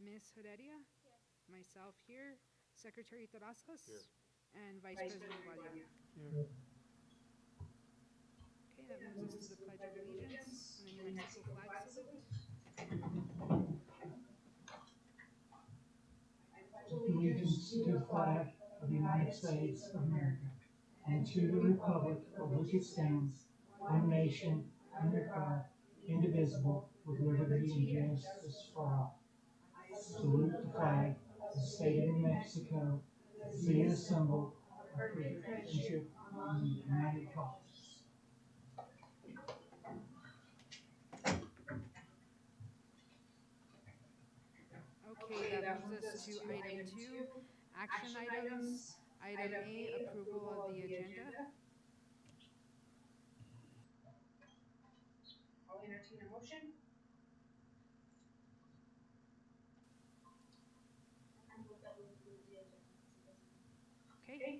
Ms. Heredia? Myself here. Secretary Terrazas? And Vice President Guadiana. Here. Okay, that moves us to the Pledge of Allegiance and the New Mexico flag salute. Allegiance to the flag of the United States of America and to the republic for which it stands, one nation, under God, indivisible, with liberty and justice for all. Salute the flag of the state of New Mexico, be it a symbol of friendship among the united cultures. Okay, that moves us to item 2, action items. Item A, approval of the agenda. I'll entertain a motion. Okay,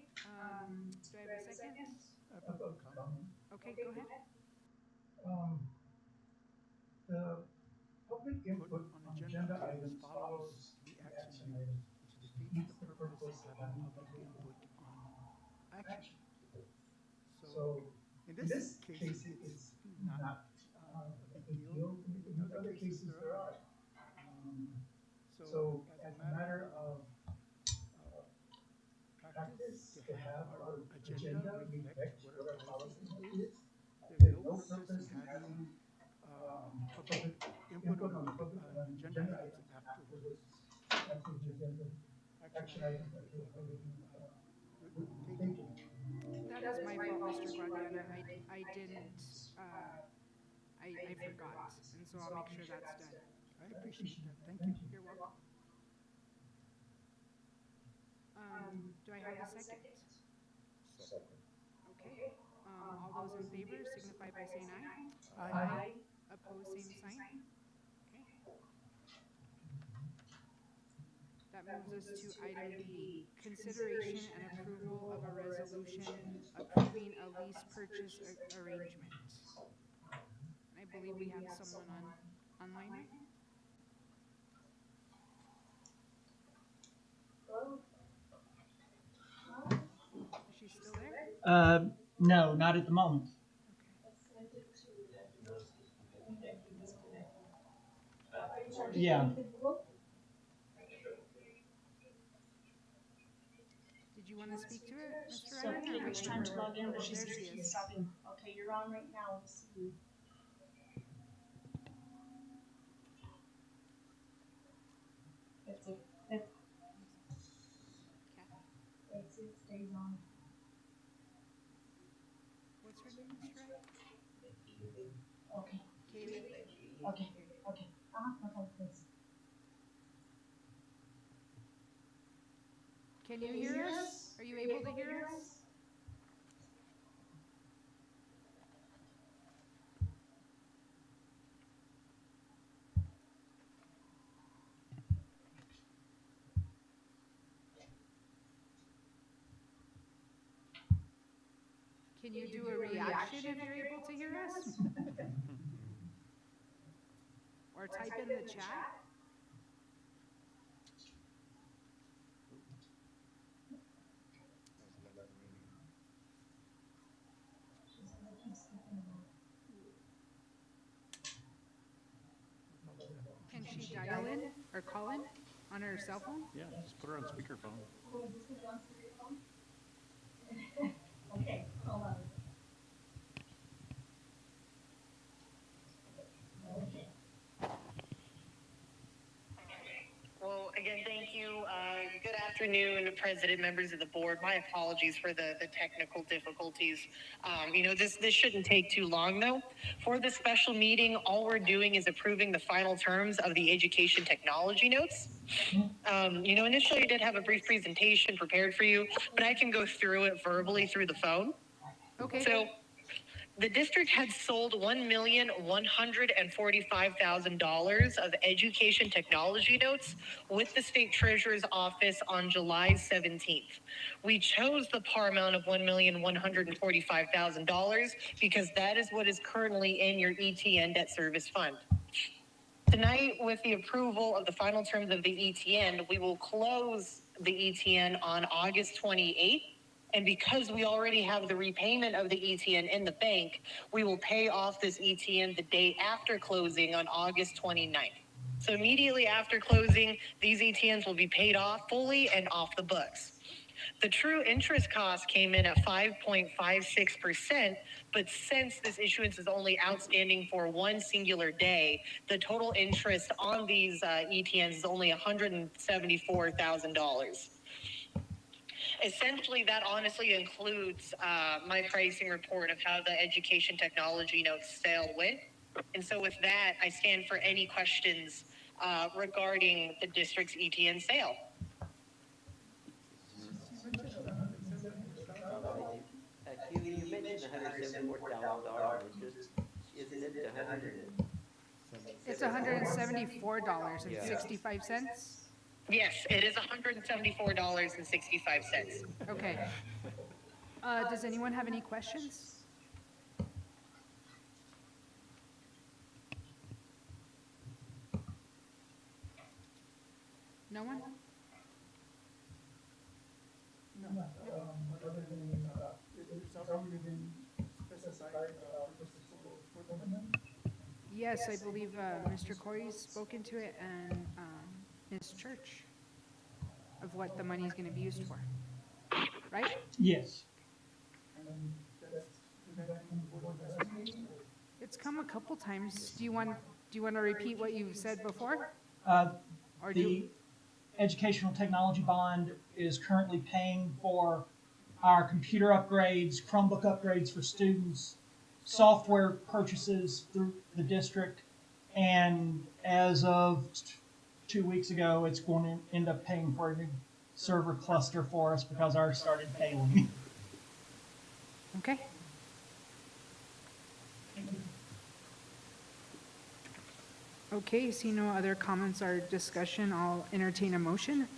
do I have a second? Okay, go ahead. The public input on agenda items follows the action item, which defeats the purpose of having public input on action. So, in this case, it's not a big deal. In other cases, there are. So, as a matter of practice, to have our agenda reflect what our policy is, there's no purpose in having public input on agenda items afterwards. After the agenda action items are taken. That is my fault, Mr. Guadiana. I didn't, I forgot, and so I'll make sure that's done. I appreciate that. Thank you. You're welcome. Do I have a second? Second. Okay, all those in favor signify by saying aye. Aye. Opposed, same sign. Okay. That moves us to item B, consideration and approval of a resolution approving a lease purchase arrangement. I believe we have someone online, right? Hello? Is she still there? No, not at the moment. Yeah. Did you want to speak to it, Mr. So Ryan? Peter's trying to log in, but she's There she is. stopping. Okay, you're on right now. Let's see. It stays on. What's her name, Mr. Ryan? Okay. Kaylee? Okay. Okay. Okay, please. Can you hear us? Are you able to hear us? Can you do a reaction if you're able to hear us? Or type in the chat? Can she dial in or call in on her cell phone? Yeah, just put her on speakerphone. Okay, hold on. Okay. Well, again, thank you. Good afternoon, President, members of the board. My apologies for the technical difficulties. This shouldn't take too long, though. For this special meeting, all we're doing is approving the final terms of the education technology notes. Initially I did have a brief presentation prepared for you, but I can go through it verbally through the phone. Okay. So the district had sold $1,145,000 of education technology notes with the state treasurer's office on July 17th. We chose the par amount of $1,145,000 because that is what is currently in your ETN debt service fund. Tonight, with the approval of the final terms of the ETN, we will close the ETN on August 28th. And because we already have the repayment of the ETN in the bank, we will pay off this ETN the day after closing on August 29th. So immediately after closing, these ETNs will be paid off fully and off the books. The true interest cost came in at 5.56%, but since this issuance is only outstanding for one singular day, the total interest on these ETNs is only $174,000. Essentially, that honestly includes my pricing report of how the education technology notes sale went. And so with that, I stand for any questions regarding the district's ETN sale. Keely, you mentioned $174,000 in interest. Isn't it the hundred and? It's $174.65. Yes, it is $174.65. Okay. Does anyone have any questions? No one? Yes, I believe Mr. Corey's spoken to it, and Ms. Church, of what the money is going to be used for, right? Yes. It's come a couple times. Do you want to repeat what you've said before? Or The educational technology bond is currently paying for our computer upgrades, Chromebook upgrades for students, software purchases through the district, and as of 2 weeks ago, it's going to end up paying for a new server cluster for us because ours started failing. Okay. Okay, see no other comments or discussion, I'll entertain a motion.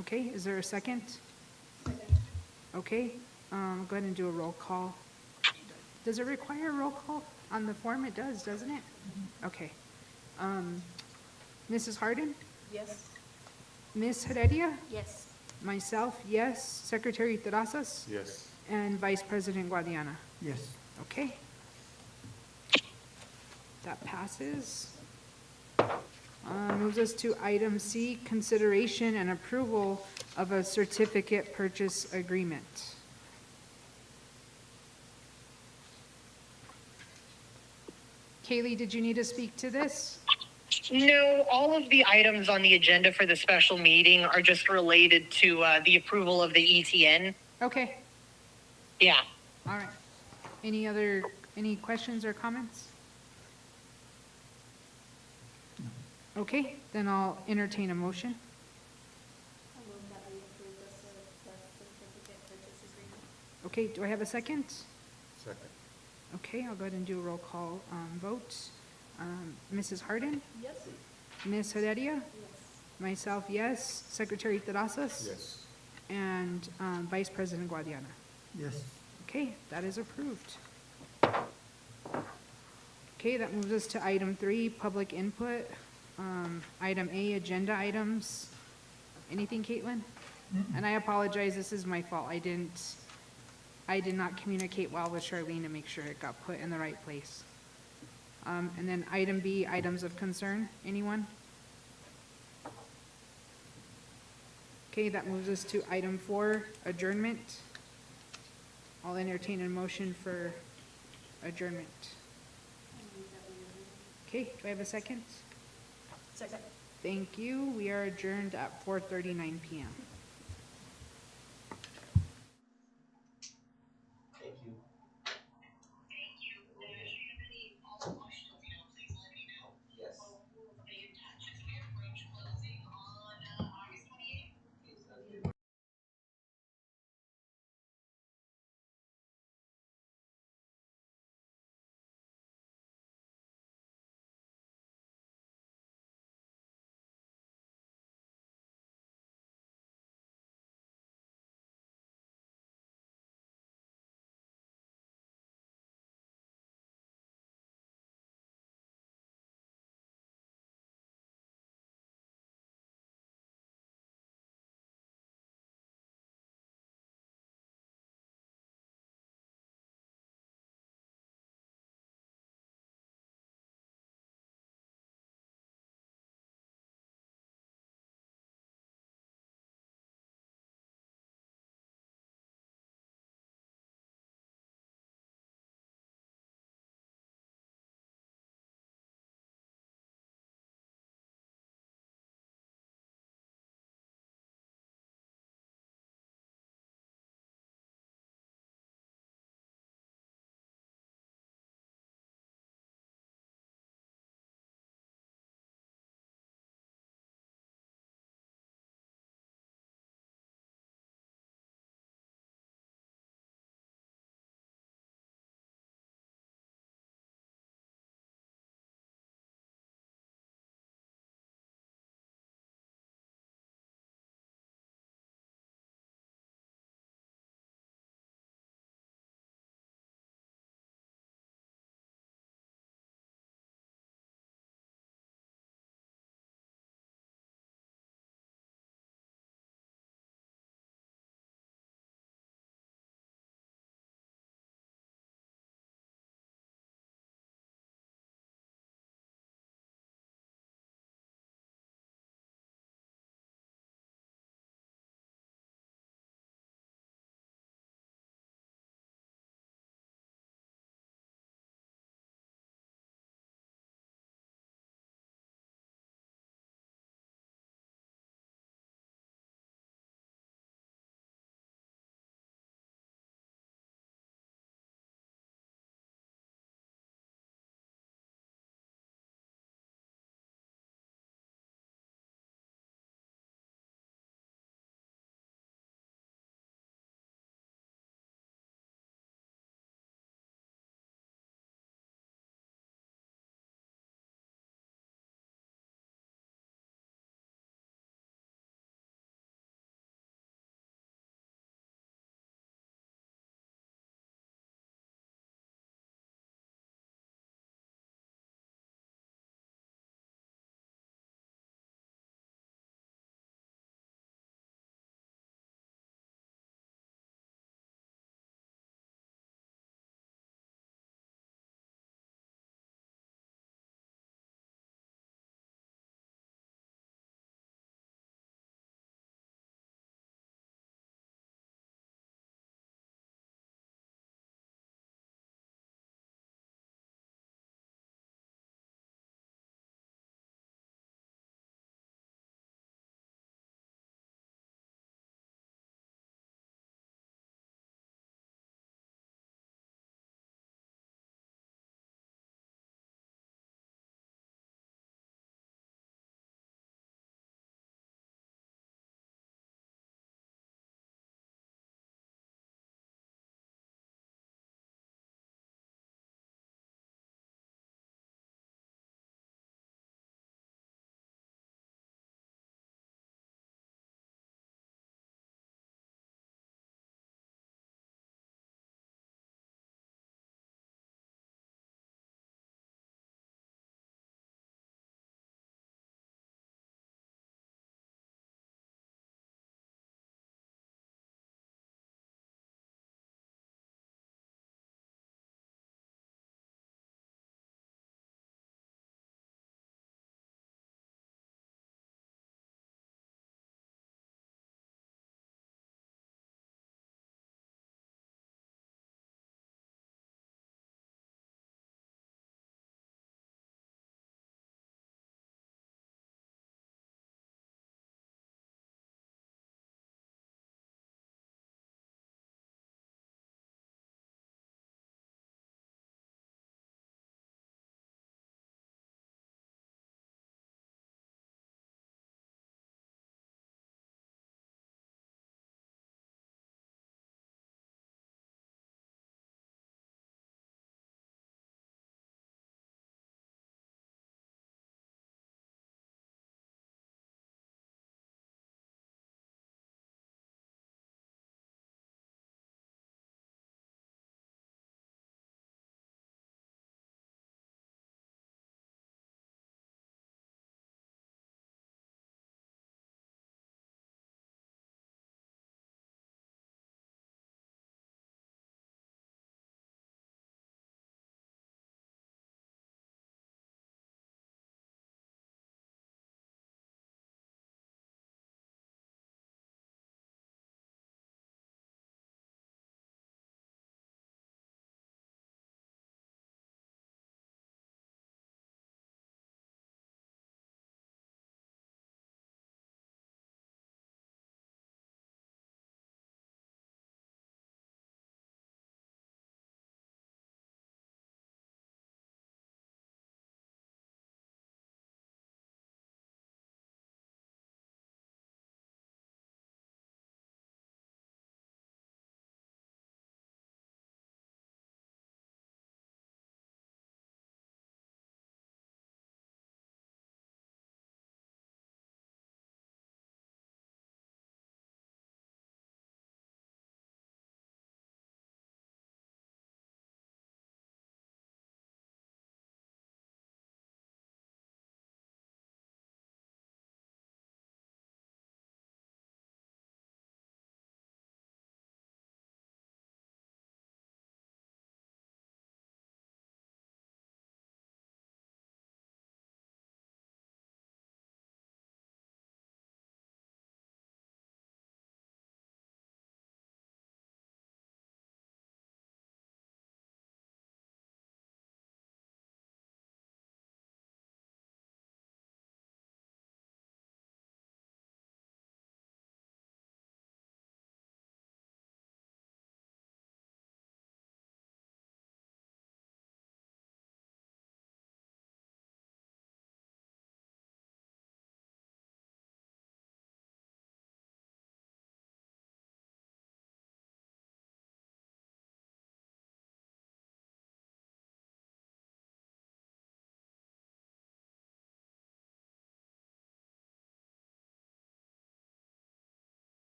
Okay, is there a second? Okay, go ahead and do a roll call. Does it require a roll call on the form? It does, doesn't it? Okay. Mrs. Harden? Yes. Ms. Heredia? Yes. Myself, yes. Secretary Terrazas? Yes. And Vice President Guadiana? Yes. Okay. That passes. Moves us to item C, consideration and approval of a certificate purchase agreement. Kaylee, did you need to speak to this? No, all of the items on the agenda for the special meeting are just related to the approval of the ETN. Okay, Yeah. all right. Any questions or comments? Okay, then I'll entertain a motion. Okay, do I have a second? Second. Okay, I'll go ahead and do a roll call vote. Mrs. Harden? Yes. Ms. Heredia? Yes. Myself, yes. Secretary Terrazas? Yes. And Vice President Guadiana? Yes. Okay, that is approved. Okay, that moves us to item 3, public input. Item A, agenda items. Anything, Caitlin? And I apologize, this is my fault. I did not communicate well with Charlene to make sure it got put in the right place. And then item B, items of concern. Anyone? Okay, that moves us to item 4, adjournment. I'll entertain a motion for adjournment. Okay, do I have a second? Second. Thank you. We are adjourned at 4:39 p.m.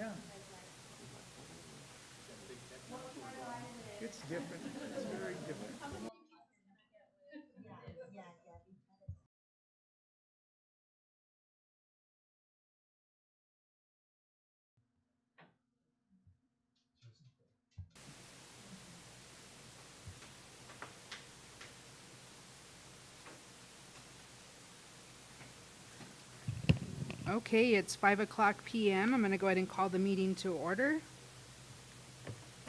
Yeah. It's different. It's very different. Okay, it's 5:00 PM. I'm going to go ahead and call the meeting to order.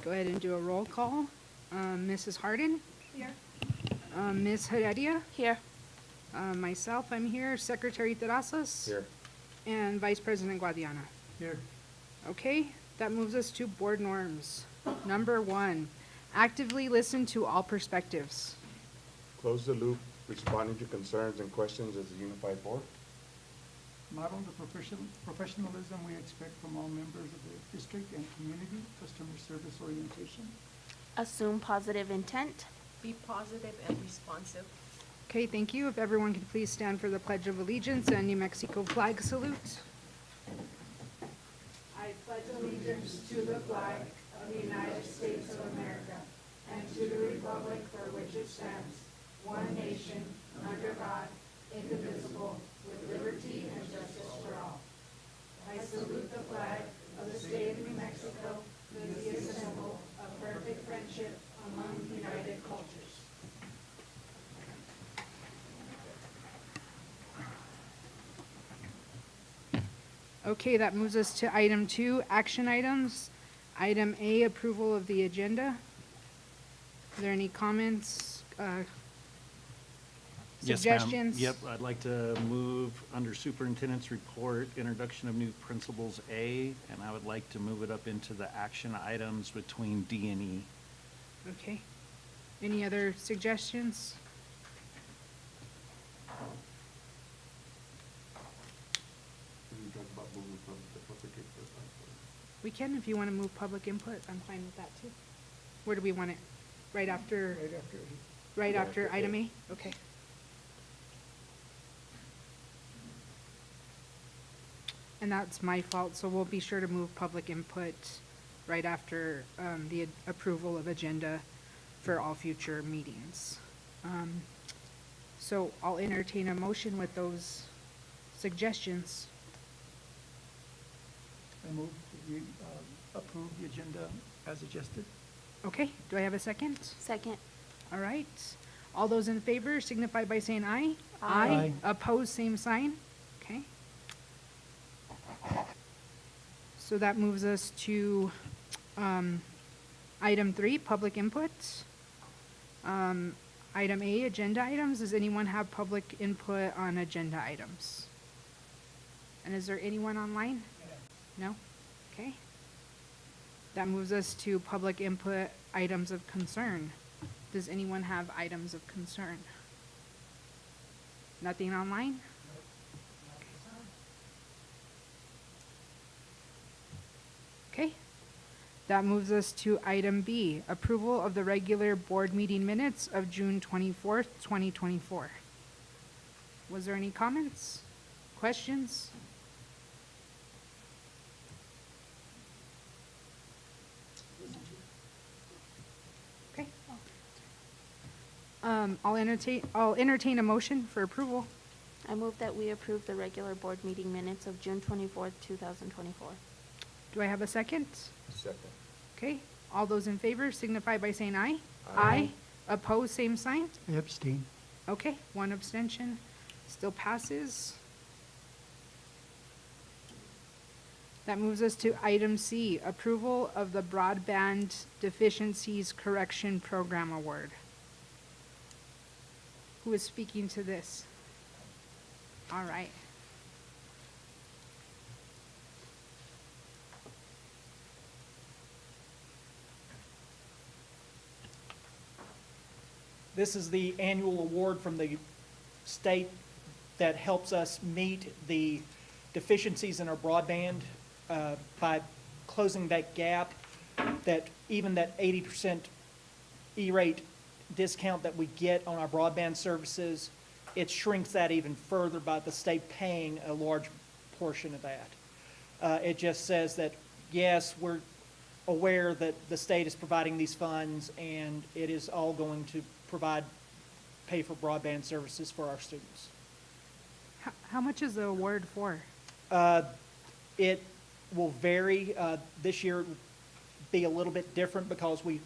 Go ahead and do a roll call. Mrs. Harden? Here. Ms. Heredia? Here. Myself, I'm here. Secretary Terrazas? Here. And Vice President Guadiana. Here. Okay, that moves us to board norms. Number 1, actively listen to all perspectives. Close the loop, responding to concerns and questions as a unified board. Model the professionalism we expect from all members of the district and community, customer service orientation. Assume positive intent. Be positive and responsive. Okay, thank you. If everyone could please stand for the Pledge of Allegiance and New Mexico flag salute. I pledge allegiance to the flag of the United States of America and to the republic for which it stands, one nation, under God, indivisible, with liberty and justice for all. I salute the flag of the state of New Mexico, who is a symbol of perfect friendship among united cultures. Okay, that moves us to item 2, action items. Item A, approval of the agenda. Are there any comments, Yes, ma'am. suggestions? Yep, I'd like to move under Superintendent's Report, Introduction of New Principles A, and I would like to move it up into the action items between D and E. Okay. Any other suggestions? Can you talk about moving from the public input? We can, if you want to move public input, I'm fine with that too. Where do we want it? Right after, Right after. right after item A? Okay. And that's my fault, so we'll be sure to move public input right after the approval of agenda for all future meetings. So I'll entertain a motion with those suggestions. I move that we approve the agenda as adjusted. Okay, do I have a second? Second. All right. All those in favor signify by saying aye. Aye. Opposed, same sign. Okay. So that moves us to item 3, public input. Item A, agenda items. Does anyone have public input on agenda items? And is there anyone online? No? Okay. That moves us to public input items of concern. Does anyone have items of concern? Nothing online? Okay. That moves us to item B, approval of the regular board meeting minutes of June 24th, 2024. Was there any comments? Questions? Okay. I'll entertain a motion for approval. I move that we approve the regular board meeting minutes of June 24th, 2024. Do I have a second? Second. Okay, all those in favor signify by saying aye. Aye. Opposed, same sign. I abstain. Okay, one abstention, still passes. That moves us to item C, approval of the Broadband Deficiencies Correction Program Award. Who is speaking to this? All right. This is the annual award from the state that helps us meet the deficiencies in our broadband by closing that gap, that even that 80% E-rate discount that we get on our broadband services, it shrinks that even further by the state paying a large portion of that. It just says that yes, we're aware that the state is providing these funds, and it is all going to pay for broadband services for our students. How much is the award for? It will vary. This year it will be a little bit different because we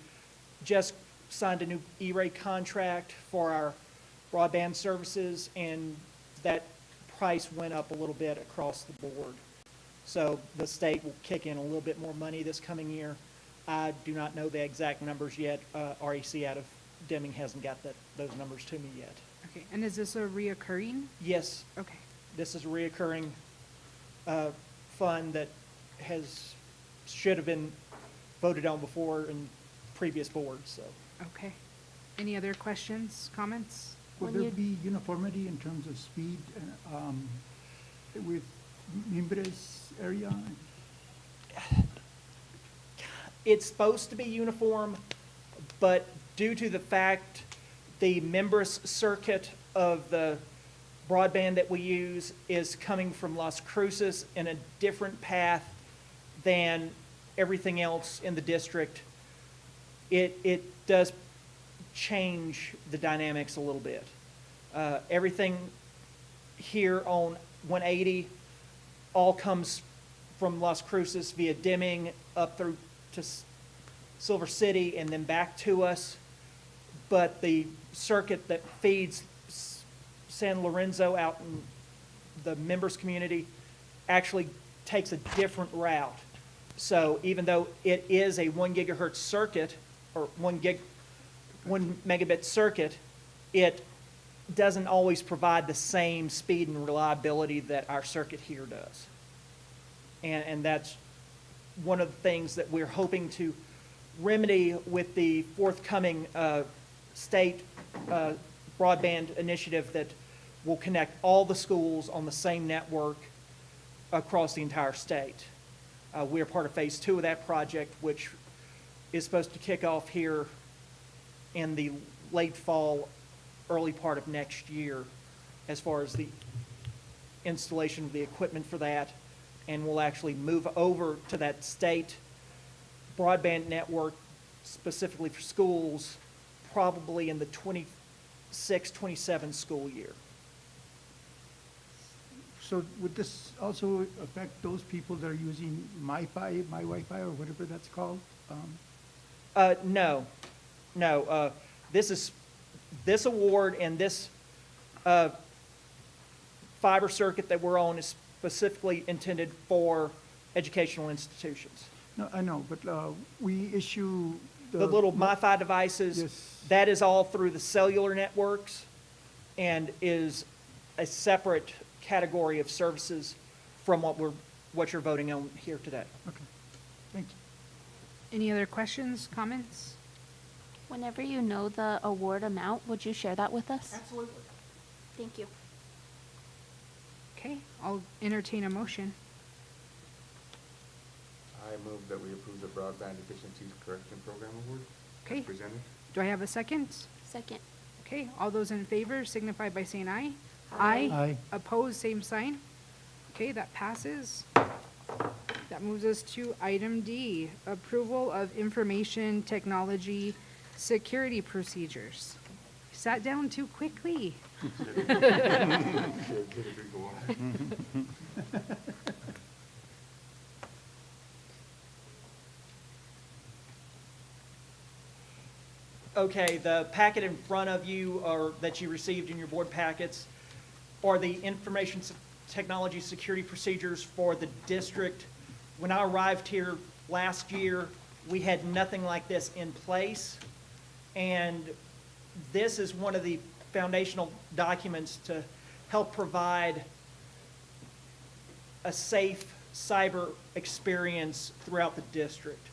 just signed a new E-rate contract for our broadband services, and that price went up a little bit across the board. So the state will kick in a little bit more money this coming year. I do not know the exact numbers yet. REC out of Deming hasn't got those numbers to me yet. Okay, and is this a reoccurring? Yes, Okay, this is a reoccurring fund that should have been voted on before in previous boards, so. okay. Any other questions, comments? Would When there you- be uniformity in terms of speed with Mimbres area? It's supposed to be uniform, but due to the fact the members circuit of the broadband that we use is coming from Las Cruces in a different path than everything else in the district, it does change the dynamics a little bit. Everything here on 180 all comes from Las Cruces via Deming up through to Silver City and then back to us. But the circuit that feeds San Lorenzo out in the members community actually takes a different route. So even though it is a 1 gigahertz circuit or 1 megabit circuit, it doesn't always provide the same speed and reliability that our circuit here does. And that's one of the things that we're hoping to remedy with the forthcoming state broadband initiative that will connect all the schools on the same network across the entire state. We are part of phase 2 of that project, which is supposed to kick off here in the late fall, early part of next year, as far as the installation of the equipment for that. And we'll actually move over to that state broadband network specifically for schools, probably in the 26-27 school year. So would this also affect those people that are using my Wi-Fi, or whatever that's called? No. This award and this fiber circuit that we're on is specifically intended for educational institutions. No, I know, but we issue The little MiFi devices, Yes. that is all through the cellular networks and is a separate category of services from what you're voting on here today. Okay, thank you. Any other questions, comments? Whenever you know the award amount, would you share that with us? Absolutely. Thank you. Okay, I'll entertain a motion. I move that we approve the Broadband Efficiency Correction Program Award Okay, as presented. do I have a second? Second. Okay, all those in favor signify by saying aye. Aye. Opposed, same sign. Okay, that passes. That moves us to item D, approval of information technology security procedures. Sat down too quickly. Get a drink of water. Okay, the packet in front of you, or that you received in your board packets, are the information technology security procedures for the district. When I arrived here last year, we had nothing like this in place. And this is one of the foundational documents to help provide a safe cyber experience throughout the district.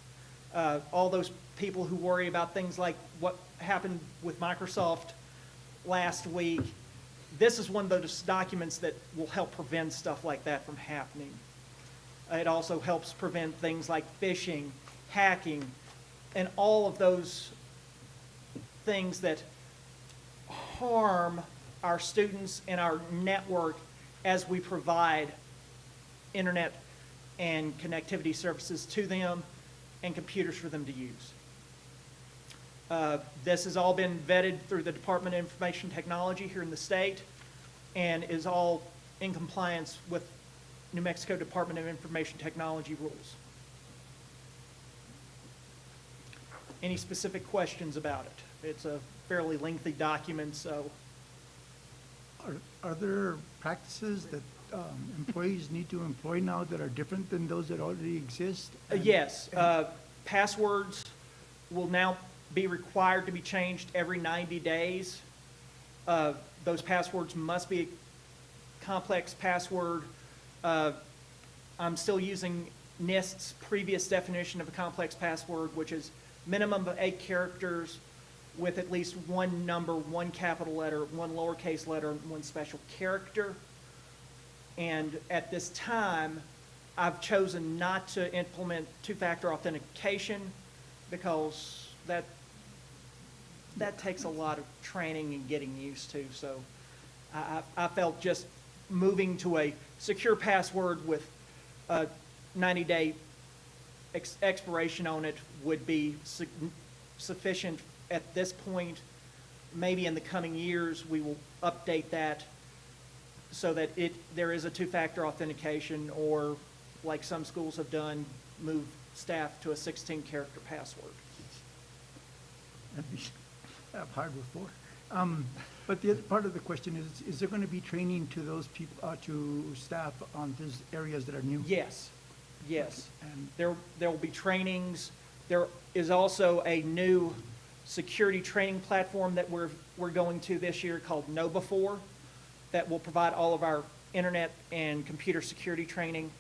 All those people who worry about things like what happened with Microsoft last week, this is one of those documents that will help prevent stuff like that from happening. It also helps prevent things like phishing, hacking, and all of those things that harm our students and our network as we provide internet and connectivity services to them and computers for them to use. This has all been vetted through the Department of Information Technology here in the state and is all in compliance with New Mexico Department of Information Technology rules. Any specific questions about it? It's a fairly lengthy document, so. Are there practices that employees need to employ now that are different than those that already exist? Yes, passwords will now be required to be changed every 90 days. Those passwords must be a complex password. I'm still using NIST's previous definition of a complex password, which is minimum of 8 characters with at least one number, one capital letter, one lowercase letter, and one special character. And at this time, I've chosen not to implement two-factor authentication because that takes a lot of training and getting used to. So I felt just moving to a secure password with a 90-day expiration on it would be sufficient at this point. Maybe in the coming years, we will update that so that there is a two-factor authentication, or like some schools have done, move staff to a 16-character password. I've heard before. But the other part of the question is there going to be training to those people, to staff on these areas that are new? Yes, yes. And There will be trainings. There is also a new security training platform that we're going to this year called KnowBefore that will provide all of our internet and computer security training.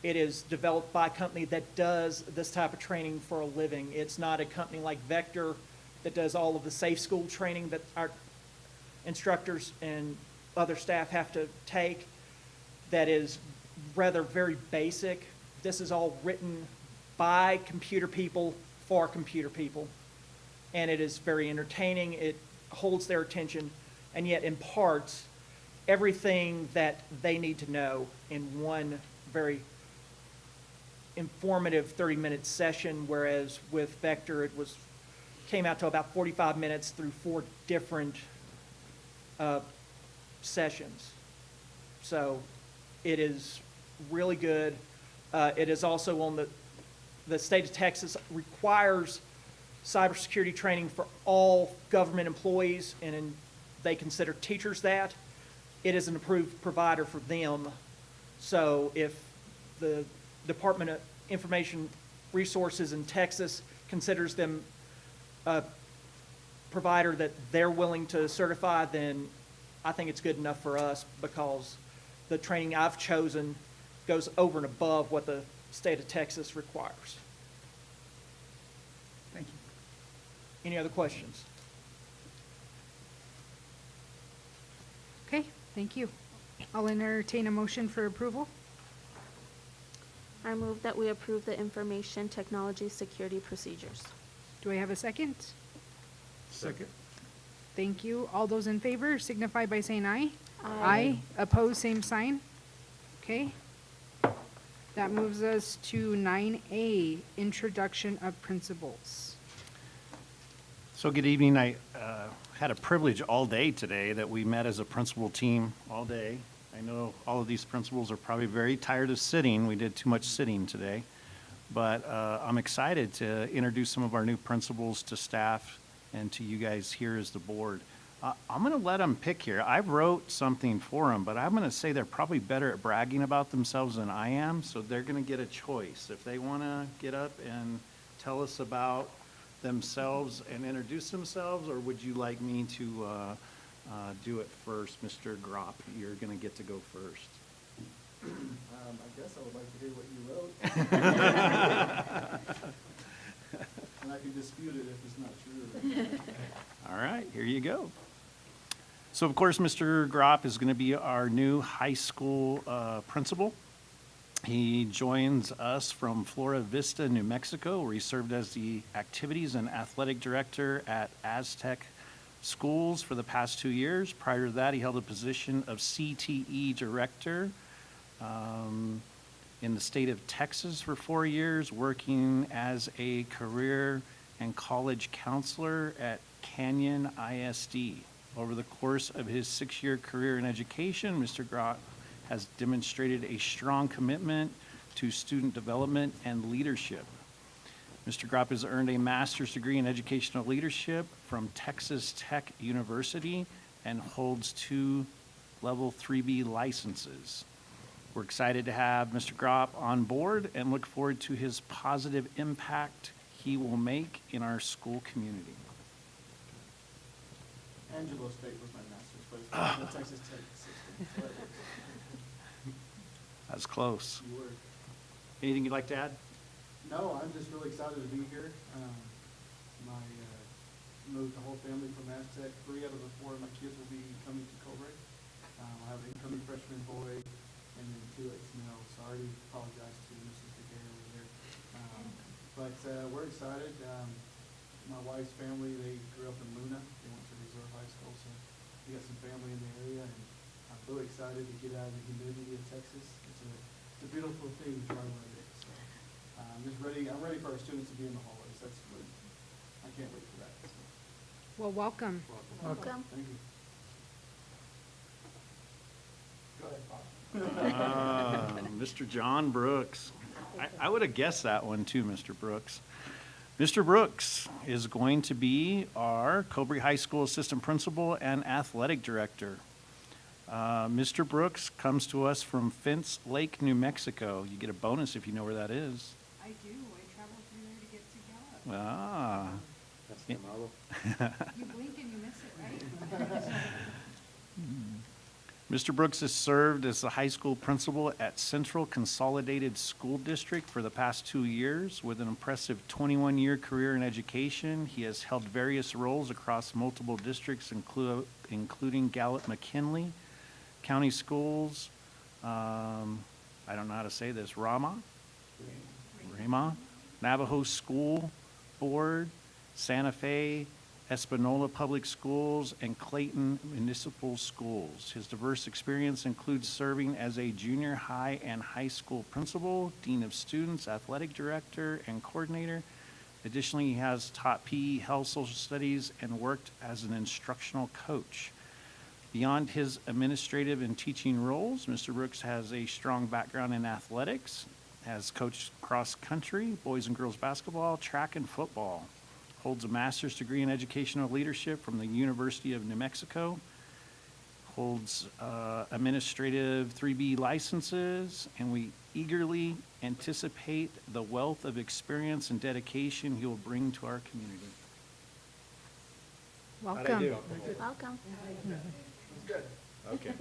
It is developed by a company that does this type of training for a living. It's not a company like Vector that does all of the safe school training that our instructors and other staff have to take. That is rather very basic. This is all written by computer people for computer people. And it is very entertaining. It holds their attention and yet imparts everything that they need to know in one very informative 30-minute session, whereas with Vector it came out to about 45 minutes through 4 different sessions. So it is really good. It is also on the state of Texas requires cybersecurity training for all government employees, and they consider teachers that. It is an approved provider for them. So if the Department of Information Resources in Texas considers them a provider that they're willing to certify, then I think it's good enough for us, because the training I've chosen goes over and above what the state of Texas requires. thank you. Any other questions? Okay, thank you. I'll entertain a motion for approval. I move that we approve the information technology security procedures. Do I have a second? Second. Thank you. All those in favor signify by saying aye. Aye. Opposed, same sign. Okay. That moves us to 9A, introduction of principles. So good evening. I had a privilege all day today that we met as a principal team all day. I know all of these principals are probably very tired of sitting. We did too much sitting today. But I'm excited to introduce some of our new principals to staff and to you guys here as the board. I'm going to let them pick here. I wrote something for them, but I'm going to say they're probably better at bragging about themselves than I am, so they're going to get a choice. If they want to get up and tell us about themselves and introduce themselves, or would you like me to do it first? Mr. Gropp, you're going to get to go first. I guess I would like to hear what you wrote. And I can dispute it if it's not true. All right, here you go. So of course, Mr. Gropp is going to be our new high school principal. He joins us from Flora Vista, New Mexico, where he served as the activities and athletic director at Aztec Schools for the past 2 years. Prior to that, he held a position of CTE director. in the state of Texas for 4 years, working as a career and college counselor at Canyon ISD. Over the course of his 6-year career in education, Mr. Gropp has demonstrated a strong commitment to student development and leadership. Mr. Gropp has earned a master's degree in educational leadership from Texas Tech University and holds 2 level 3B licenses. We're excited to have Mr. Gropp on board and look forward to his positive impact he will make in our school community. Angelo State was my master's, but it's not the Texas Tech system. So that works. That's close. You were. Anything you'd like to add? No, I'm just really excited to be here. Moved the whole family from Aztec. 3 out of the 4 of my kids will be coming to Cobre. I have an incoming freshman boy and then 2 at Snell. So I already apologize to Mrs. DeGay over there. But we're excited. My wife's family, they grew up in Luna. They went to Reserve High School, so we got some family in the area, and I'm really excited to get out of the humidity of Texas. It's a beautiful thing to try one day. So I'm ready for our students to be in the hallways. I can't wait for that. So. Well, welcome. Welcome. Thank you. Go ahead, Bob. Mr. John Brooks. I would have guessed that one too, Mr. Brooks. Mr. Brooks is going to be our Cobre High School Assistant Principal and Athletic Director. Mr. Brooks comes to us from Fence Lake, New Mexico. You get a bonus if you know where that is. I do. I traveled through there to get to Gallup. Ah. That's the model. You blink and you miss it, right? Mr. Brooks has served as the high school principal at Central Consolidated School District for the past 2 years. With an impressive 21-year career in education, he has held various roles across multiple districts, including Gallup-McKinley, county schools, I don't know how to say this, Rama, Navajo School Board, Santa Fe, Espanola Public Schools, and Clayton Municipal Schools. His diverse experience includes serving as a junior high and high school principal, dean of students, athletic director, and coordinator. Additionally, he has taught PE, health, social studies, and worked as an instructional coach. Beyond his administrative and teaching roles, Mr. Brooks has a strong background in athletics, has coached cross country, boys and girls basketball, track, and football. Holds a master's degree in educational leadership from the University of New Mexico. Holds administrative 3B licenses, and we eagerly anticipate the wealth of experience and dedication he will bring to our community. Welcome. Welcome. Good. Okay.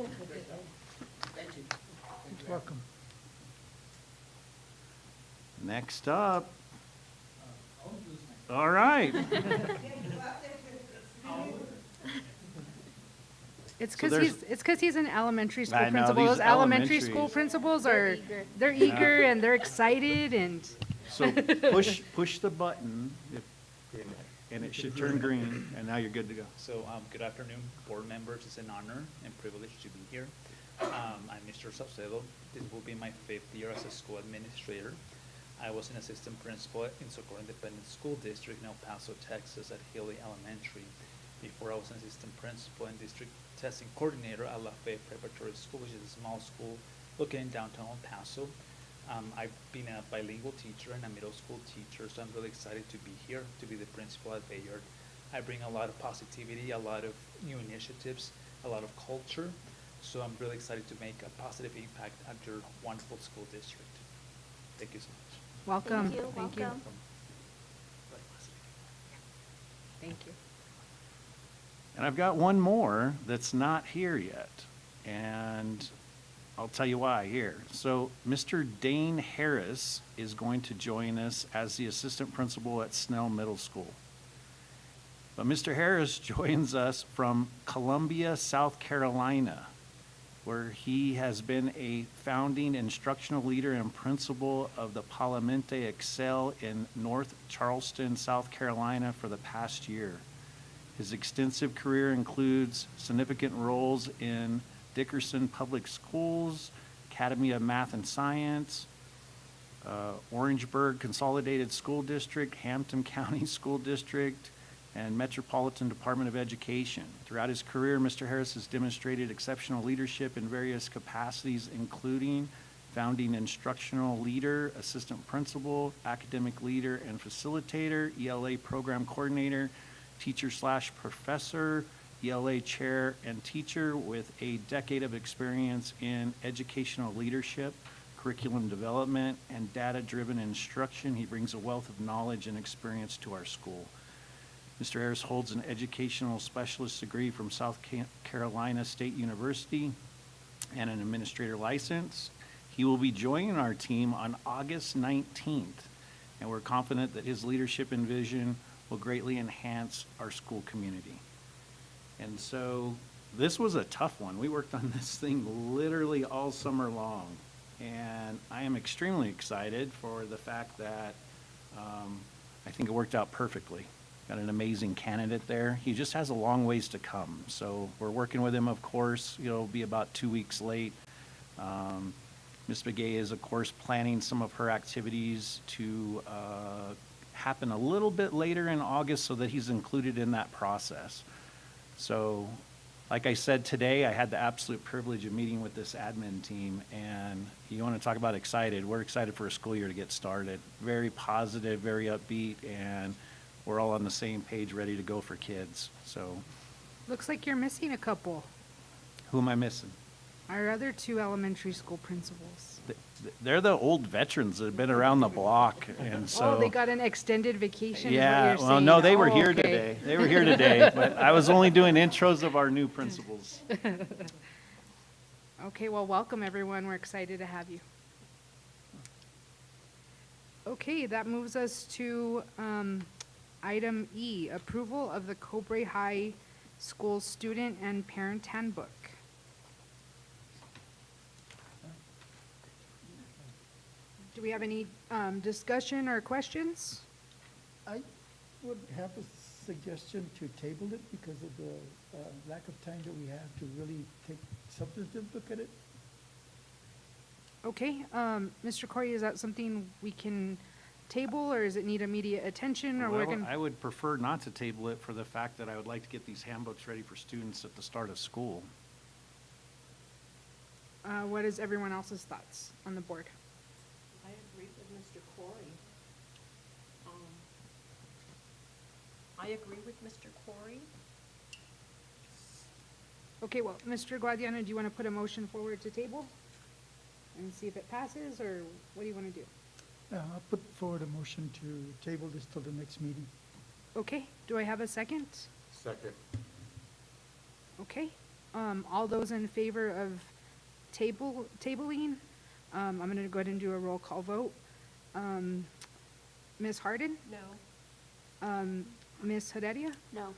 Thank you. Welcome. Next up. All right. It's So because he's an elementary school I know, principal. these Those elementary school elementaries. principals They're they're eager and they're excited and So push the button, and it should turn green, and now you're good to go. So, good afternoon, board members. It's an honor and privilege to be here. I'm Mr. Saucedo. This will be my 5th year as a school administrator. I was an assistant principal in Socorro Independent School District in El Paso, Texas at Haley Elementary. Before I was an assistant principal and district testing coordinator at La Fe Preparatory School, which is a small school located in downtown El Paso. I've been a bilingual teacher and a middle school teacher, so I'm really excited to be here, to be the principal at Bayard. I bring a lot of positivity, a lot of new initiatives, a lot of culture, so I'm really excited to make a positive impact at your wonderful school district. Thank you so much. welcome. Thank you. Welcome. Thank you. And I've got one more that's not here yet, and I'll tell you why here. So Mr. Dane Harris is going to join us as the assistant principal at Snell Middle School. But Mr. Harris joins us from Columbia, South Carolina, where he has been a founding instructional leader and principal of the Palamente Excel in North Charleston, South Carolina for the past year. His extensive career includes significant roles in Dickerson Public Schools, Academy of Math and Science, Orangeburg Consolidated School District, Hampton County School District, and Metropolitan Department of Education. Throughout his career, Mr. Harris has demonstrated exceptional leadership in various capacities, including founding instructional leader, assistant principal, academic leader and facilitator, ELA program coordinator, teacher/professor, ELA chair and teacher with a decade of experience in educational leadership, curriculum development, and data-driven instruction. He brings a wealth of knowledge and experience to our school. Mr. Harris holds an educational specialist degree from South Carolina State University and an administrator license. He will be joining our team on August 19th, and we're confident that his leadership and vision will greatly enhance our school community. And so this was a tough one. We worked on this thing literally all summer long, and I am extremely excited for the fact that I think it worked out perfectly. Got an amazing candidate there. He just has a long ways to come. So we're working with him, of course. He'll be about 2 weeks late. Ms. Begay is, of course, planning some of her activities to happen a little bit later in August so that he's included in that process. So, like I said today, I had the absolute privilege of meeting with this admin team, and you want to talk about excited. We're excited for a school year to get started. Very positive, very upbeat, and we're all on the same page, ready to go for kids. So, Looks like you're missing a couple. who am I missing? Our other two elementary school principals. They're the old veterans that have been around the block, and so. Oh, they got an extended vacation, is what Yeah, you're well, saying? no, they were Oh, here okay. today. They were here today, but I was only doing intros of our new principals. Okay, well, welcome, everyone. We're excited to have you. Okay, that moves us to item E, approval of the Cobre High School Student and Parent Handbook. Do we have any discussion or questions? I would have a suggestion to table it because of the lack of time that we have to really take substantive look at it. Okay, Mr. Corey, is that something we can table, or does it need immediate attention, or we're Well, gonna? I would prefer not to table it for the fact that I would like to get these handbooks ready for students at the start of school. What is everyone else's thoughts on the board? I agree with Mr. Corey. I agree with Mr. Corey. Okay, well, Mr. Guadiana, do you want to put a motion forward to table? And see if it passes, or what do you want to do? I'll put forward a motion to table this till the next meeting. Okay, do I have a second? Second. Okay, all those in favor of tabling, I'm gonna go ahead and do a roll call vote. Ms. Harden? No. Ms. Heredia? No.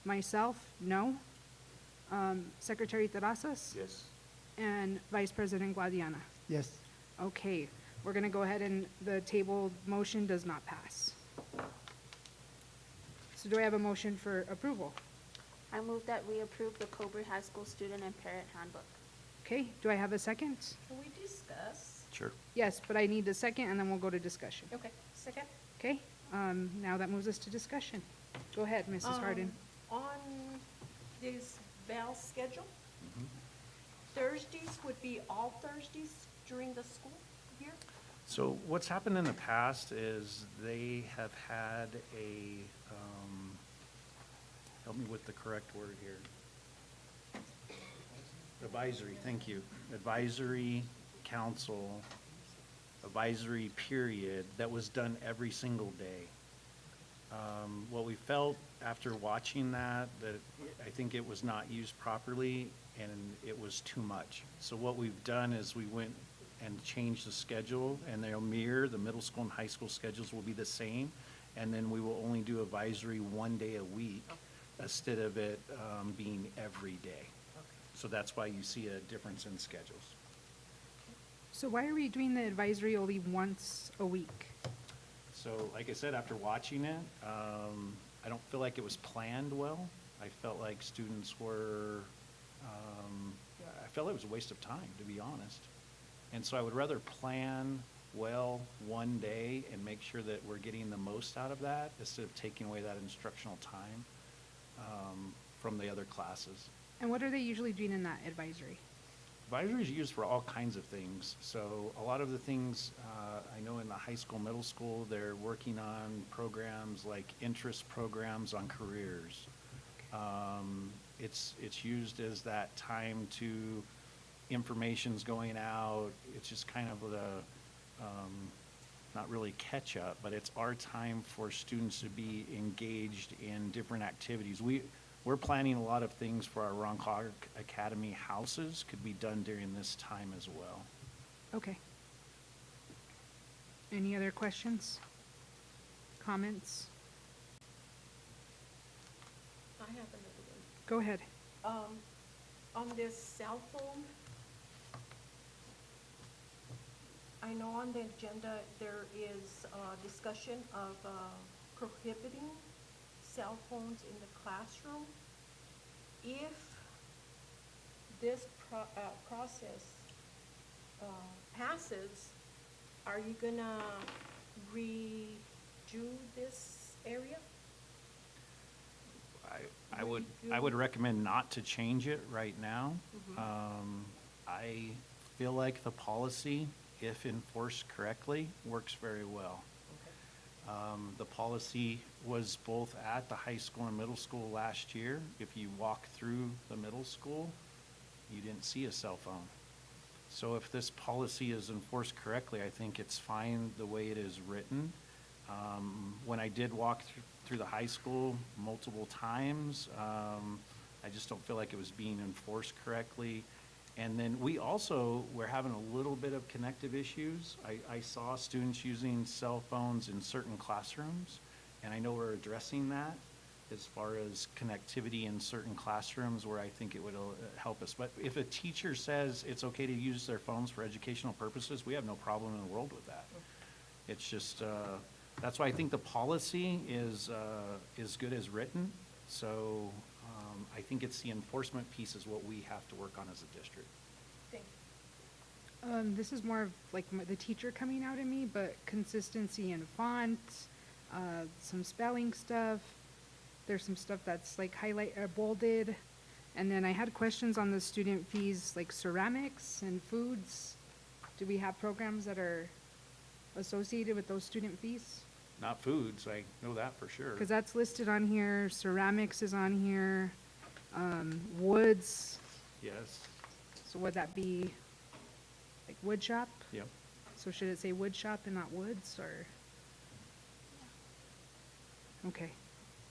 Myself, no. Secretary Terrazas? Yes. And Vice President Guadiana? Yes. Okay, we're gonna go ahead and the table motion does not pass. So do I have a motion for approval? I move that we approve the Cobre High School Student and Parent Handbook. Okay, do I have a second? Can we discuss? Sure. Yes, but I need a second, and then we'll go to discussion. Okay, second. Okay, now that moves us to discussion. Go ahead, Mrs. Harden. On this Val schedule, Thursdays would be all Thursdays during the school year? So what's happened in the past is they have had a, help me with the correct word here. Advisory, thank you. Advisory council, advisory period that was done every single day. What we felt after watching that I think it was not used properly and it was too much. So what we've done is we went and changed the schedule, and they'll mirror, the middle school and high school schedules will be the same, and then we will only do advisory 1 day a week instead of it being every day. So that's why you see a difference in schedules. So why are we doing the advisory only once a week? So like I said, after watching it, I don't feel like it was planned well. I felt like students were, I felt it was a waste of time, to be honest. And so I would rather plan well one day and make sure that we're getting the most out of that instead of taking away that instructional time from the other classes. And what are they usually doing in that advisory? Advisory is used for all kinds of things. So a lot of the things, I know in the high school, middle school, they're working on programs like interest programs on careers. It's used as that time to, information's going out. It's just kind of the, not really catch up, but it's our time for students to be engaged in different activities. We're planning a lot of things for our Ron Clark Academy houses could be done during this time as well. Okay. Any other questions? Comments? I have another one. Go ahead. On this cell phone, I know on the agenda there is a discussion of prohibiting cell phones in the classroom. If this process passes, are you gonna redo this area? I would recommend not to change it right now. I feel like the policy, if enforced correctly, works very well. The policy was both at the high school and middle school last year. If you walk through the middle school, you didn't see a cell phone. So if this policy is enforced correctly, I think it's fine the way it is written. When I did walk through the high school multiple times, I just don't feel like it was being enforced correctly. And then we also were having a little bit of connective issues. I saw students using cell phones in certain classrooms, and I know we're addressing that as far as connectivity in certain classrooms where I think it would help us. But if a teacher says it's okay to use their phones for educational purposes, we have no problem in the world with that. It's just, that's why I think the policy is good as written. So I think it's the enforcement piece is what we have to work on as a district. Thank you. This is more of like the teacher coming out in me, but consistency in font, some spelling stuff. There's some stuff that's like bolded. And then I had questions on the student fees, like ceramics and foods. Do we have programs that are associated with those student fees? Not foods, I know that for sure. Because that's listed on here, ceramics is on here, woods, Yes, so would that be like wood shop? yep. So should it say wood shop and not woods, or? Okay,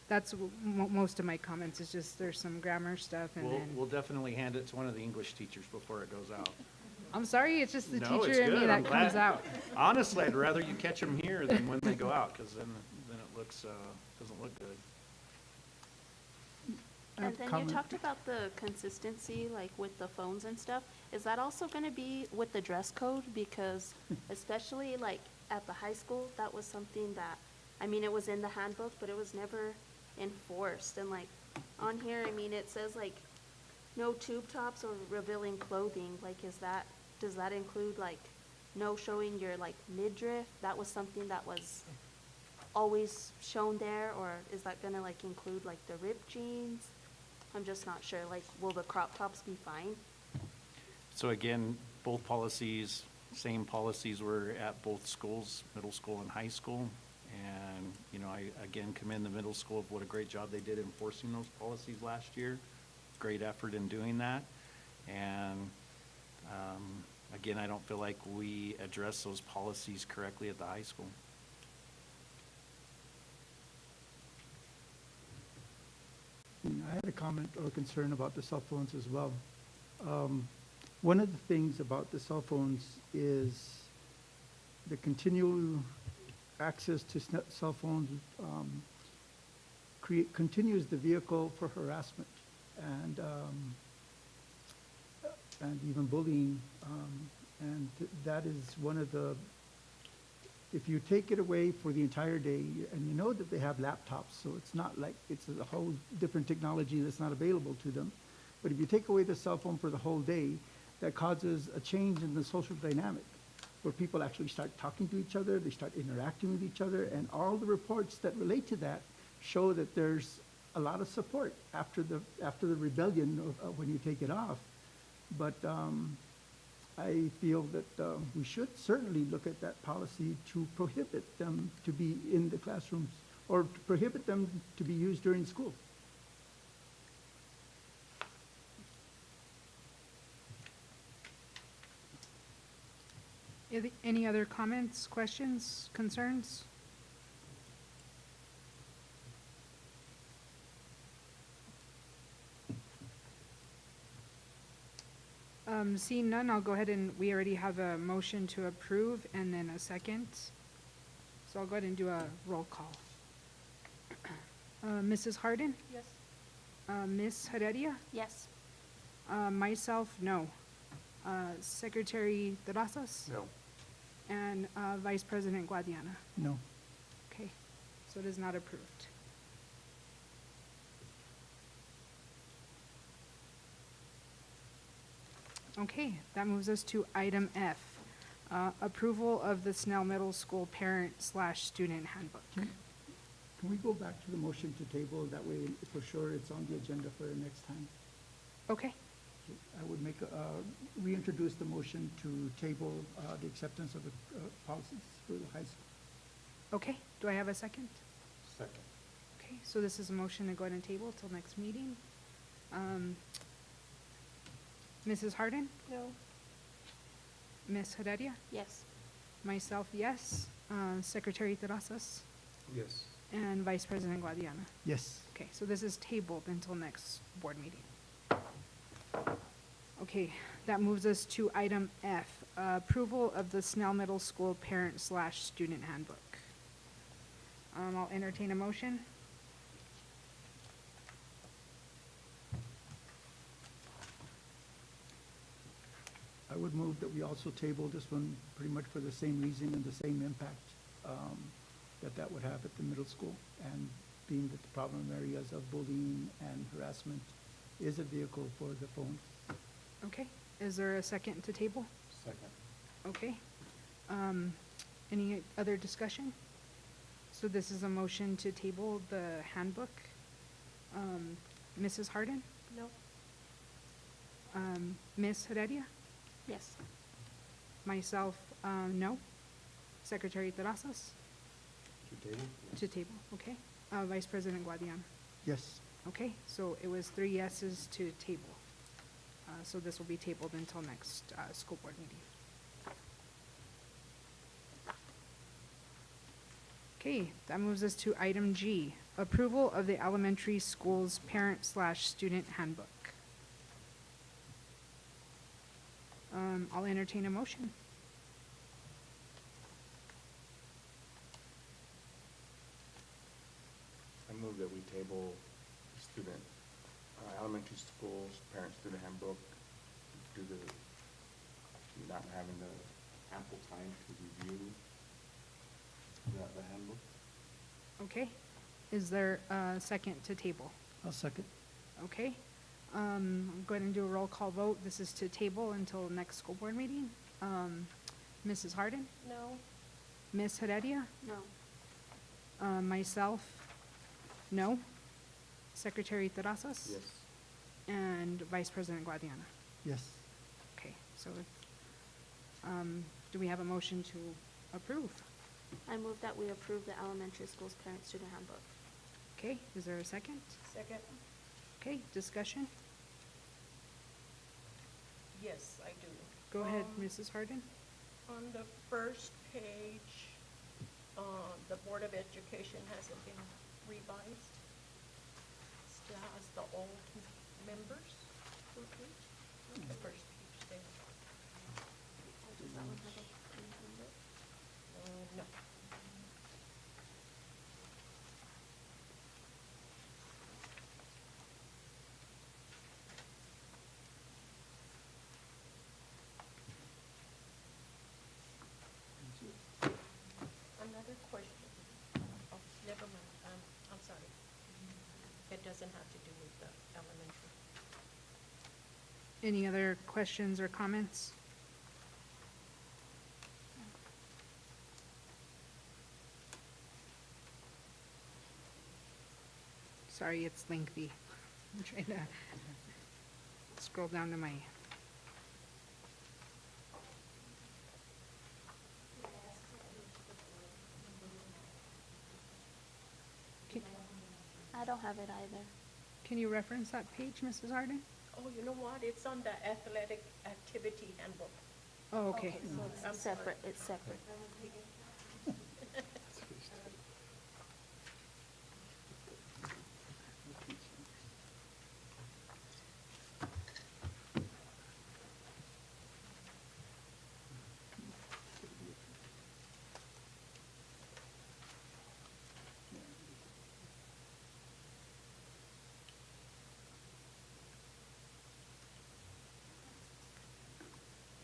that's most of my comments, is just there's some grammar stuff and then, We'll definitely hand it to one of the English teachers before it goes out. I'm sorry, it's just the No, it's teacher in me good. that I'm comes glad. out. Honestly, I'd rather you catch them here than when they go out, because then it looks, doesn't look good. And then you talked about the consistency, like with the phones and stuff. Is that also gonna be with the dress code? Because especially like at the high school, that was something that, I mean, it was in the handbook, but it was never enforced. And like on here, I mean, it says like no tube tops or revealing clothing. Like, does that include like no showing your like midriff? That was something that was always shown there, or is that gonna like include like the ripped jeans? I'm just not sure, like, will the crop tops be fine? So again, both policies, same policies were at both schools, middle school and high school. And, you know, I again commend the middle school of what a great job they did enforcing those policies last year. Great effort in doing that. And, again, I don't feel like we address those policies correctly at the high school. I had a comment or concern about the cell phones as well. One of the things about the cell phones is the continual access to cell phones continues the vehicle for harassment and even bullying. And that is one of the, if you take it away for the entire day, and you know that they have laptops, so it's not like it's a whole different technology that's not available to them. But if you take away the cell phone for the whole day, that causes a change in the social dynamic. where people actually start talking to each other, they start interacting with each other, and all the reports that relate to that show that there's a lot of support after the rebellion when you take it off. But I feel that we should certainly look at that policy to prohibit them to be in the classrooms or to prohibit them to be used during school. Any other comments, questions, concerns? Seeing none, I'll go ahead and, we already have a motion to approve and then a second. So I'll go ahead and do a roll call. Mrs. Harden? Yes. Ms. Heredia? Yes. Myself, no. Secretary Terrazas? No. And Vice President Guadiana? No. Okay, so it is not approved. Okay, that moves us to item F, approval of the Snell Middle School parent/student handbook. Can we go back to the motion to table? That way, for sure, it's on the agenda for the next time. Okay, I would make, reintroduce the motion to table the acceptance of the policies for the high school. okay, do I have a second? Second. Okay, so this is a motion to go ahead and table till next meeting. Mrs. Harden? No. Ms. Heredia? Yes. Myself, yes. Secretary Terrazas? Yes. And Vice President Guadiana? Yes. Okay, so this is tabled until next board meeting. Okay, that moves us to item F, approval of the Snell Middle School parent/student handbook. I'll entertain a motion. I would move that we also table this one pretty much for the same reason and the same impact that would have at the middle school. And being that the problem areas of bullying and harassment is a vehicle for the phones. Okay, is there a second to table? Second. Okay. Any other discussion? So this is a motion to table the handbook. Mrs. Harden? No. Ms. Heredia? Yes. Myself, no. Secretary Terrazas? To table? To table, okay. Vice President Guadiana? Yes. Okay, so it was 3 yeses to table. So this will be tabled until next school board meeting. Okay, that moves us to item G, approval of the elementary school's parent/student handbook. I'll entertain a motion. I move that we table student, elementary schools, parent-student handbook due to not having the ample time to review the handbook. Okay, is there a second to table? I'll second. Okay, I'll go ahead and do a roll call vote. This is to table until next school board meeting. Mrs. Harden? No. Ms. Heredia? No. Myself, no. Secretary Terrazas? Yes. And Vice President Guadiana? Yes. Okay, so, do we have a motion to approve? I move that we approve the elementary school's parent-student handbook. Okay, is there a second? Second. Okay, discussion? Yes, I do. Go ahead, Mrs. Harden. On the first page, the Board of Education hasn't been revised. Still has the old members. The first page there. Does that one have a clean handbook? No. Another question. Oh, never mind. I'm sorry. It doesn't have to do with the elementary. Any other questions or comments? Sorry, it's lengthy. I'm trying to scroll down to my. Can- I don't have it either. Can you reference that page, Mrs. Arden? Oh, you know what? It's on the athletic activity handbook. Oh, okay. So I'm it's sorry. separate, it's separate.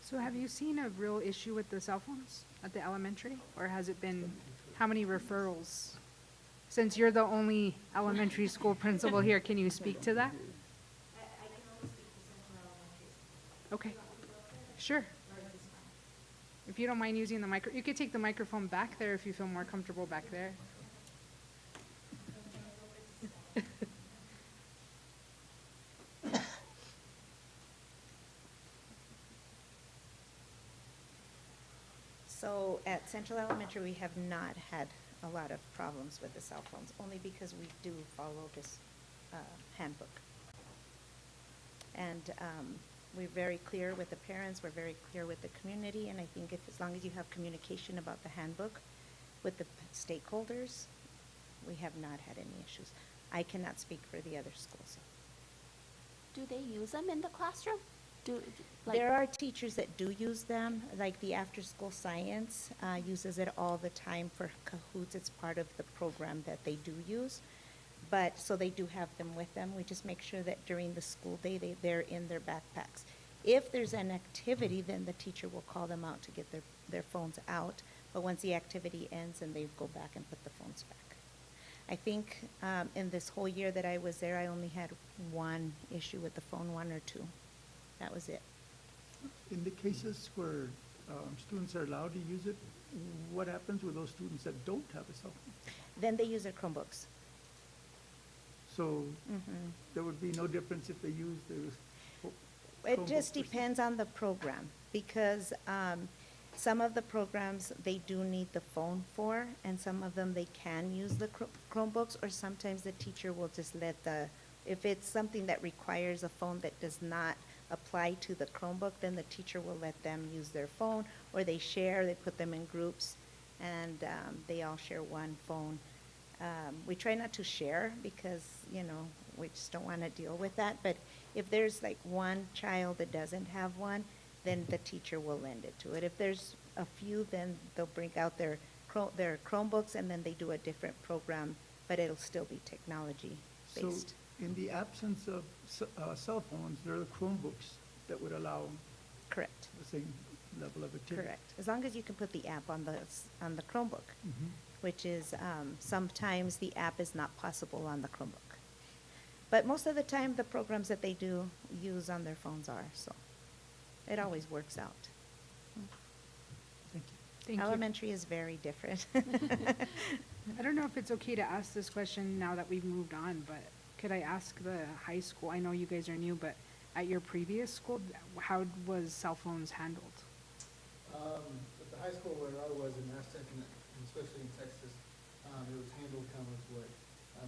So have you seen a real issue with the cell phones at the elementary? Or has it been, how many referrals? Since you're the only elementary school principal here, can you speak to that? Okay, sure. If you don't mind using the you could take the microphone back there if you feel more comfortable back there. So at Central Elementary, we have not had a lot of problems with the cell phones, only because we do follow this handbook. And we're very clear with the parents, we're very clear with the community, and I think as long as you have communication about the handbook with the stakeholders, we have not had any issues. I cannot speak for the other schools. Do they use them in the classroom? Like, There are teachers that do use them, like the after-school science uses it all the time for Cahoots. It's part of the program that they do use. But, so they do have them with them. We just make sure that during the school day, they're in their backpacks. If there's an activity, then the teacher will call them out to get their phones out. But once the activity ends, then they go back and put the phones back. I think in this whole year that I was there, I only had one issue with the phone, one or two. That was it. In the cases where students are allowed to use it, what happens with those students that don't have a cell phone? Then they use their Chromebooks. So Mhm. there would be no difference if they use their It just Chromebooks or depends on the program, because some of the programs, they do need the phone for, and some of them, they can use the Chromebooks, or sometimes the teacher will just let if it's something that requires a phone that does not apply to the Chromebook, then the teacher will let them use their phone, or they share, they put them in groups, and they all share one phone. We try not to share because, we just don't want to deal with that. But if there's like one child that doesn't have one, then the teacher will lend it to it. If there's a few, then they'll bring out their Chromebooks, and then they do a different program, but it'll still be technology-based. So in the absence of cell phones, there are the Chromebooks that would allow Correct. the same level of activity. Correct. As long as you can put the app on the Chromebook, Mhm. which is sometimes the app is not possible on the Chromebook. But most of the time, the programs that they do use on their phones are, so it always works out. Thank you. Thank you. Elementary is very different. I don't know if it's okay to ask this question now that we've moved on, but could I ask the high school, I know you guys are new, but at your previous school, how was cell phones handled? At the high school where I was in Aztec, and especially in Texas, it was handled kind of what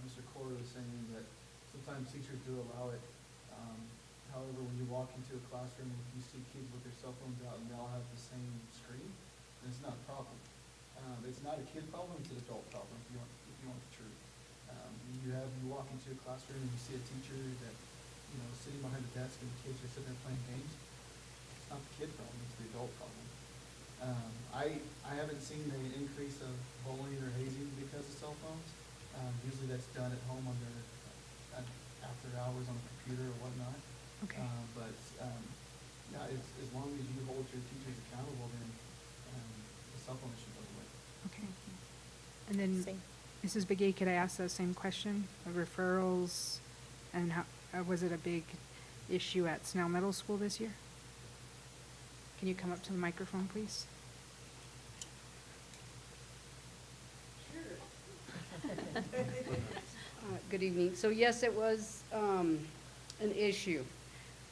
Mr. Corey was saying, that sometimes teachers do allow it. However, when you walk into a classroom, if you see kids with their cell phones out and they all have the same screen, then it's not a problem. It's not a kid problem, it's an adult problem, if you want the truth. You walk into a classroom and you see a teacher that, sitting behind a desk and the kids are sitting there playing games. It's not the kid problem, it's the adult problem. I haven't seen an increase of bullying or hazing because of cell phones. Usually that's done at home after hours on a computer or whatnot. Okay. Yeah, as long as you hold your teachers accountable, then the cell phone issue goes away. Okay. And then, Same. Mrs. Begay, could I ask the same question? The referrals, and how, was it a big issue at Snell Middle School this year? Can you come up to the microphone, please? Good evening. So yes, it was an issue,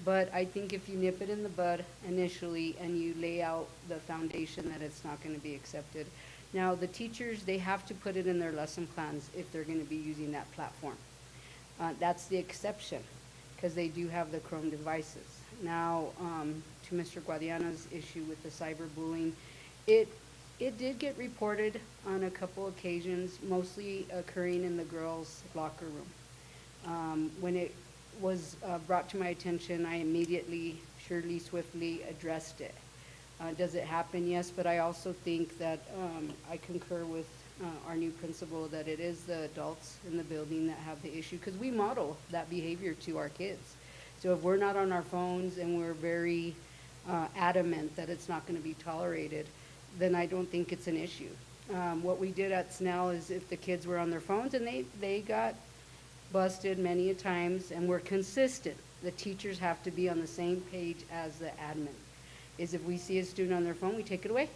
but I think if you nip it in the bud initially and you lay out the foundation that it's not going to be accepted. Now, the teachers, they have to put it in their lesson plans if they're going to be using that platform. That's the exception, because they do have the Chrome devices. Now, to Mr. Guadiana's issue with the cyberbullying, it did get reported on a couple occasions, mostly occurring in the girls' locker room. When it was brought to my attention, I immediately, surely, swiftly addressed it. Does it happen? Yes, but I also think that I concur with our new principal that it is the adults in the building that have the issue, because we model that behavior to our kids. So if we're not on our phones and we're very adamant that it's not going to be tolerated, then I don't think it's an issue. What we did at Snell is if the kids were on their phones, and they got busted many a times, and we're consistent. The teachers have to be on the same page as the admin. Is if we see a student on their phone, we take it away.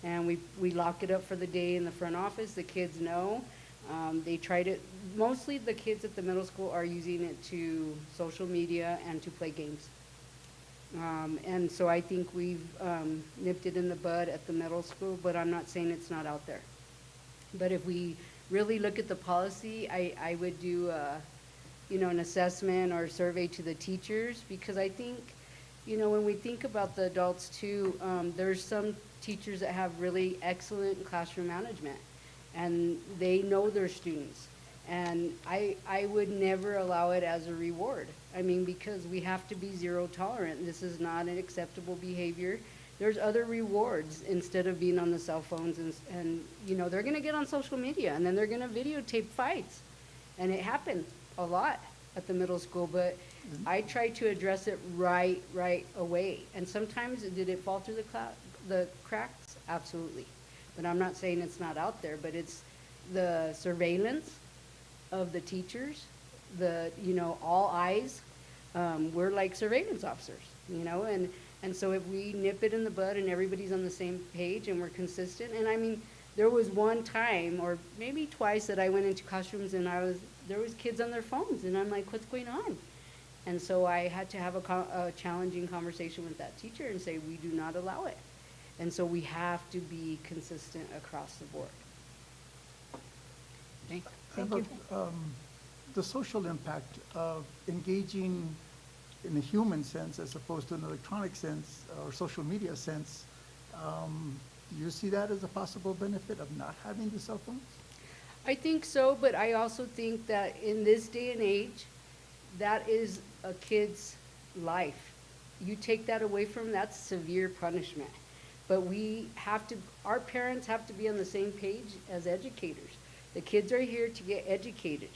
And we lock it up for the day in the front office. The kids know. They tried it. Mostly the kids at the middle school are using it to social media and to play games. And so I think we've nipped it in the bud at the middle school, but I'm not saying it's not out there. But if we really look at the policy, I would do an assessment or a survey to the teachers, because I think, when we think about the adults too, there's some teachers that have really excellent classroom management, and they know their students. And I would never allow it as a reward. I mean, because we have to be zero tolerant. This is not an acceptable behavior. There's other rewards instead of being on the cell phones, and they're going to get on social media, and then they're going to videotape fights. And it happened a lot at the middle school, but I tried to address it right away. And sometimes did it fall through the cracks? Absolutely. But I'm not saying it's not out there, but it's the surveillance of the teachers, all eyes. We're like surveillance officers, and so if we nip it in the bud and everybody's on the same page and we're consistent, and I mean, there was one time or maybe twice that I went into classrooms and there was kids on their phones, and I'm like, what's going on? And so I had to have a challenging conversation with that teacher and say, we do not allow it. And so we have to be consistent across the board. Okay. Thank you. The social impact of engaging in a human sense as opposed to an electronic sense or social media sense, do you see that as a possible benefit of not having the cell phones? I think so, but I also think that in this day and age, that is a kid's life. You take that away from them, that's severe punishment. But our parents have to be on the same page as educators. The kids are here to get educated.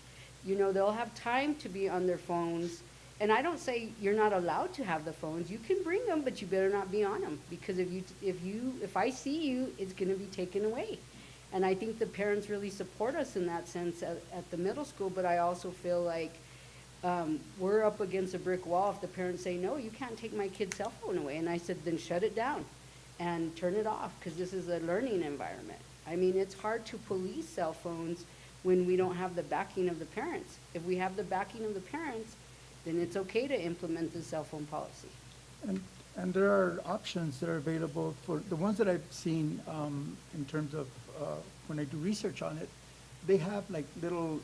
They'll have time to be on their phones. And I don't say you're not allowed to have the phones. You can bring them, but you better not be on them. Because if I see you, it's going to be taken away. And I think the parents really support us in that sense at the middle school. But I also feel like we're up against a brick wall if the parents say, no, you can't take my kid's cell phone away. And I said, then shut it down and turn it off, because this is a learning environment. I mean, it's hard to police cell phones when we don't have the backing of the parents. If we have the backing of the parents, then it's okay to implement the cell phone policy. And there are options that are available for the ones that I've seen in terms of when I do research on it. They have like little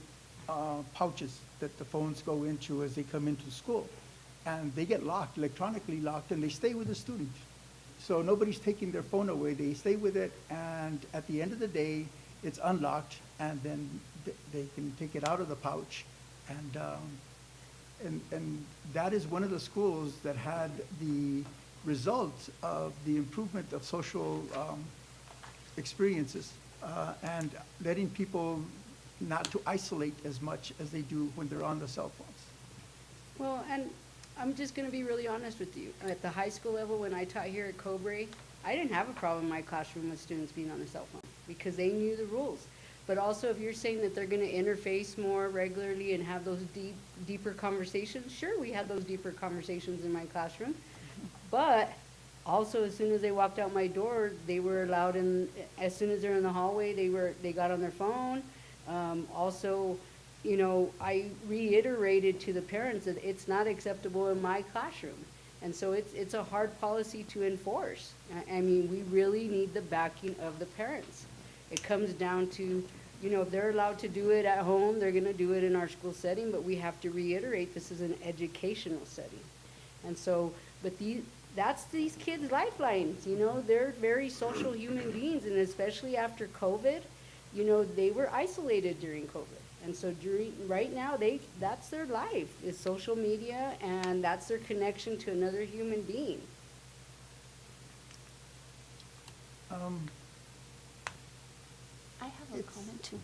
pouches that the phones go into as they come into school, and they get locked, electronically locked, and they stay with the student. So nobody's taking their phone away. They stay with it, and at the end of the day, it's unlocked, and then they can take it out of the pouch. And that is one of the schools that had the result of the improvement of social experiences and letting people not to isolate as much as they do when they're on the cell phones. Well, and I'm just going to be really honest with you. At the high school level, when I taught here at Cobre, I didn't have a problem in my classroom with students being on their cell phone because they knew the rules. But also, if you're saying that they're going to interface more regularly and have those deeper conversations, sure, we had those deeper conversations in my classroom. But also, as soon as they walked out my door, they were allowed in. As soon as they're in the hallway, they got on their phone. Also, you know, I reiterated to the parents that it's not acceptable in my classroom. And so it's a hard policy to enforce. I mean, we really need the backing of the parents. It comes down to, you know, if they're allowed to do it at home, they're gonna do it in our school setting, but we have to reiterate, this is an educational setting. And so, but that's these kids' lifelines, you know, they're very social human beings, and especially after COVID, you know, they were isolated during COVID. And so right now, that's their life, is social media, and that's their connection to another human being. I have a comment too.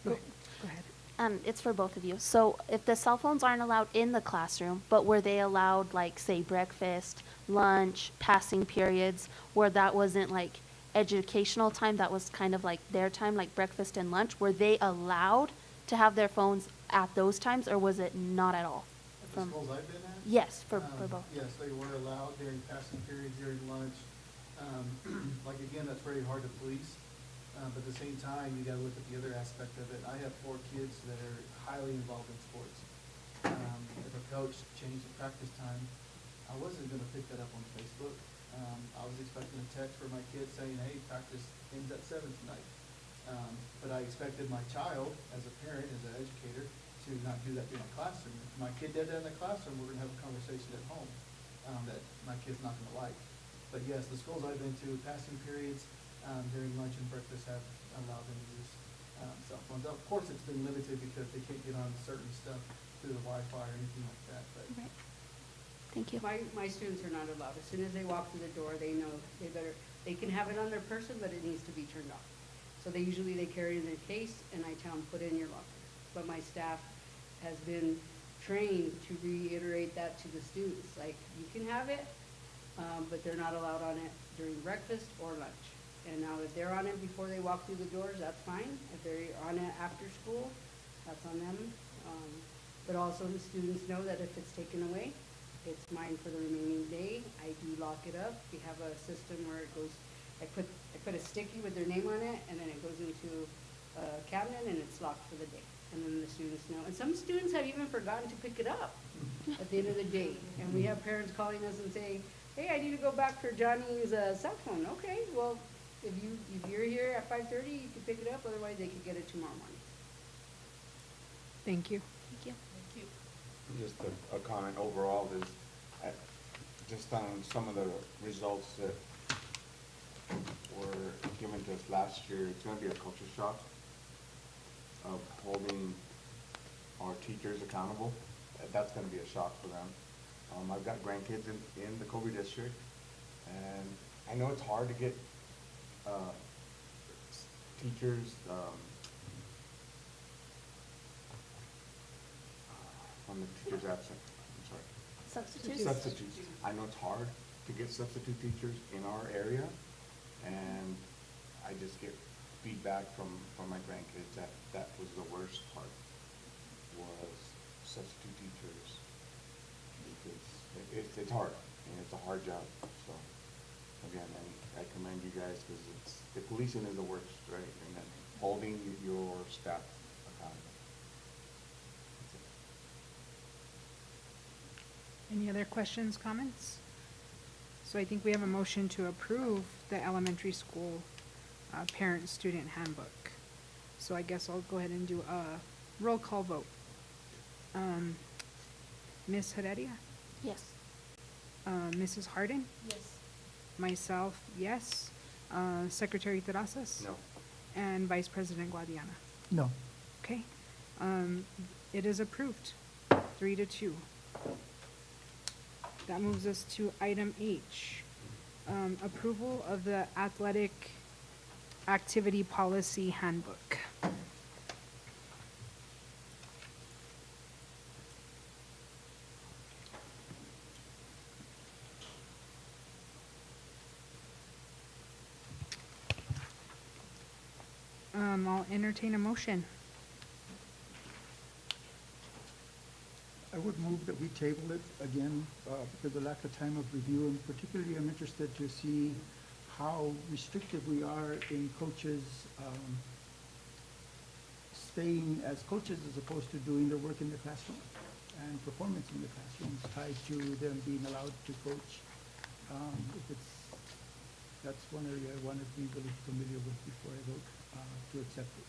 Go ahead. It's for both of you. So if the cell phones aren't allowed in the classroom, but were they allowed, like, say, breakfast, lunch, passing periods, where that wasn't like educational time, that was kind of like their time, like breakfast and lunch, were they allowed to have their phones at those times, or was it not at all? At the schools I've been at? Yes, for both. Yes, they were allowed during passing periods, during lunch. Like, again, that's very hard to police. But at the same time, you gotta look at the other aspect of it. I have 4 kids that are highly involved in sports. If a coach changed the practice time, I wasn't gonna pick that up on Facebook. I was expecting a text from my kid saying, hey, practice ends at 7 tonight. But I expected my child, as a parent, as an educator, to not do that during the classroom. If my kid did that in the classroom, we're gonna have a conversation at home, that my kid's not gonna like. But yes, the schools I've been to, passing periods, during lunch and breakfast have allowed them to use, cell phones. Of course, it's been limited because they can't get on certain stuff through the Wi-Fi or anything like that, but. Right. Thank you. My students are not allowed. As soon as they walk through the door, they know they can have it on their person, but it needs to be turned off. So they carry it in their case, and I tell them, put it in your locker. But my staff has been trained to reiterate that to the students, like, you can have it, but they're not allowed on it during breakfast or lunch. And now if they're on it before they walk through the doors, that's fine. If they're on it after school, that's on them. But also the students know that if it's taken away, it's mine for the remaining day. I do lock it up. We have a system where it goes, I put a sticky with their name on it, and then it goes into a cabinet, and it's locked for the day. And then the students know. And some students have even forgotten to pick it up at the end of the day. And we have parents calling us and saying, hey, I need to go back for Johnny's cell phone. Okay, well, if you're here at 5:30, you can pick it up. Otherwise, they could get it tomorrow morning. Thank you. Thank you. Thank you. Just a comment overall is, just on some of the results that were given to us last year, it's gonna be a culture shock of holding our teachers accountable. That's gonna be a shock for them. I've got grandkids in the Cobre district, and I know it's hard to get teachers, when the teacher's absent, I'm sorry. Substitutes. I know it's hard to get substitute teachers in our area, and I just get feedback from my grandkids that was the worst part, was substitute teachers, because it's hard, and it's a hard job, so, again, I commend you guys, because the policing is the worst, right, and then holding your staff accountable. Any other questions, comments? So I think we have a motion to approve the elementary school parent-student handbook. So I guess I'll go ahead and do a roll call vote. Ms. Heredia? Yes. Mrs. Harden? Yes. Myself, yes. Secretary Terrazas? No. And Vice President Guadiana? No. Okay. It is approved, 3-2. That moves us to item H, approval of the athletic activity policy handbook. I'll entertain a motion. I would move that we table it again, because of the lack of time of review, and particularly I'm interested to see how restrictive we are in coaches' staying as coaches as opposed to doing their work in the classroom. And performance in the classroom is tied to them being allowed to coach. That's one area I want to be really familiar with before I vote to accept it.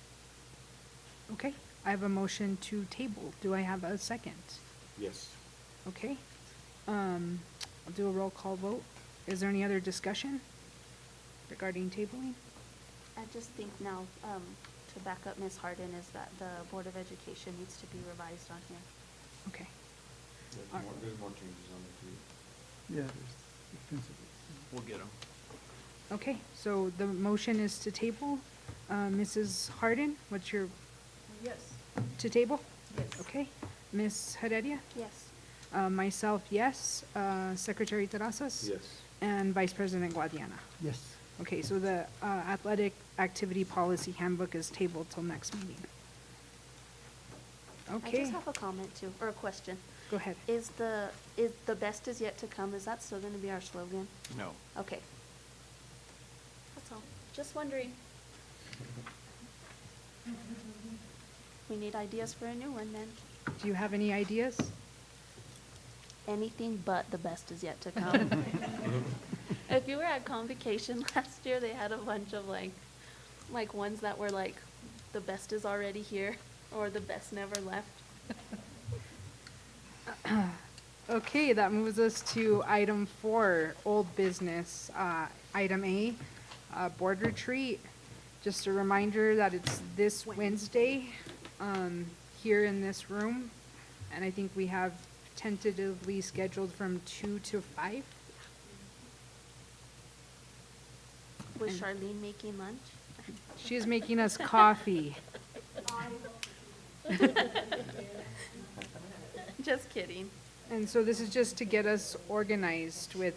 Okay, I have a motion to table. Do I have a second? Yes. Okay. I'll do a roll call vote. Is there any other discussion regarding tabling? I just think now, to back up Ms. Harden, is that the Board of Education needs to be revised on here. Okay. There's more changes on it too. Yeah, there's principles. We'll get them. Okay, so the motion is to table. Mrs. Harden, what's your, Yes. to table? Yes. Okay. Ms. Heredia? Yes. Myself, yes. Secretary Terrazas? Yes. And Vice President Guadiana? Yes. Okay, so the athletic activity policy handbook is tabled till next meeting. I Okay, just have a comment too, or a question. go ahead. Is the best is yet to come, is that still gonna be our slogan? No. Okay. That's all. Just wondering. We need ideas for a new one then. Do you have any ideas? Anything but the best is yet to come. If you were at convocation last year, they had a bunch of like ones that were like, the best is already here, or the best never left. Okay, that moves us to item 4, old business. Item A, board retreat. Just a reminder that it's this Wednesday, here in this room. And I think we have tentatively scheduled from 2 to 5. Was Charlene making lunch? She's making us coffee. Just kidding. And so this is just to get us organized with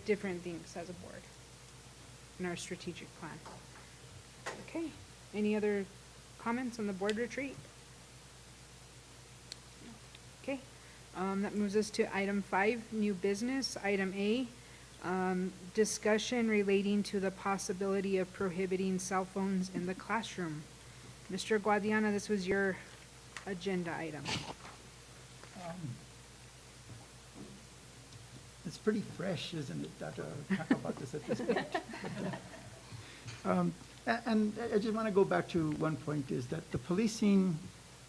different things as a board in our strategic plan. Okay, any other comments on the board retreat? Okay, that moves us to item 5, new business. Item A, discussion relating to the possibility of prohibiting cell phones in the classroom. Mr. Guadiana, this was your agenda item. It's pretty fresh, isn't it, that talk about this at this point? And I just want to go back to one point, is that the policing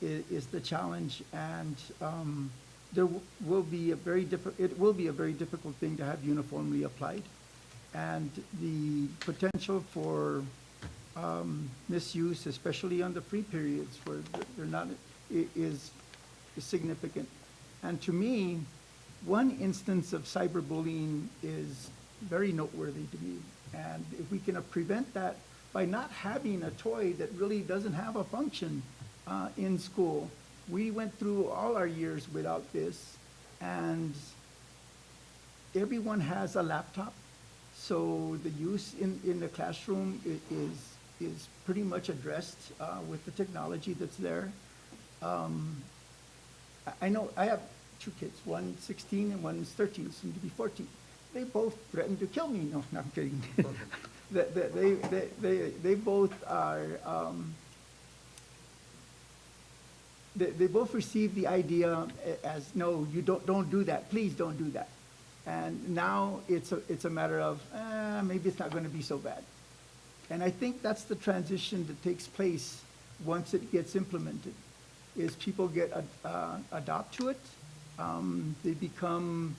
is the challenge, and there will be it will be a very difficult thing to have uniformly applied. And the potential for misuse, especially on the free periods where they're not, is significant. And to me, one instance of cyberbullying is very noteworthy to me. And if we can prevent that by not having a toy that really doesn't have a function in school. We went through all our years without this, and everyone has a laptop. So the use in the classroom is pretty much addressed with the technology that's there. I know I have 2 kids, one's 16 and one's 13, soon to be 14. They both threatened to kill me. No, I'm kidding. They both are, they both receive the idea as, no, you don't do that. Please don't do that. And now it's a matter of, maybe it's not going to be so bad. And I think that's the transition that takes place once it gets implemented, is people get adopt to it. They become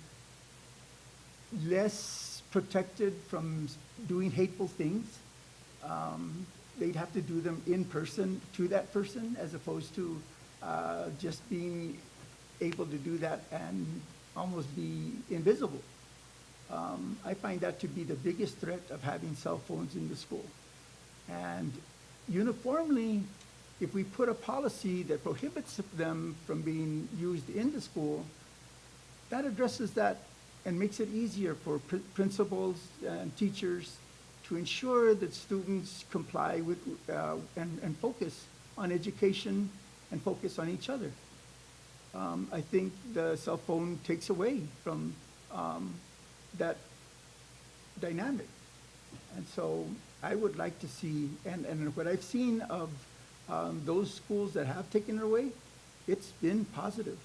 less protected from doing hateful things. They'd have to do them in person to that person, as opposed to just being able to do that and almost be invisible. I find that to be the biggest threat of having cell phones in the school. And uniformly, if we put a policy that prohibits them from being used in the school, that addresses that and makes it easier for principals and teachers to ensure that students comply with and focus on education and focus on each other. I think the cell phone takes away from that dynamic. And so I would like to see, and what I've seen of those schools that have taken it away, it's been positive.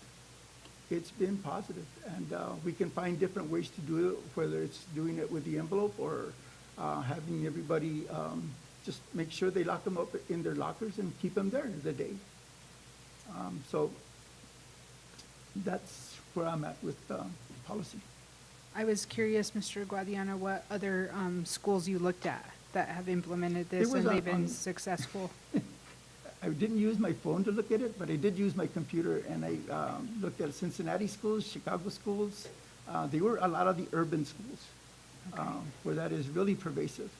It's been positive, and we can find different ways to do it, whether it's doing it with the envelope or having everybody just make sure they lock them up in their lockers and keep them there the day. So that's where I'm at with policy. I was curious, Mr. Guadiana, what other schools you looked at that have implemented this was and on- they've been on- successful? I didn't use my phone to look at it, but I did use my computer, and I looked at Cincinnati schools, Chicago schools. They were a lot of the urban schools where that is really pervasive.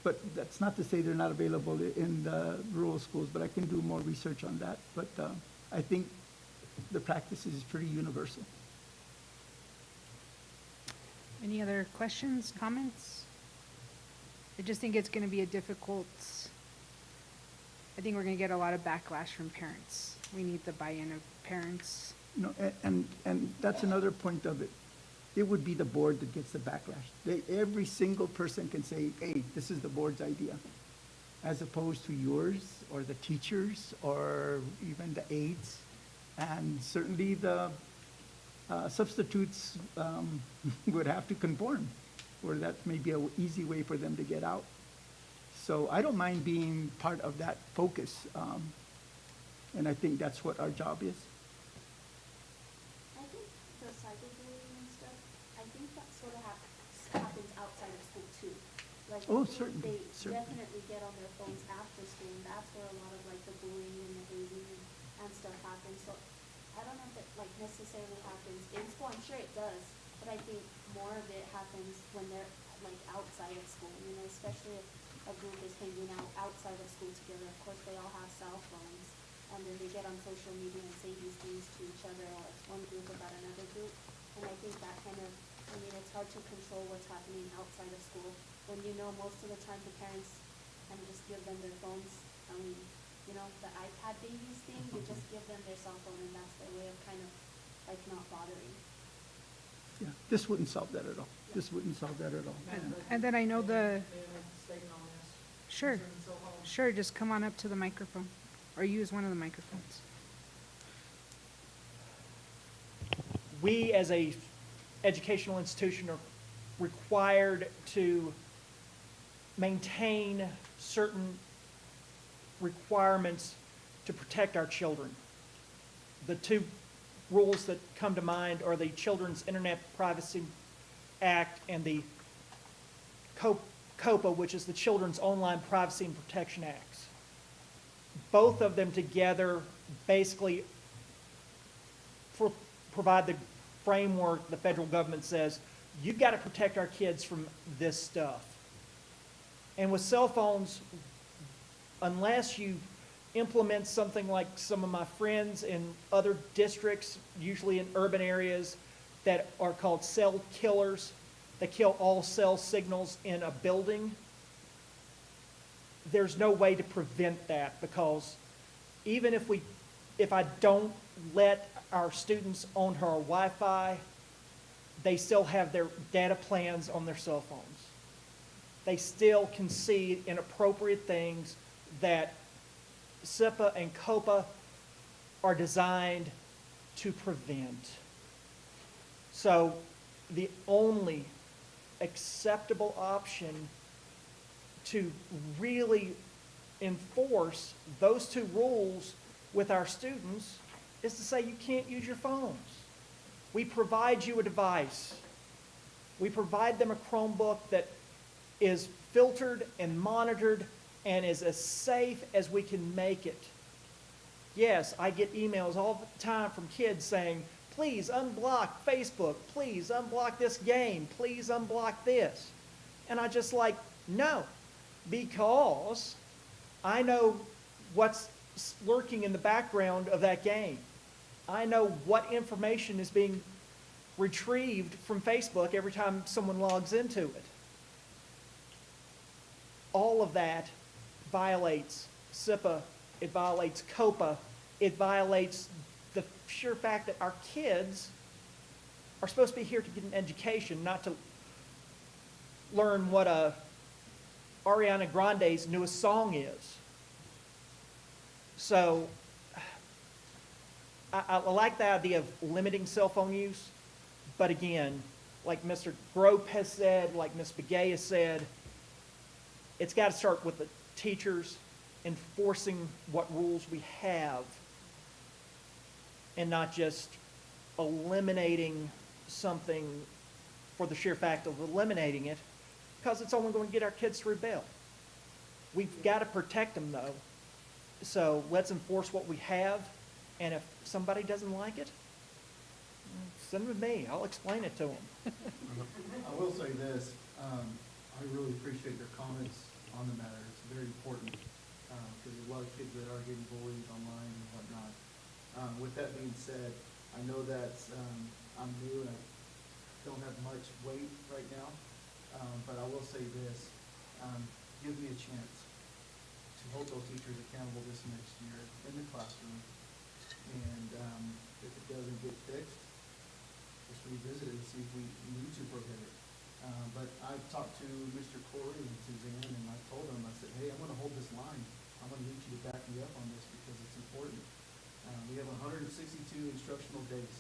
But that's not to say they're not available in the rural schools, but I can do more research on that. But I think the practice is pretty universal. Any other questions, comments? I just think it's going to be a difficult, I think we're going to get a lot of backlash from parents. We need the buy-in of parents. No, and that's another point of it. It would be the board that gets the backlash. Every single person can say, hey, this is the board's idea, as opposed to yours or the teachers or even the aides. And certainly the substitutes would have to conform, or that may be an easy way for them to get out. So I don't mind being part of that focus, and I think that's what our job is. I think the cyberbullying and stuff, I think that sort of happens outside of school too. Like, Oh, I think certainly, they certainly. definitely get on their phones after school, and that's where a lot of like the bullying and the hazing and stuff happens. So I don't know if it like necessarily happens in school. I'm sure it does, but I think more of it happens when they're like outside of school. You know, especially if a group is hanging out outside of school together. Of course, they all have cell phones, and then they get on social media and say these things to each other, or it's one group about another group. And I think that kind of, I mean, it's hard to control what's happening outside of school when you know most of the time the parents kind of just give them their phones. I mean, you know, the iPad babies thing, you just give them their cell phone, and that's their way of kind of like not bothering. Yeah, this wouldn't solve that at all. This wouldn't solve that at all. And then I know the, sure, sure, just come on up to the microphone or use one of the microphones. We, as a educational institution, are required to maintain certain requirements to protect our children. The two rules that come to mind are the Children's Internet Privacy Act and the COPA, which is the Children's Online Privacy and Protection Acts. Both of them together basically provide the framework the federal government says, you've got to protect our kids from this stuff. And with cell phones, unless you implement something like some of my friends in other districts, usually in urban areas, that are called cell killers, that kill all cell signals in a building, there's no way to prevent that, because even if I don't let our students on our Wi-Fi, they still have their data plans on their cell phones. They still can see inappropriate things that CIPA and COPA are designed to prevent. So the only acceptable option to really enforce those two rules with our students is to say you can't use your phones. We provide you a device. We provide them a Chromebook that is filtered and monitored and is as safe as we can make it. Yes, I get emails all the time from kids saying, please unblock Facebook, please unblock this game, please unblock this. And I just like, no, because I know what's lurking in the background of that game. I know what information is being retrieved from Facebook every time someone logs into it. All of that violates CIPA, it violates COPA, it violates the sheer fact that our kids are supposed to be here to get an education, not to learn what Ariana Grande's newest song is. So I like the idea of limiting cell phone use, but again, like Mr. Grope has said, like Ms. Begay has said, it's got to start with the teachers enforcing what rules we have and not just eliminating something for the sheer fact of eliminating it, because it's only going to get our kids to rebel. We've got to protect them, though. So let's enforce what we have, and if somebody doesn't like it, send them to me. I'll explain it to them. I will say this, I really appreciate your comments on the matter. It's very important, because there's a lot of kids that are getting bullied online and whatnot. With that being said, I know that I'm new and I don't have much weight right now, but I will say this, give me a chance to hold those teachers accountable this next year in the classroom. And if it doesn't get fixed, just revisit it and see if we need to prohibit. But I've talked to Mr. Corey and Suzanne, and I told them, I said, hey, I'm gonna hold this line. I'm gonna need you to back me up on this because it's important. We have 162 instructional days.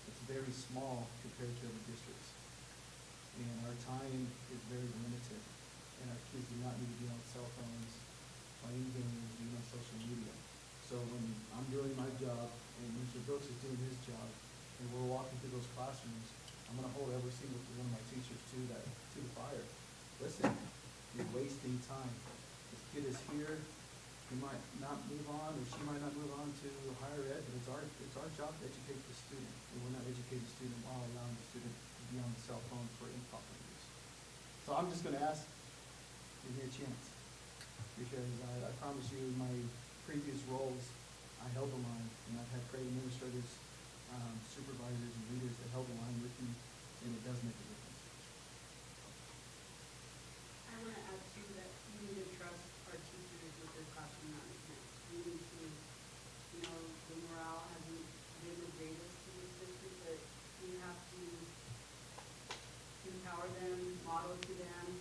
It's very small compared to other districts. And our time is very limited. And our kids do not need to be on cell phones, playing games, being on social media. So when I'm doing my job and Mr. Brooks is doing his job, and we're walking through those classrooms, I'm gonna hold every single one of my teachers to the fire. Listen, you're wasting time. This kid is here, he might not move on, or she might not move on to higher ed, but it's our job to educate the student. And we're not educating the student while allowing the student to be on the cell phone for improper use. So I'm just gonna ask, give me a chance. Because I promise you, in my previous roles, I held the line, and I've had great administrators, supervisors, and leaders that held the line with me, and it does make a difference. I want to add too that we need to trust our teachers with their classroom management. We need to, the morale hasn't been the greatest in this district, but we have to empower them, model to them,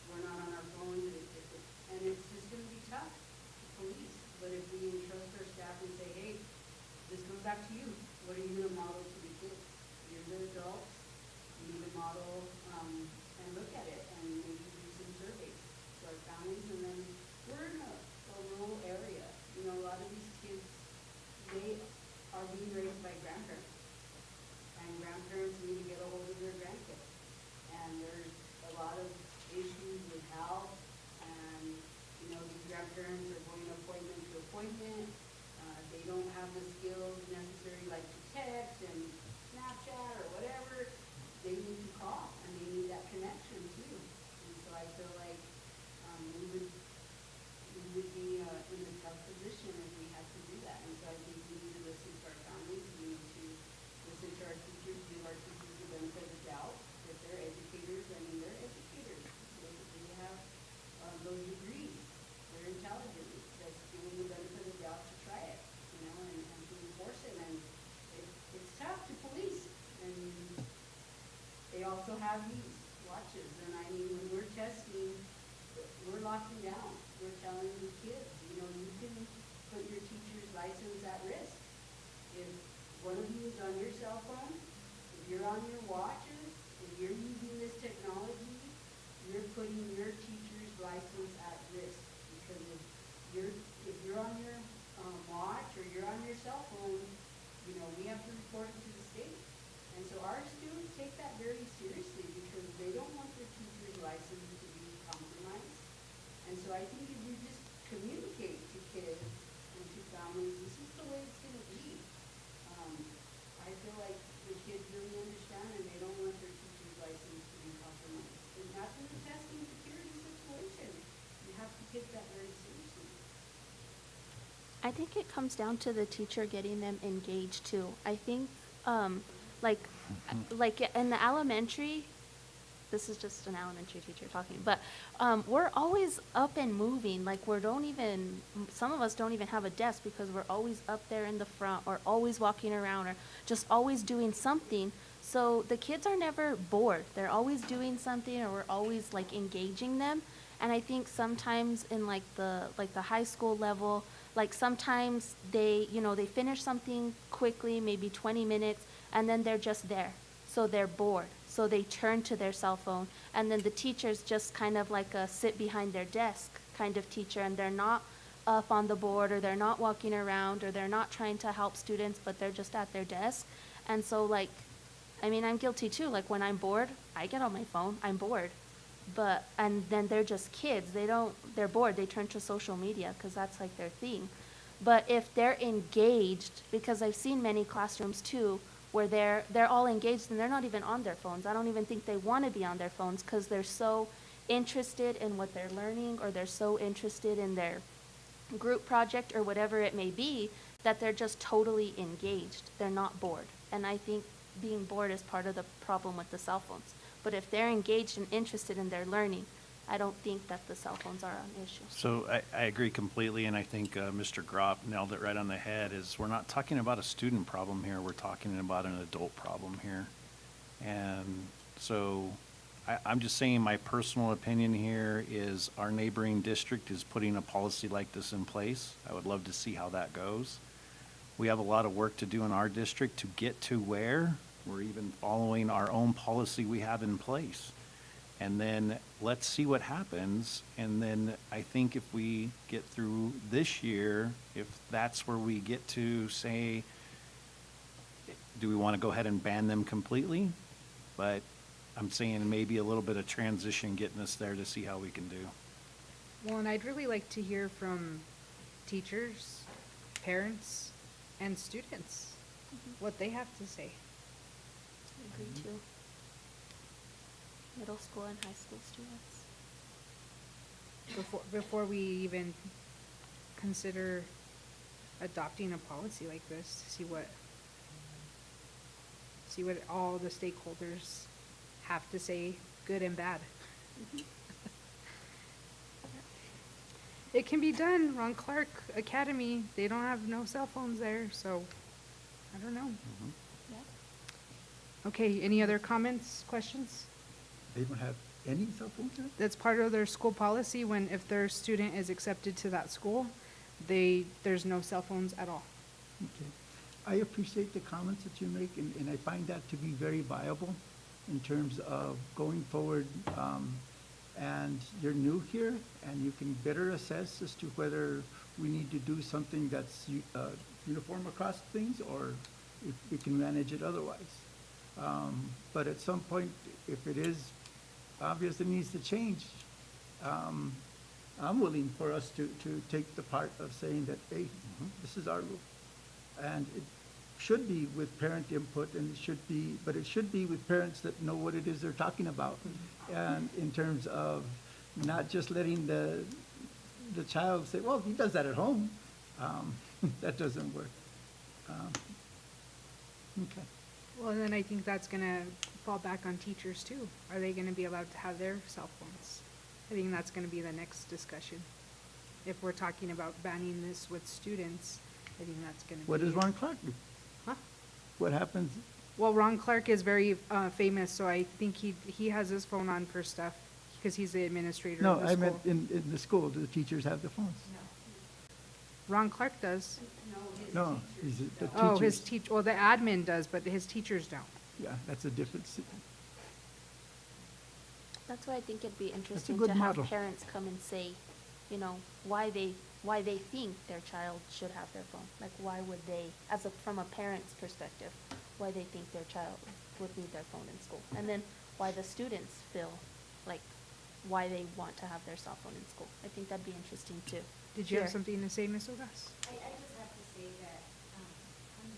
we're not on our phones, and it's just going to be tough to police. But if we entrust our staff and say, hey, this comes back to you, what are you going to model to the kids? You're the adults, you need to model and look at it and maybe do some surveys to our families. And then we're in a rural area. A lot of these kids, they are being raised by grandparents. And grandparents need to get a hold of their grandkids. And there's a lot of issues with health, and these grandparents are going appointment to appointment. They don't have the skills necessary, like to text and Snapchat or whatever. They need to call, and they need that connection too. And so I feel like we would be in a tough position if we had to do that. And so I think we need to listen to our families. We need to listen to our teachers, give our teachers the benefit of the doubt. If they're educators, they're educators. They have those degrees. They're intelligent. Let's give them the benefit of the doubt to try it, and to enforce it. And it's tough to police. And they also have these watches. And when we're testing, we're locking down. We're telling the kids, you can put your teacher's license at risk. If one of you is on your cell phone, if you're on your watches, if you're using this technology, you're putting your teacher's license at risk. Because if you're on your watch or you're on your cell phone, we have to report it to the state. And so our students take that very seriously because they don't want their teacher's license to be compromised. And so I think if we just communicate to kids and to families, this is the way it's going to be. I feel like the kids really understand, and they don't want their teacher's license to be compromised. And that's in the testing security situation. You have to take that very seriously. I think it comes down to the teacher getting them engaged too. I think, like in the elementary, this is just an elementary teacher talking, but we're always up and moving. Like some of us don't even have a desk because we're always up there in the front or always walking around or just always doing something. So the kids are never bored. They're always doing something, or we're always like engaging them. And I think sometimes in like the high school level, like sometimes they, you know, they finish something quickly, maybe 20 minutes, and then they're just there. So they're bored. So they turn to their cell phone, and then the teacher's just kind of like a sit behind their desk kind of teacher, and they're not up on the board, or they're not walking around, or they're not trying to help students, but they're just at their desk. And so like, I mean, I'm guilty too. Like when I'm bored, I get on my phone, I'm bored. But, and then they're just kids. They're bored. They turn to social media because that's like their thing. But if they're engaged, because I've seen many classrooms too, where they're all engaged and they're not even on their phones. I don't even think they want to be on their phones because they're so interested in what they're learning, or they're so interested in their group project or whatever it may be, that they're just totally engaged. They're not bored. And I think being bored is part of the problem with the cell phones. But if they're engaged and interested in their learning, I don't think that the cell phones are an issue. So I agree completely, and I think Mr. Gropp nailed it right on the head, is we're not talking about a student problem here, we're talking about an adult problem here. And so I'm just saying my personal opinion here is our neighboring district is putting a policy like this in place. I would love to see how that goes. We have a lot of work to do in our district to get to where we're even following our own policy we have in place. And then let's see what happens. And then I think if we get through this year, if that's where we get to say, do we want to go ahead and ban them completely? But I'm saying maybe a little bit of transition getting us there to see how we can do. Well, and I'd really like to hear from teachers, parents, and students, what they have to say. I agree too. Middle school and high school students. Before we even consider adopting a policy like this, to see what all the stakeholders have to say, good and bad. It can be done. Ron Clark Academy, they don't have no cell phones there, so I don't know. Yeah. Okay, any other comments, questions? They don't have any cell phones there? That's part of their school policy. If their student is accepted to that school, there's no cell phones at all. Okay. I appreciate the comments that you make, and I find that to be very viable in terms of going forward. And you're new here, and you can better assess as to whether we need to do something that's uniform across things, or if we can manage it otherwise. But at some point, if it is obvious it needs to change, I'm willing for us to take the part of saying that, hey, this is our rule. And it should be with parent input, and but it should be with parents that know what it is they're talking about. And in terms of not just letting the child say, well, he does that at home. That doesn't work. Okay. Well, and then I think that's gonna fall back on teachers too. Are they gonna be allowed to have their cell phones? I think that's gonna be the next discussion. If we're talking about banning this with students, I think that's gonna be. What does Ron Clark do? Huh? What happens? Well, Ron Clark is very famous, so I think he has his phone on for stuff, because he's the administrator No, of the I school. meant in the school. Do the teachers have the phones? Ron Clark does. No, is it the teachers? Oh, well, the admin does, but his teachers don't. Yeah, that's a different. That's why I think it'd be interesting good to have model. parents come and say, you know, why they think their child should have their phone. Like, why would they, from a parent's perspective, why they think their child would need their phone in school. And then why the students feel like why they want to have their cell phone in school. I think that'd be interesting too. Did you have Here. something to say, Ms. Ogas? I just have to say that I'm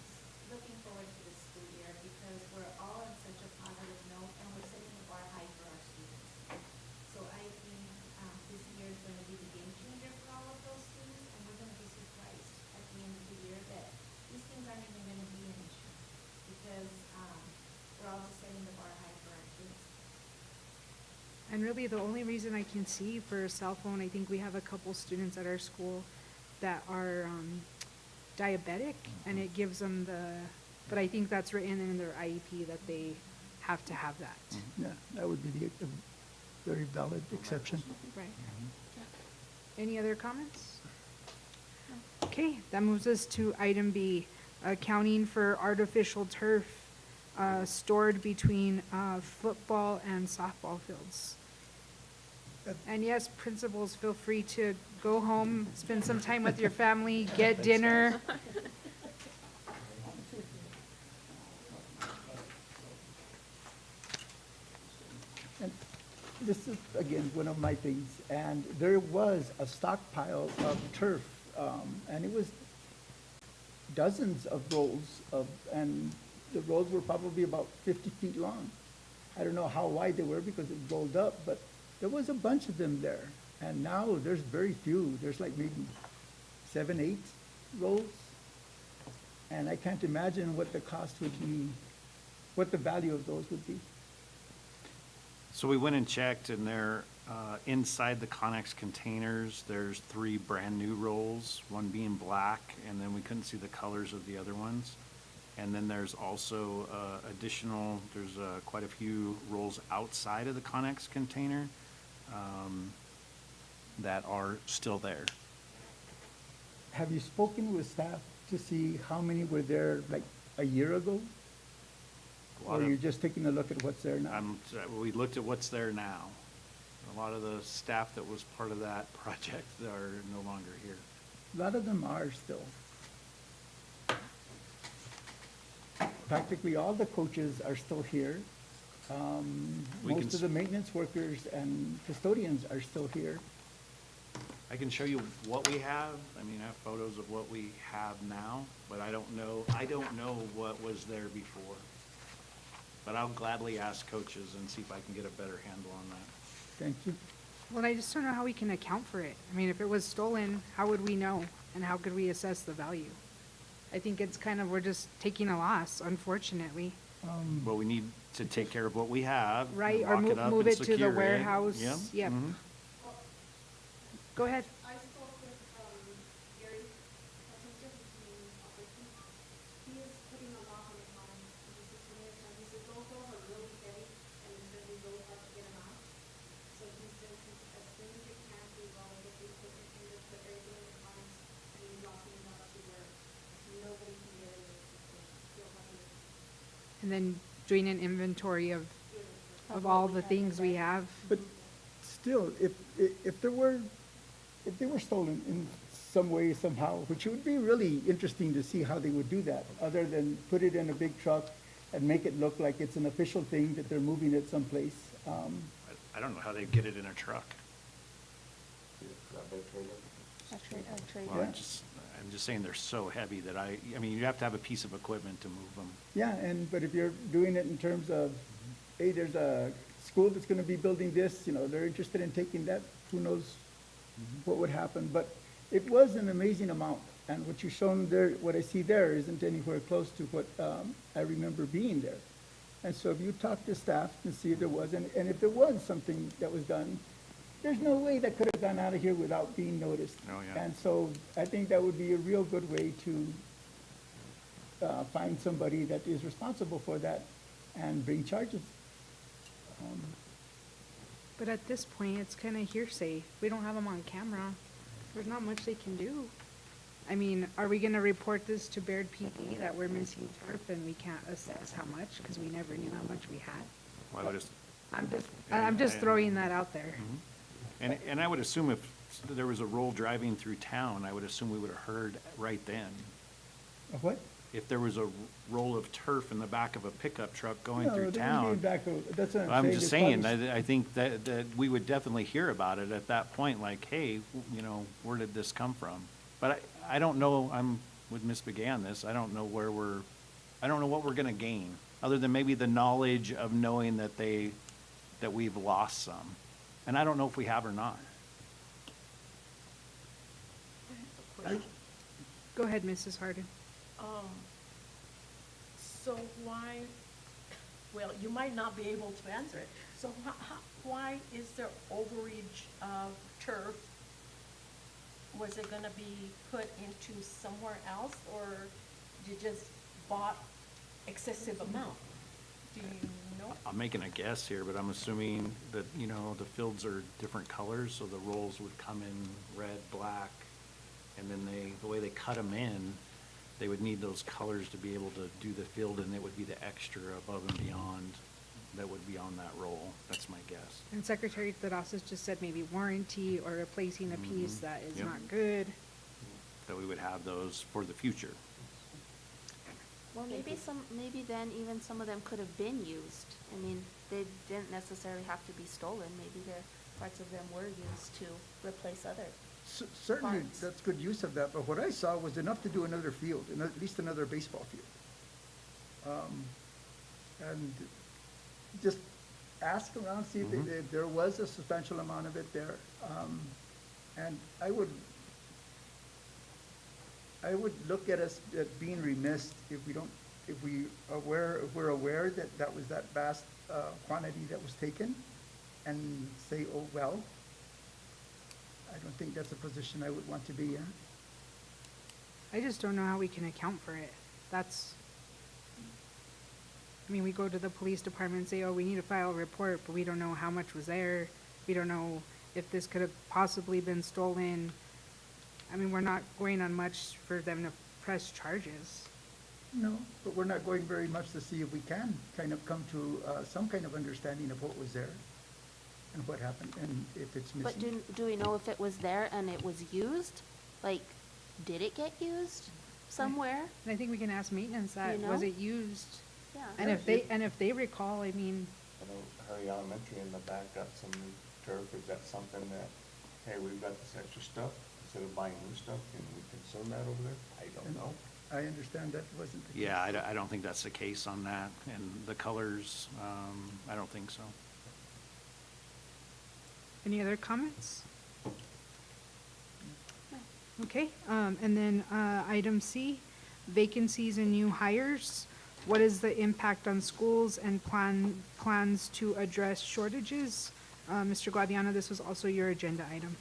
looking forward to the school year because we're all on such a positive note and we're setting the bar high for our students. So I think this year is going to be the game changer for all of those students, and we're going to be surprised at the end of the year that these things aren't even going to be an issue because we're all just setting the bar high for our kids. And really, the only reason I can see for a cell phone, I think we have a couple students at our school that are diabetic, and it gives them but I think that's written in their IEP that they have to have that. Yeah, that would be very valid exception. Right. Any other comments? Okay, that moves us to item B, accounting for artificial turf stored between football and softball fields. And yes, principals, feel free to go home, spend some time with your family, get dinner. And this is, again, one of my things, and there was a stockpile of turf, and it was dozens of rolls and the rolls were probably about 50 feet long. I don't know how wide they were because it rolled up, but there was a bunch of them there. And now there's very few. There's like maybe 7, 8 rolls. And I can't imagine what the cost would be, what the value of those would be. So we went and checked, and they're inside the Connex containers, there's 3 brand-new rolls, one being black, and then we couldn't see the colors of the other ones. And then there's also additional, there's quite a few rolls outside of the Connex container that are still there. Have you spoken with staff to see how many were there like a year ago? Or you're just taking a look at what's there now? We looked at what's there now. A lot of the staff that was part of that project are no longer here. A lot of them are still. Practically all the coaches are still here. Most of the maintenance workers and custodians are still here. I can show you what we have. I mean, I have photos of what we have now, but I don't know what was there before. But I'll gladly ask coaches and see if I can get a better handle on that. Thank you. Well, I just don't know how we can account for it. I mean, if it was stolen, how would we know? And how could we assess the value? I think it's kind of, we're just taking a loss, unfortunately. But we need to take care of what we have. Right, or lock up move and it to the secure it. warehouse. Yep. Yep. Mhm. Go ahead. I spoke with Gary, he is putting a lock on the car. He said those rolls are really heavy and it's gonna be really hard to get them out. So he said as soon as it can, we will get the equipment and just put everything in the cars and he's locking it up to where nobody can get in it. He'll have it. And then doing an inventory of all the things we have. But still, if they were stolen in some way, somehow, which would be really interesting to see how they would do that, other than put it in a big truck and make it look like it's an official thing that they're moving it someplace. I don't know how they'd get it in a truck. Well, I'm just saying they're so heavy that I mean, you have to have a piece of equipment to move them. Yeah, but if you're doing it in terms of, hey, there's a school that's gonna be building this, they're interested in taking that, who knows what would happen, but it was an amazing amount. And what you've shown there, what I see there isn't anywhere close to what I remember being there. And so if you talk to staff and see if there was, and if there was something that was done, there's no way that could have gone out of here without being noticed. Oh, yeah. And so I think that would be a real good way to find somebody that is responsible for that and bring charges. But at this point, it's kind of hearsay. We don't have them on camera. There's not much they can do. I mean, are we going to report this to Bayard PD that we're missing turf and we can't assess how much because we never knew how much we had? Well, I would I'm just throwing that out there. And I would assume if there was a roll driving through town, I would assume we would have heard right then. A what? If there was a roll of turf in the back of a pickup truck going No, through they town. wouldn't be back over- that's what I'm I'm saying, just it's saying, probably- I think that we would definitely hear about it at that point, like, hey, where did this come from? But I don't know, I'm with Ms. Begay on this, I don't know what we're gonna gain, other than maybe the knowledge of knowing that we've lost some. And I don't know if we have or not. Go ahead, Mrs. Harden. So why, well, you might not be able to answer it. So why is there overreach of turf? Was it gonna be put into somewhere else, or you just bought excessive amount? Do you No? I'm making a guess here, but I'm assuming that, you know, the fields are different colors, so the rolls would come in red, black, and then the way they cut them in, they would need those colors to be able to do the field, and it would be the extra above and beyond that would be on that roll. That's my guess. And Secretary Terrazas just said maybe warranty or replacing a piece that is Yep. not good. That we would have those for the future. Well, maybe then even some of them could have been used. I mean, they didn't necessarily have to be stolen. Maybe parts of them were used to replace other. Certainly, Parts. that's good use of that, but what I saw was enough to do another field, at least another baseball field. And just ask around, see if there was a substantial amount of it there. And I would look at us as being remiss if we're aware that that was that vast quantity that was taken, and say, oh, well. I don't think that's a position I would want to be in. I just don't know how we can account for it. I mean, we go to the police department and say, oh, we need to file a report, but we don't know how much was there. We don't know if this could have possibly been stolen. I mean, we're not going on much for them to press charges. No, but we're not going very much to see if we can kind of come to some kind of understanding of what was there and what happened, and if it's missing. But do we know if it was there and it was used? Like, did it get used somewhere? And I think we can ask maintenance that, You was know? it used? Yeah. And if they recall, I mean, I know Harry Elementary in the back got some new turf. Is that something that, hey, we've got this extra stuff, instead of buying new stuff, can we consume that over there? I don't know. I understand that wasn't the case. Yeah, I don't think that's the case on that. And the colors, I don't think so. any other comments? Okay, and then, item C, vacancies and new hires. What is the impact on schools and plans to address shortages? Mr. Guadiana, this was also your agenda item.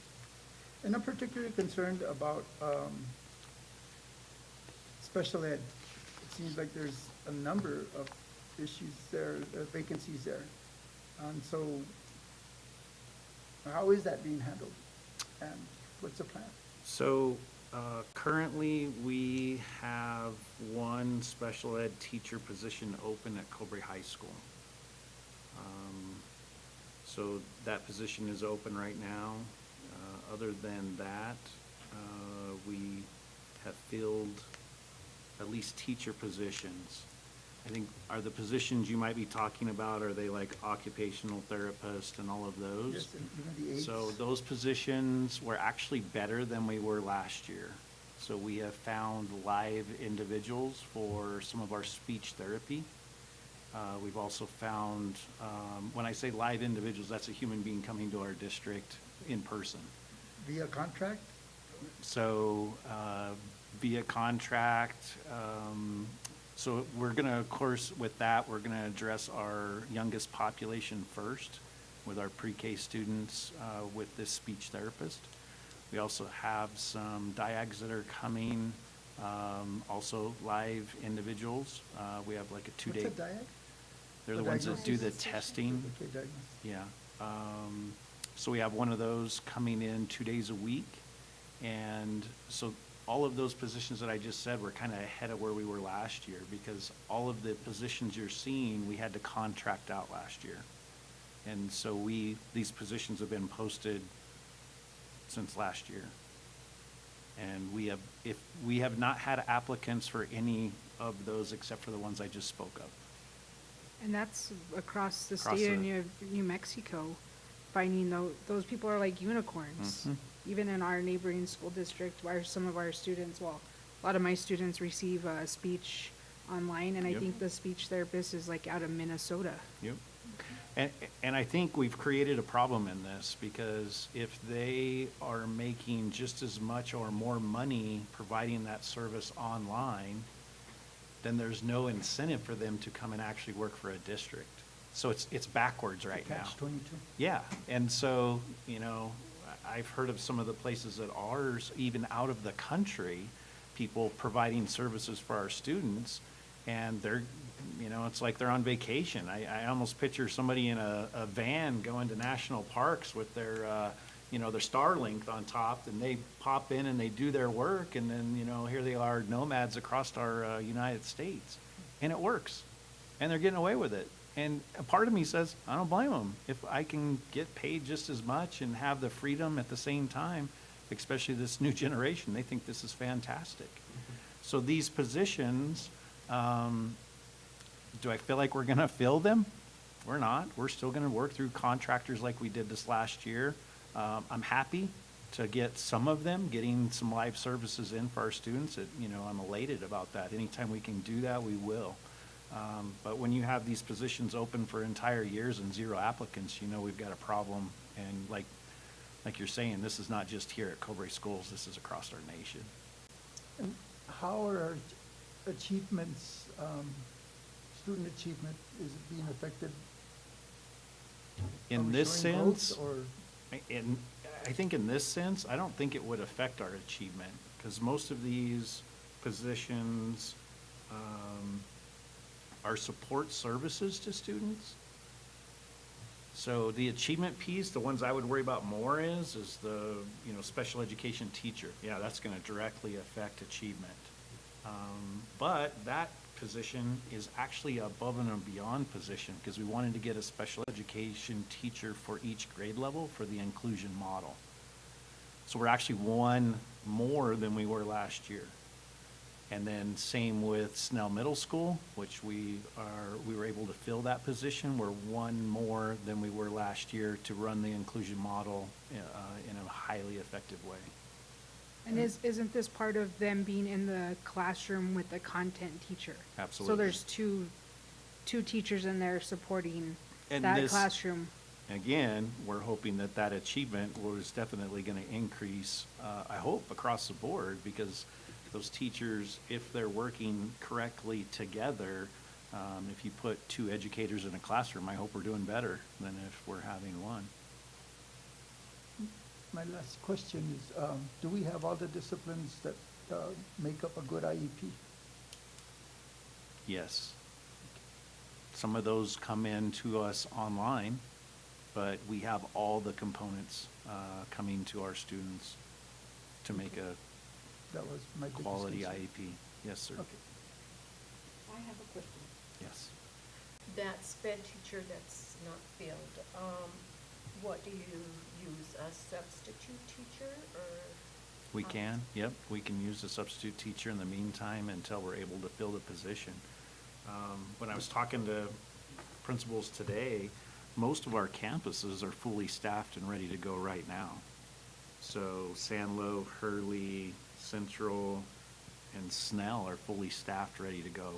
And I'm particularly concerned about special ed. It seems like there's a number of issues there, vacancies there. And so how is that being handled? And what's the plan? So currently, we have one special ed teacher position open at Cobre High School. So that position is open right now. Other than that, we have filled at least teacher positions. I think, are the positions you might be talking about, are they like occupational therapist and all of those? Yes, and even the aides. So those positions were actually better than we were last year. So we have found live individuals for some of our speech therapy. We've also found, when I say live individuals, that's a human being coming to our district in person. Via contract? So via contract, so we're gonna, of course, with that, we're gonna address our youngest population first with our pre-K students with this speech therapist. We also have some diags that are coming, also live individuals. We have like a two-day. What's a diag? They're the ones that do the testing. Okay, diagnosis. Yeah. So we have one of those coming in 2 days a week. And so all of those positions that I just said were kind of ahead of where we were last year, because all of the positions you're seeing, we had to contract out last year. And so these positions have been posted since last year. And we have not had applicants for any of those except for the ones I just spoke of. And that's across the Across state of the- New Mexico, finding those people are like unicorns. Mhm. Even in our neighboring school district, where some of our students, well, a lot of my students receive speech online, and I Yep. think the speech therapist is like out of Minnesota. Yep. And I think we've created a problem in this, because if they are making just as much or more money providing that service online, then there's no incentive for them to come and actually work for a district. So it's backwards right now. Catch-22. Yeah, and so, you know, I've heard of some of the places that ours, even out of the country, people providing services for our students, and they're, you know, it's like they're on vacation. I almost picture somebody in a van going to national parks with their, you know, their Starlink on top, and they pop in and they do their work, and then, you know, here they are, nomads across our United States. And it works. And they're getting away with it. And a part of me says, I don't blame them. If I can get paid just as much and have the freedom at the same time, especially this new generation, they think this is fantastic. So these positions, do I feel like we're going to fill them? We're not. We're still going to work through contractors like we did this last year. I'm happy to get some of them, getting some live services in for our students. You know, I'm elated about that. Anytime we can do that, we will. But when you have these positions open for entire years and 0 applicants, you know we've got a problem. And like you're saying, this is not just here at Cobre Schools, this is across our nation. And how are our achievements, student achievement, is it being affected? In Are we this showing growth, sense, or I think in this sense, I don't think it would affect our achievement, because most of these positions are support services to students. So the achievement piece, the ones I would worry about more is the, you know, special education teacher. Yeah, that's going to directly affect achievement. But that position is actually above and beyond position, because we wanted to get a special education teacher for each grade level for the inclusion model. So we're actually one more than we were last year. And then same with Snell Middle School, which we were able to fill that position. We're one more than we were last year to run the inclusion model in a highly effective way. And isn't this part of them being in the classroom with the content teacher? Absolutely. So there's two teachers in there supporting And that this- classroom. Again, we're hoping that that achievement was definitely going to increase, I hope, across the board, because those teachers, if they're working correctly together, if you put 2 educators in a classroom, I hope we're doing better than if we're having one. my last question is, do we have all the disciplines that make up a good IEP? Yes. Some of those come in to us online, but we have all the components coming to our students to make a That was my biggest quality concern. IEP. Yes, sir. Okay. I have a question. Yes. That sped teacher that's not filled, what do you use, a substitute teacher, or? We can, yep, we can use a substitute teacher in the meantime until we're able to fill the position. When I was talking to principals today, most of our campuses are fully staffed and ready to go right now. So Sanlo, Hurley, Central, and Snell are fully staffed, ready to go.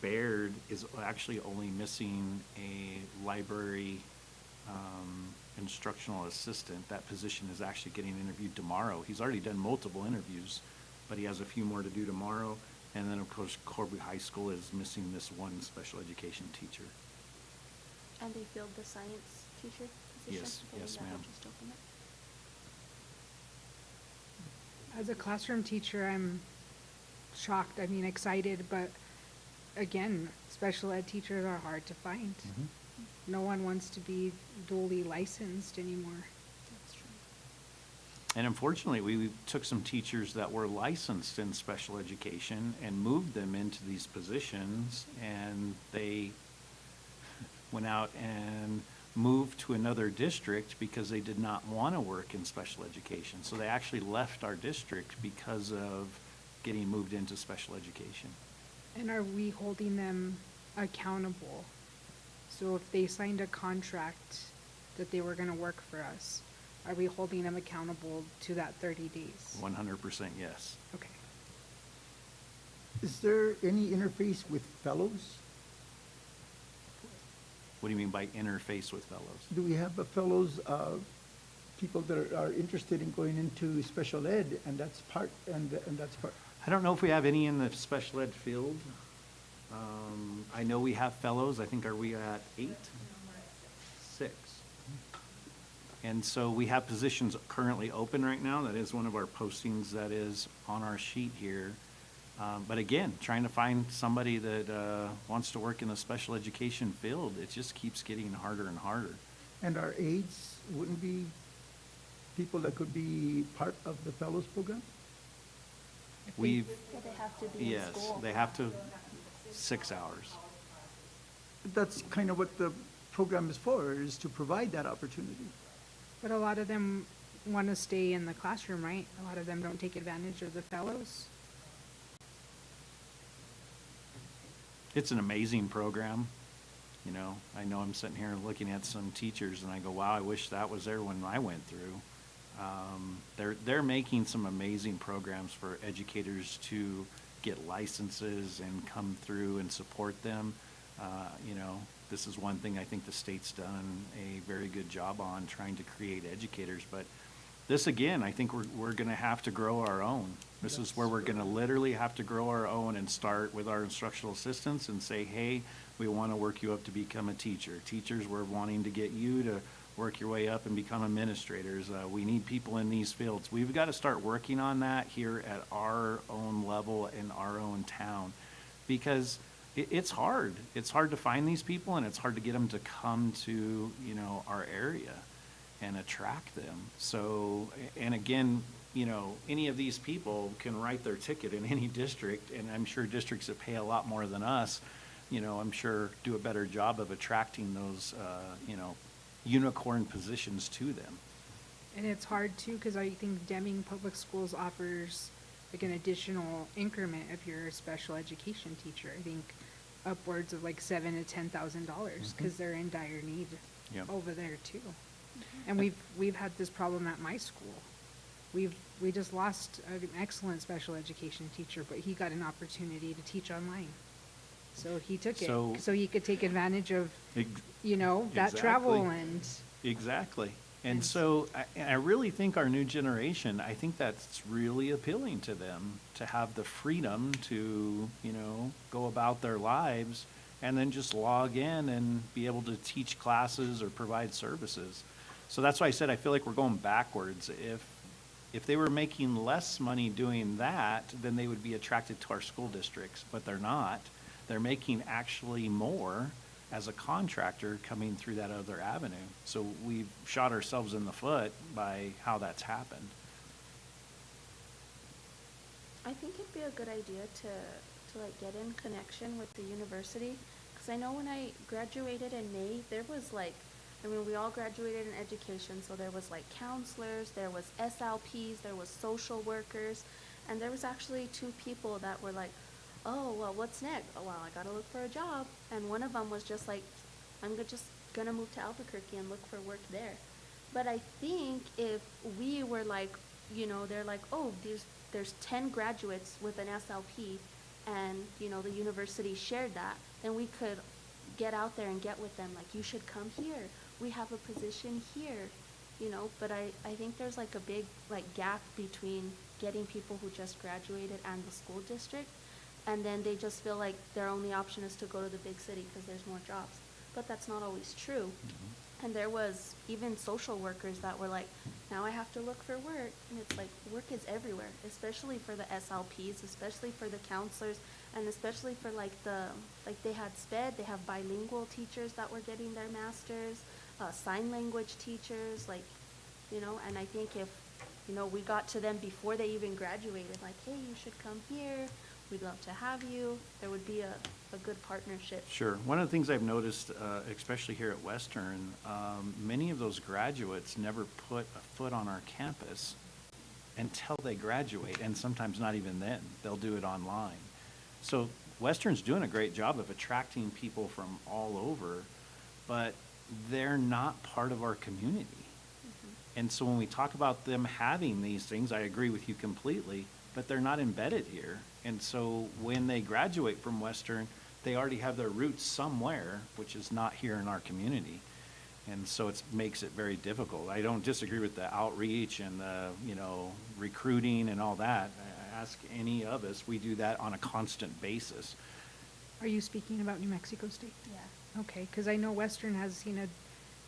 Bayard is actually only missing a library instructional assistant. That position is actually getting interviewed tomorrow. He's already done multiple interviews, but he has a few more to do tomorrow. And then, of course, Cobre High School is missing this one special education teacher. And they filled the science teacher position? Yes, Getting yes, that ma'am. just opened up. As a classroom teacher, I'm shocked, I mean, excited, but again, special ed teachers are hard to find. Mhm. No one wants to be duly licensed anymore. That's true. And unfortunately, we took some teachers that were licensed in special education and moved them into these positions, and they went out and moved to another district because they did not want to work in special education. So they actually left our district because of getting moved into special education. And are we holding them accountable? So if they signed a contract that they were gonna work for us, are we holding them accountable to that 30 days? 100% yes. Okay. Is there any interface with fellows? What do you mean by interface with fellows? Do we have a fellows, people that are interested in going into special ed, and that's part, and that's part? I don't know if we have any in the special ed field. I know we have fellows. I think, are we at 8? 6. And so we have positions currently open right now. That is one of our postings that is on our sheet here. But again, trying to find somebody that wants to work in the special education field, it just keeps getting harder and harder. And our aides wouldn't be people that could be part of the fellows program? We've, Yeah, they have to be in yes, school. they have to, 6 hours. That's kind of what the program is for, is to provide that opportunity. But a lot of them want to stay in the classroom, right? A lot of them don't take advantage of the fellows. It's an amazing program. You know, I know I'm sitting here looking at some teachers and I go, wow, I wish that was there when I went through. They're making some amazing programs for educators to get licenses and come through and support them. You know, this is one thing I think the state's done a very good job on, trying to create educators. But this, again, I think we're going to have to grow our own. This is where we're going to literally have to grow our own and start with our instructional assistants and say, hey, we want to work you up to become a teacher. Teachers, we're wanting to get you to work your way up and become administrators. We need people in these fields. We've got to start working on that here at our own level in our own town, because it's hard. It's hard to find these people, and it's hard to get them to come to, you know, our area and attract them. So, and again, you know, any of these people can write their ticket in any district, and I'm sure districts that pay a lot more than us, you know, I'm sure do a better job of attracting those, you know, unicorn positions to them. And it's hard too, because I think Deming Public Schools offers like an additional increment if you're a special education teacher. I think upwards of like $7,000 to $10,000, because they're in dire need over there too. And we've had this problem at my school. We just lost an excellent special education teacher, but he got an opportunity to teach online. So he took it, so he could take advantage of, you know, that travel and. Exactly. And so I really think our new generation, I think that's really appealing to them, to have the freedom to, you know, go about their lives and then just log in and be able to teach classes or provide services. So that's why I said I feel like we're going backwards. If they were making less money doing that, then they would be attracted to our school districts, but they're not. They're making actually more as a contractor coming through that other avenue. So we've shot ourselves in the foot by how that's happened. I think it'd be a good idea to like get in connection with the university, because I know when I graduated in May, there was like, I mean, we all graduated in education, so there was like counselors, there was SLPs, there was social workers, and there was actually 2 people that were like, oh, well, what's next? Oh, well, I gotta look for a job. And one of them was just like, I'm just gonna move to Albuquerque and look for work there. But I think if we were like, you know, they're like, oh, there's 10 graduates with an SLP, and, you know, the university shared that, then we could get out there and get with them, like, you should come here. We have a position here, you know. But I think there's like a big like gap between getting people who just graduated and the school district. And then they just feel like their only option is to go to the big city because there's more jobs. But that's not always true. And there was even social workers that were like, now I have to look for work. And it's like, work is everywhere, especially for the SLPs, especially for the counselors, and especially for like they had SPED, they have bilingual teachers that were getting their masters, sign language teachers, like, you know. And I think if, you know, we got to them before they even graduated, like, hey, you should come here. We'd love to have you. There would be a good partnership. Sure. One of the things I've noticed, especially here at Western, many of those graduates never put a foot on our campus until they graduate, and sometimes not even then. They'll do it online. So Western's doing a great job of attracting people from all over, but they're not part of our community. And so when we talk about them having these things, I agree with you completely, but they're not embedded here. And so when they graduate from Western, they already have their roots somewhere, which is not here in our community. And so it makes it very difficult. I don't disagree with the outreach and the, you know, recruiting and all that. Ask any of us, we do that on a constant basis. Are you speaking about New Mexico State? Yeah. Okay, because I know Western has seen a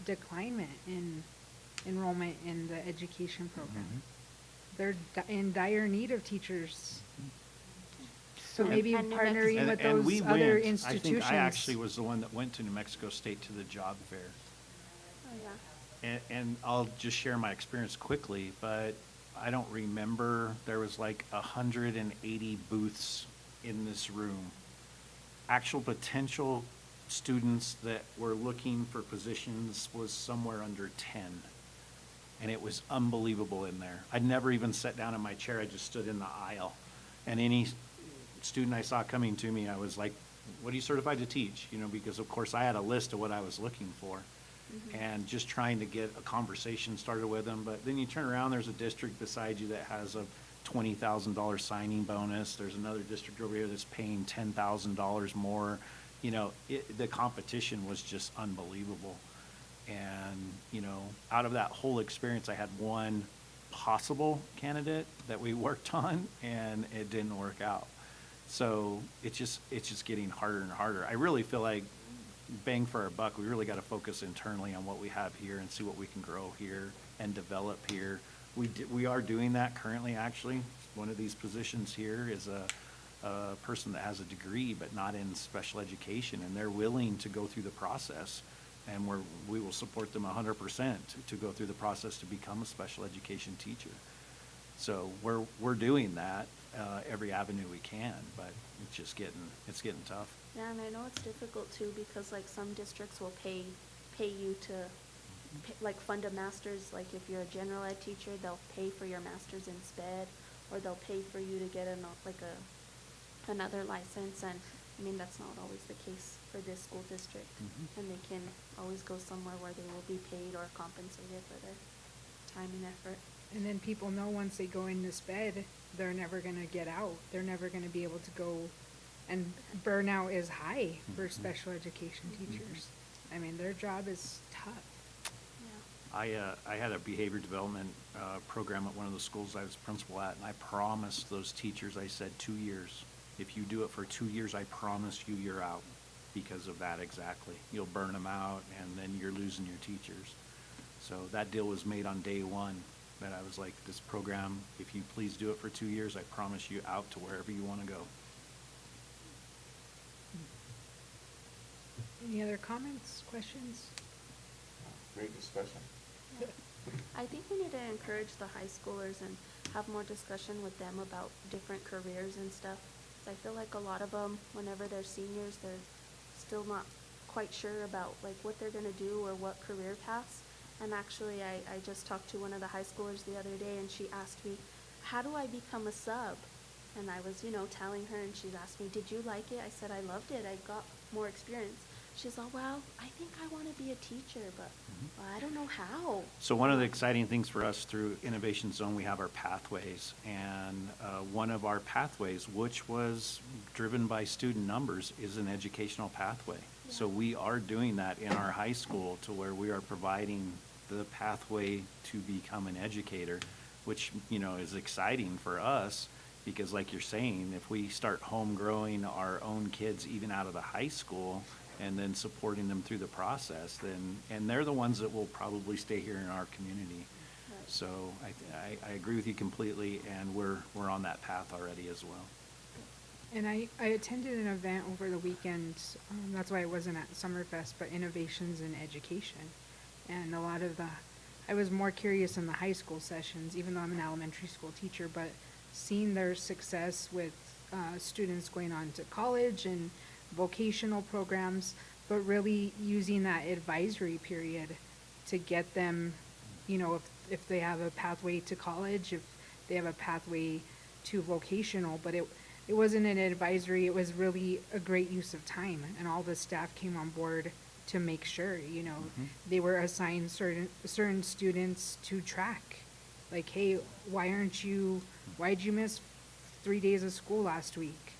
decline in enrollment in the education program. They're in dire need of teachers. So maybe And New partnering And- with and we those other went. institutions. I think I actually was the one that went to New Mexico State to the job fair. Oh, yeah. And I'll just share my experience quickly, but I don't remember, there was like 180 booths in this room. Actual potential students that were looking for positions was somewhere under 10. And it was unbelievable in there. I'd never even sat down in my chair, I just stood in the aisle. And any student I saw coming to me, I was like, what are you certified to teach? You know, because of course I had a list of what I was looking for. And just trying to get a conversation started with them. But then you turn around, there's a district beside you that has a $20,000 signing bonus. There's another district over here that's paying $10,000 more. You know, the competition was just unbelievable. And, you know, out of that whole experience, I had one possible candidate that we worked on, and it didn't work out. So it's just getting harder and harder. I really feel like, bang for our buck, we really got to focus internally on what we have here and see what we can grow here and develop here. We are doing that currently, actually. One of these positions here is a person that has a degree but not in special education, and they're willing to go through the process, and we will support them 100% to go through the process to become a special education teacher. So we're doing that every avenue we can, but it's getting tough. Yeah, and I know it's difficult too, because like some districts will pay you to, like fund a master's, like if you're a general ed teacher, they'll pay for your master's in sped, or they'll pay for you to get another license, and I mean, that's not always the case for this school district. And they can always go somewhere where they will be paid or compensated for their time and effort. And then people know once they go into sped, they're never gonna get out. They're never gonna be able to go, and burnout is high for special education teachers. I mean, their job is tough. Yeah. I had a behavior development program at one of the schools I was principal at, and I promised those teachers, I said, 2 years. If you do it for 2 years, I promise you you're out because of that exactly. You'll burn them out, and then you're losing your teachers. So that deal was made on day one, that I was like, this program, if you please do it for 2 years, I promise you out to wherever you want to go. Any other comments, questions? Great discussion. I think we need to encourage the high schoolers and have more discussion with them about different careers and stuff. I feel like a lot of them, whenever they're seniors, they're still not quite sure about like what they're gonna do or what career paths. And actually, I just talked to one of the high schoolers the other day, and she asked me, how do I become a sub? And I was, telling her, and she asked me, did you like it? I said, I loved it. I got more experience. She's all, well, I think I want to be a teacher, but I don't know how. So one of the exciting things for us through Innovation Zone, we have our pathways. And one of our pathways, which was driven by student numbers, is an educational pathway. Yeah. So we are doing that in our high school to where we are providing the pathway to become an educator, which, is exciting for us because like you're saying, if we start home growing our own kids even out of the high school, and then supporting them through the process, and they're the ones that will probably stay here in our community. Right. So I agree with you completely, and we're on that path already as well. And I attended an event over the weekend, that's why I wasn't at Summerfest, but Innovations in Education. And I was more curious in the high school sessions, even though I'm an elementary school teacher, but seeing their success with students going on to college and vocational programs, but really using that advisory period to get them, if they have a pathway to college, if they have a pathway to vocational, but it wasn't an advisory, it was really a great use of time, and all the staff came on board to make sure, they were assigned certain students to track, like, hey, why'd you miss 3 days of school last week?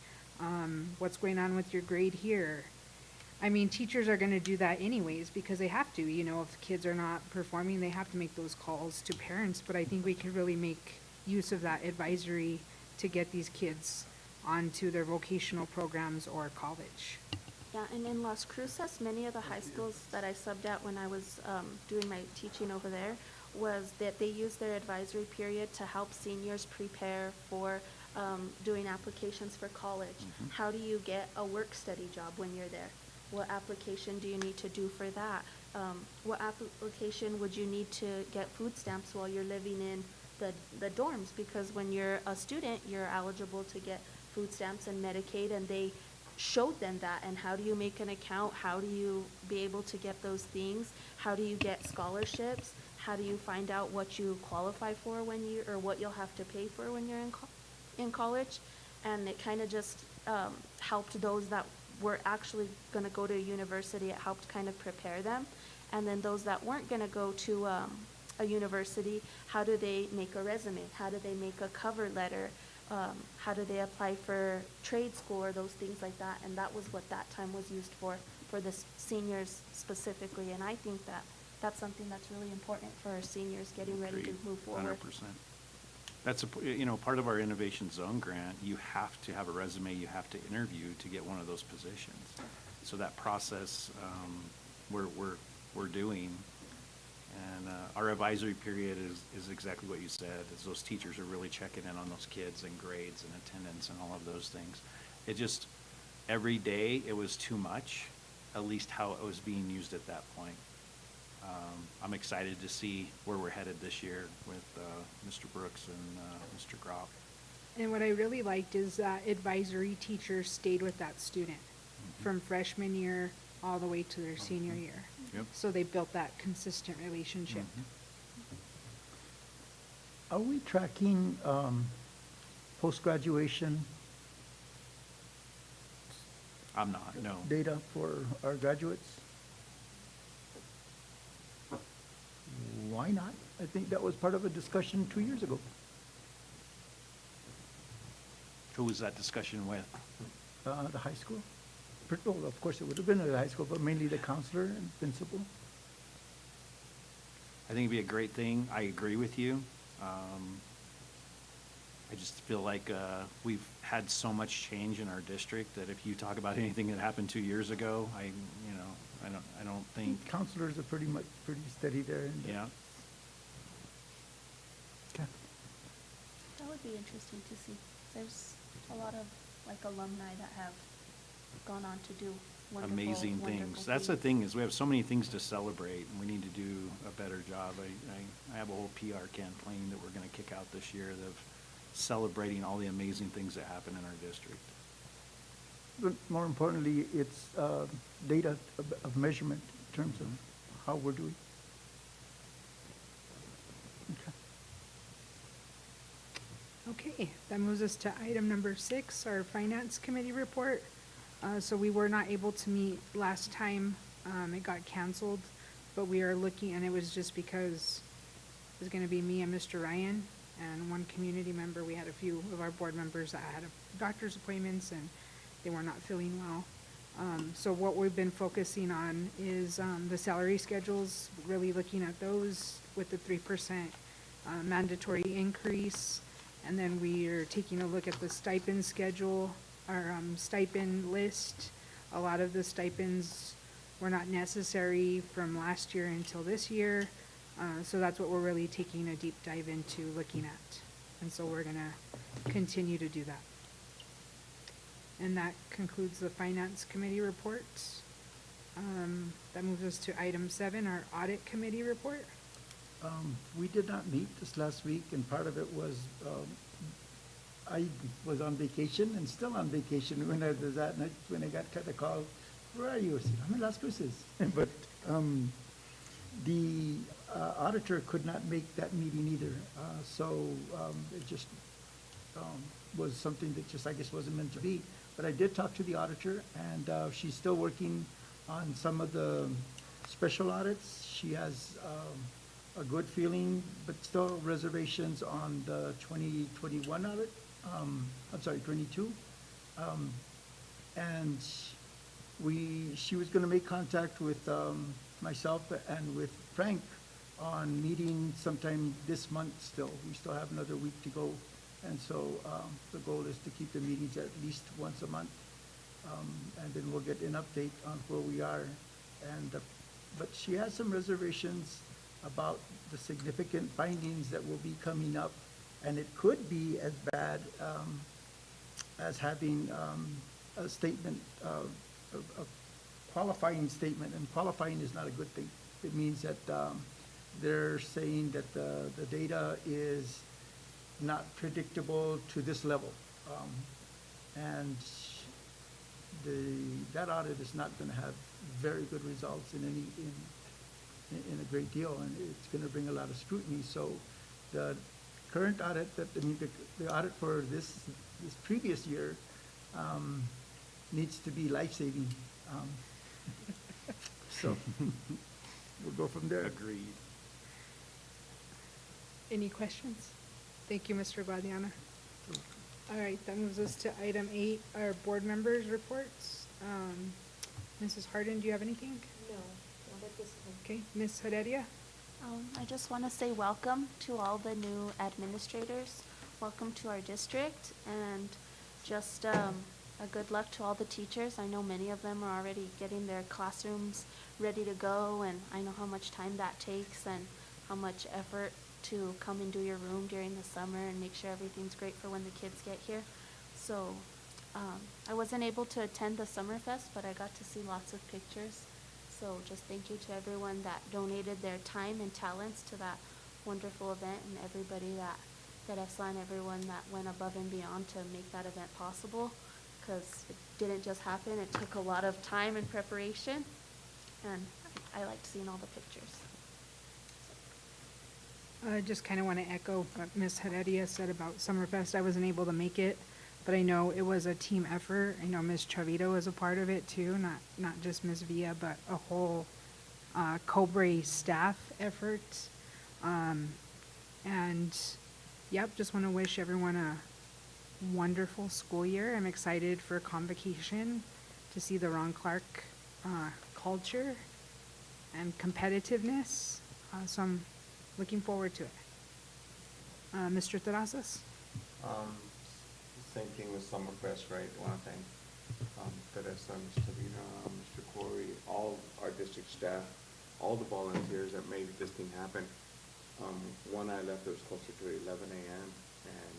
What's going on with your grade here? I mean, teachers are going to do that anyways because they have to, if kids are not performing, they have to make those calls to parents, but I think we could really make use of that advisory to get these kids onto their vocational programs or college. Yeah, and in Las Cruces, many of the high schools that I subbed at when I was doing my teaching over there was that they used their advisory period to help seniors prepare for doing applications for college? How do you get a work-study job when you're there? What application do you need to do for that? What application would you need to get food stamps while you're living in the dorms? Because when you're a student, you're eligible to get food stamps and Medicaid, and they showed them that. And how do you make an account? How do you be able to get those things? How do you get scholarships? How do you find out what you qualify for when you, or what you'll have to pay for when you're in college? And it kind of just helped those that were actually going to go to a university. It helped kind of prepare them. And then those that weren't going to go to a university, how do they make a resume? How do they make a cover letter? How do they apply for trade school or those things like that? And that was what that time was used for the seniors specifically. And I think that that's something that's really important for our seniors getting ready to Agreed. move forward. 100%. That's part of our Innovation Zone grant. You have to have a resume. You have to interview to get one of those positions. So that process we're doing, and our advisory period is exactly what you said. Is those teachers are really checking in on those kids and grades and attendance and all of those things. It just every day it was too much, at least how it was being used at that point. I'm excited to see where we're headed this year with Mr. Brooks and Mr. Groff. And what I really liked is that advisory teachers stayed with that student from freshman year all the way to their senior year. Yep. So they built that consistent relationship. Are we tracking post-graduation I'm not, no. data for our graduates? Why not? I think that was part of a discussion 2 years ago. Who was that discussion with? The high school. Well, of course, it would have been at the high school, but mainly the counselor and principal. I think it'd be a great thing. I agree with you. I just feel like we've had so much change in our district that if you talk about anything that happened 2 years ago, I don't think. Counselors are pretty steady there. Yeah. Okay. That would be interesting to see. There's a lot of like alumni that have gone on to do wonderful, Amazing wonderful things. That's the thing, is we have so many things to celebrate, and we need to do a better job. I have a whole PR campaign that we're gonna kick out this year of celebrating all the amazing things that happen in our district. But more importantly, it's data of measurement in terms of how we're doing. Okay. Okay, that moves us to item number 6, our Finance Committee report. So we were not able to meet last time. It got canceled, but we are looking, and it was just because it was going to be me and Mr. Ryan and one community member. We had a few of our board members that had doctor's appointments and they were not feeling well. So what we've been focusing on is the salary schedules, really looking at those with the 3% mandatory increase. And then we are taking a look at the stipend schedule, our stipend list. A lot of the stipends were not necessary from last year until this year. So that's what we're really taking a deep dive into looking at. And so we're gonna continue to do that. And that concludes the Finance Committee report. That moves us to item 7, our Audit Committee report. We did not meet this last week, and part of it was I was on vacation and still on vacation when I was that night, when I got the call, where are you? I said, I'm in Las Cruces. But the auditor could not make that meeting either. So it just was something that just, I guess, wasn't meant to be. But I did talk to the auditor, and she's still working on some of the special audits. She has a good feeling, but still reservations on the 2021 audit. I'm sorry, 22. And she was going to make contact with myself and with Frank on meeting sometime this month still. We still have another week to go. And so the goal is to keep the meetings at least once a month. And then we'll get an update on where we are. And but she has some reservations about the significant findings that will be coming up. And it could be as bad as having a statement, a qualifying statement, and qualifying is not a good thing. It means that they're saying that the data is not predictable to this level. And that audit is not going to have very good results in a great deal, and it's going to bring a lot of scrutiny. So the current audit, the audit for this previous year needs to be life-saving. So we'll go from there. Agreed. Any questions? Thank you, Mr. Guadiana. All right, that moves us to item 8, our board members' reports. Mrs. Harden, do you have anything? No, not at this time. Okay, Ms. Heredia? I just want to say welcome to all the new administrators. Welcome to our district, and just a good luck to all the teachers. I know many of them are already getting their classrooms ready to go, and I know how much time that takes and how much effort to come and do your room during the summer and make sure everything's great for when the kids get here. So I wasn't able to attend the Summerfest, but I got to see lots of pictures. So just thank you to everyone that donated their time and talents to that wonderful event, and everybody that I saw, and everyone that went above and beyond to make that event possible, because it didn't just happen. It took a lot of time and preparation, and I liked seeing all the pictures. I just kind of want to echo what Ms. Heredia said about Summerfest. I wasn't able to make it, but I know it was a team effort. I know Ms. Chavito was a part of it too, not just Ms. Villa, but a whole Cobre staff effort. And yep, just want to wish everyone a wonderful school year. I'm excited for convocation to see the Ron Clark culture and competitiveness. So I'm looking forward to it. Mr. Terrazas? Same thing with Summerfest, right? I want to thank Teresa, Ms. Tavina, Mr. Corey, all our district staff, all the volunteers that made this thing happen. When I left, it was closer to 11 a.m. and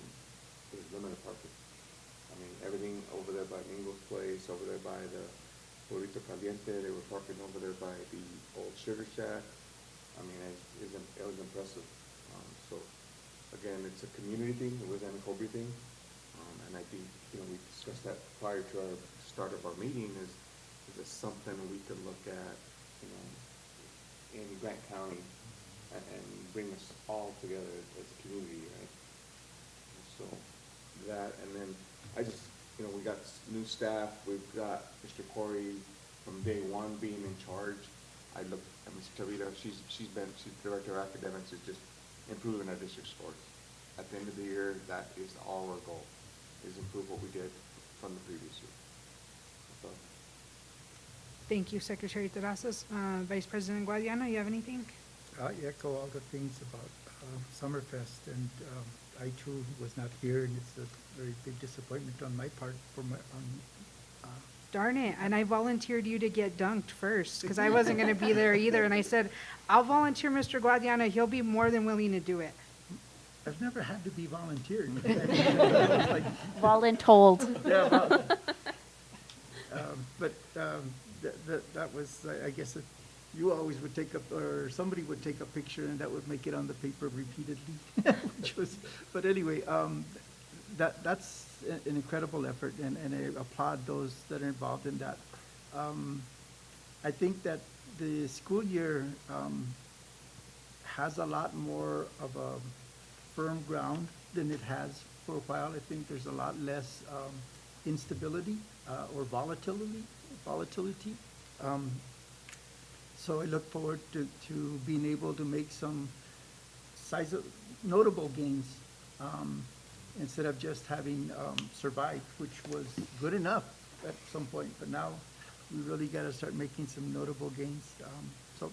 it was limited parking. I mean, everything over there by Mingo's place, over there by the Burrito Caliente, they were parking over there by the old Sugar Shack. I mean, it was impressive. So, again, it's a community thing. It wasn't a Cobre thing. And I think, we discussed that prior to our start of our meeting, is it something we could look at, in Grant County and bring us all together as a community, right? So that, and then I just, we got new staff. We've got Mr. Corey from day one being in charge. I look at Ms. Chavita, she's director of academics, is just improving our district scores. At the end of the year, that is all our goal, is improve what we did from the previous year. So. Thank you, Secretary Terrazas. Vice President Guadiana, you have anything? I echo all the things about Summerfest, and I too was not here, and it's a very big disappointment on my part Darn it, and I volunteered you to get dunked first, because I wasn't going to be there either, and I said, I'll volunteer Mr. Guadiana, he'll be more than willing to do it. I've never had to be volunteered. Voluntold. Yeah, but that was, I guess, you always would take up, or somebody would take a picture, and that would make it on the paper repeatedly. But anyway, that's an incredible effort, and I applaud those that are involved in that. I think that the school year has a lot more of a firm ground than it has for a while. I think there's a lot less instability or volatility. So I look forward to being able to make some notable gains instead of just having survived, which was good enough at some point. But now we really got to start making some notable gains. So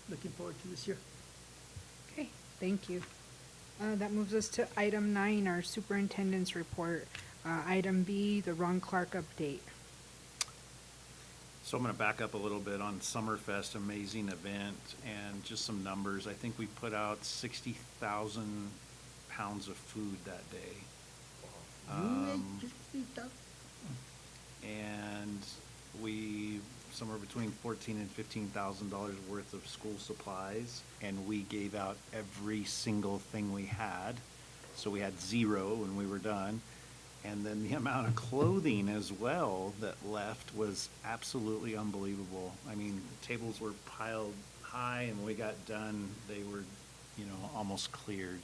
looking forward to this year. Okay, thank you. That moves us to item 9, our superintendent's report. Item B, the Ron Clark update. So I'm going to back up a little bit on Summerfest, amazing event, and just some numbers. I think we put out 60,000 pounds of food that day. You ate 60,000? and we, somewhere between $14,000 and $15,000 worth of school supplies, and we gave out every single thing we had. So we had 0 when we were done. And then the amount of clothing as well that left was absolutely unbelievable. I mean, tables were piled high, and when we got done, they were, almost cleared.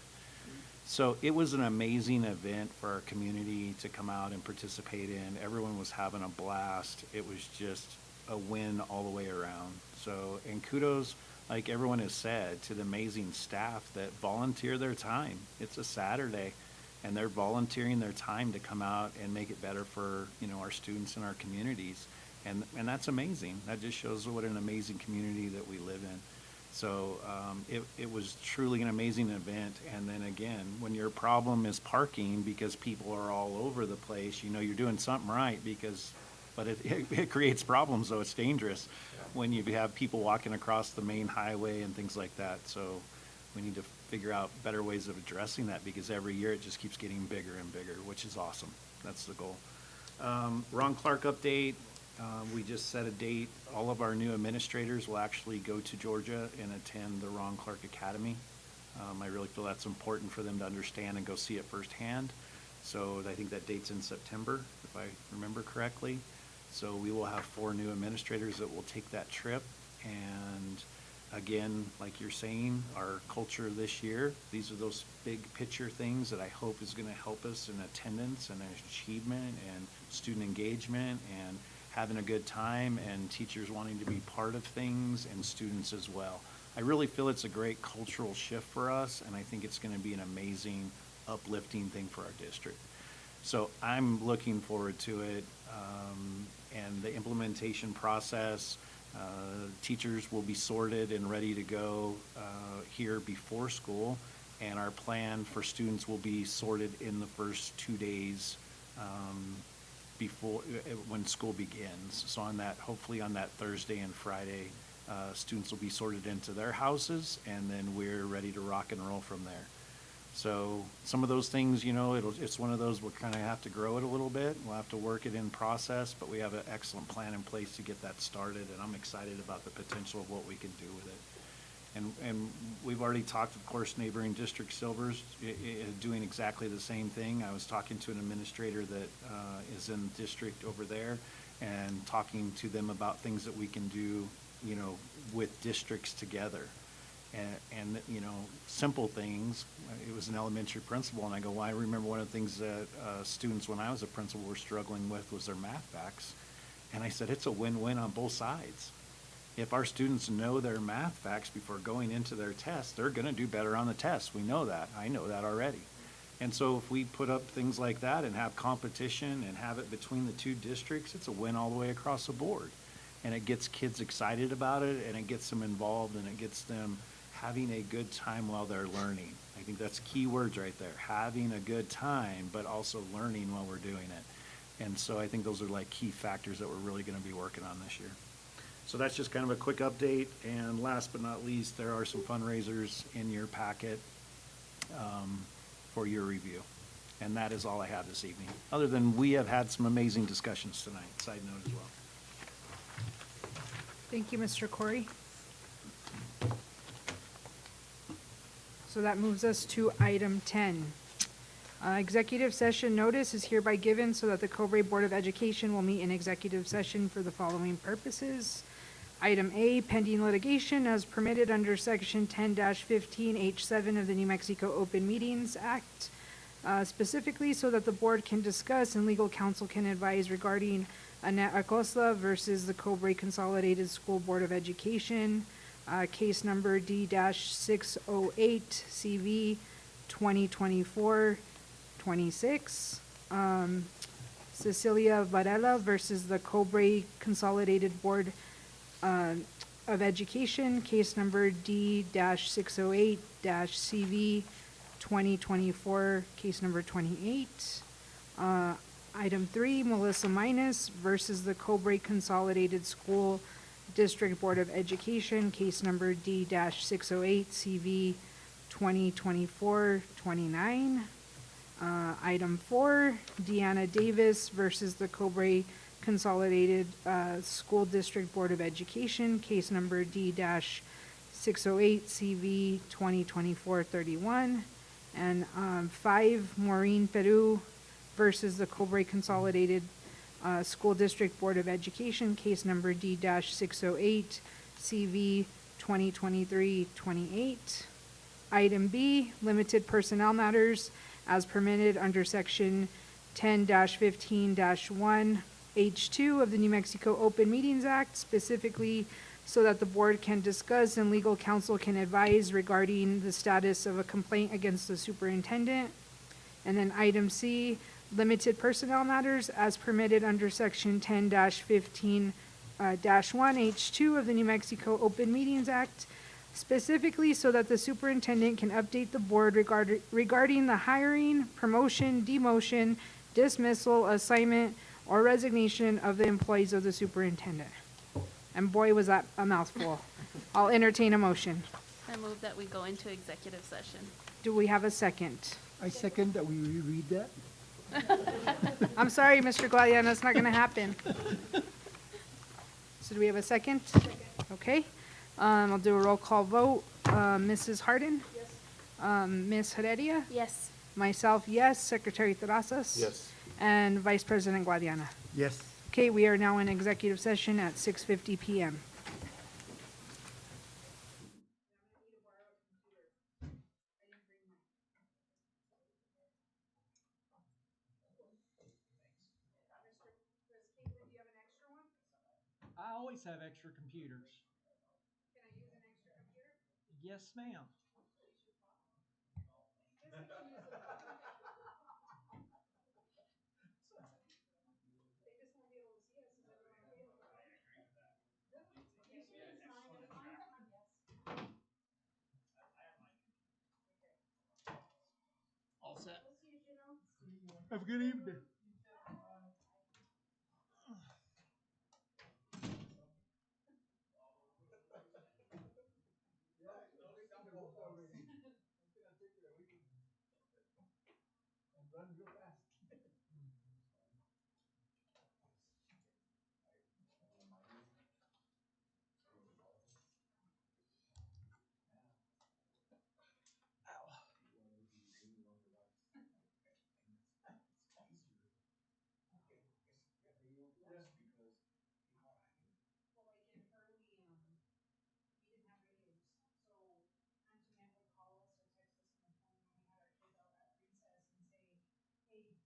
So it was an amazing event for our community to come out and participate in. Everyone was having a blast. It was just a win all the way around. So, and kudos, like everyone has said, to the amazing staff that volunteer their time. It's a Saturday, and they're volunteering their time to come out and make it better for, our students and our communities. And that's amazing. That just shows what an amazing community that we live in. So it was truly an amazing event. And then again, when your problem is parking because people are all over the place, you're doing something right, but it creates problems, so it's dangerous when you have people walking across the main highway and things like that. So we need to figure out better ways of addressing that, because every year it just keeps getting bigger and bigger, which is awesome. That's the goal. Ron Clark update. We just set a date. All of our new administrators will actually go to Georgia and attend the Ron Clark Academy. I really feel that's important for them to understand and go see it firsthand. So I think that date's in September, if I remember correctly. So we will have 4 new administrators that will take that trip. And again, like you're saying, our culture this year, these are those big picture things that I hope is going to help us in attendance and achievement and student engagement and having a good time, and teachers wanting to be part of things, and students as well. I really feel it's a great cultural shift for us, and I think it's going to be an amazing, uplifting thing for our district. So I'm looking forward to it, and the implementation process. Teachers will be sorted and ready to go here before school, and our plan for students will be sorted in the first 2 days before when school begins. So hopefully on that Thursday and Friday, students will be sorted into their houses, and then we're ready to rock and roll from there. So some of those things, it's one of those, we'll kind of have to grow it a little bit. We'll have to work it in process, but we have an excellent plan in place to get that started, and I'm excited about the potential of what we can do with it. And we've already talked, of course, neighboring district Silvers doing exactly the same thing. I was talking to an administrator that is in the district over there, and talking to them about things that we can do, with districts together. And simple things. It was an elementary principal, and I go, well, I remember one of the things that students when I was a principal were struggling with was their math facts. And I said, it's a win-win on both sides. If our students know their math facts before going into their test, they're going to do better on the test. We know that. I know that already. And so if we put up things like that and have competition and have it between the 2 districts, it's a win all the way across the board. And it gets kids excited about it, and it gets them involved, and it gets them having a good time while they're learning. I think that's key words right there. Having a good time, but also learning while we're doing it. And so I think those are like key factors that we're really going to be working on this year. So that's just kind of a quick update. And last but not least, there are some fundraisers in your packet for your review. And that is all I have this evening, other than we have had some amazing discussions tonight, side note as well. Thank you, Mr. Corey. So that moves us to item 10. Executive session notice is hereby given so that the Cobre Board of Education will meet in executive session for the following purposes. Item A, pending litigation as permitted under Section 10-15H7 of the New Mexico Open Meetings Act, specifically so that the board can discuss and legal counsel can advise regarding Annette Acosta versus the Cobre Consolidated School Board of Education, case number D-608 CV 2024-26. Cecilia Varela versus the Cobre Consolidated Board of Education, case number D-608 CV 2024, case number 28. Item 3, Melissa Minus versus the Cobre Consolidated School District Board of Education, case number D-608 CV 2024-29. Item 4, Deanna Davis versus the Cobre Consolidated School District Board of Education, case number D-608 CV 2024-31. And 5, Maureen Peru versus the Cobre Consolidated School District Board of Education, case number D-608 CV 2023-28. Item B, limited personnel matters as permitted under section 10-15-1H2 of the New Mexico Open Meetings Act, specifically so that the board can discuss and legal counsel can advise regarding the status of a complaint against the superintendent. And then item C, limited personnel matters as permitted under section 10-15-1H2 of the New Mexico Open Meetings Act, specifically so that the superintendent can update the board regarding the hiring, promotion, demotion, dismissal, assignment, or resignation of the employees of the superintendent. And boy, was that a mouthful. I'll entertain a motion. I move that we go into executive session. Do we have a second? I second that we reread that. I'm sorry, Mr. Gladiana, it's not gonna happen. So do we have a second? Okay. I'll do a roll call vote. Mrs. Harden? Yes. Ms. Heredia? Yes. Myself, yes. Secretary Terrazas? Yes. And Vice President Guadiana. Yes. Okay, we are now in executive session at 6:50 PM. I always have extra computers. Can I use an extra computer? Yes, ma'am. They just won't be able to see us. Is everyone okay with that? Usually it's fine. It's fine. Yes. All set. We'll see you, Gino. Have a good evening. Well, like in early, we didn't have radios, so Antoinette would call us or text us on the phone when we had our kids out at recess and say, hey,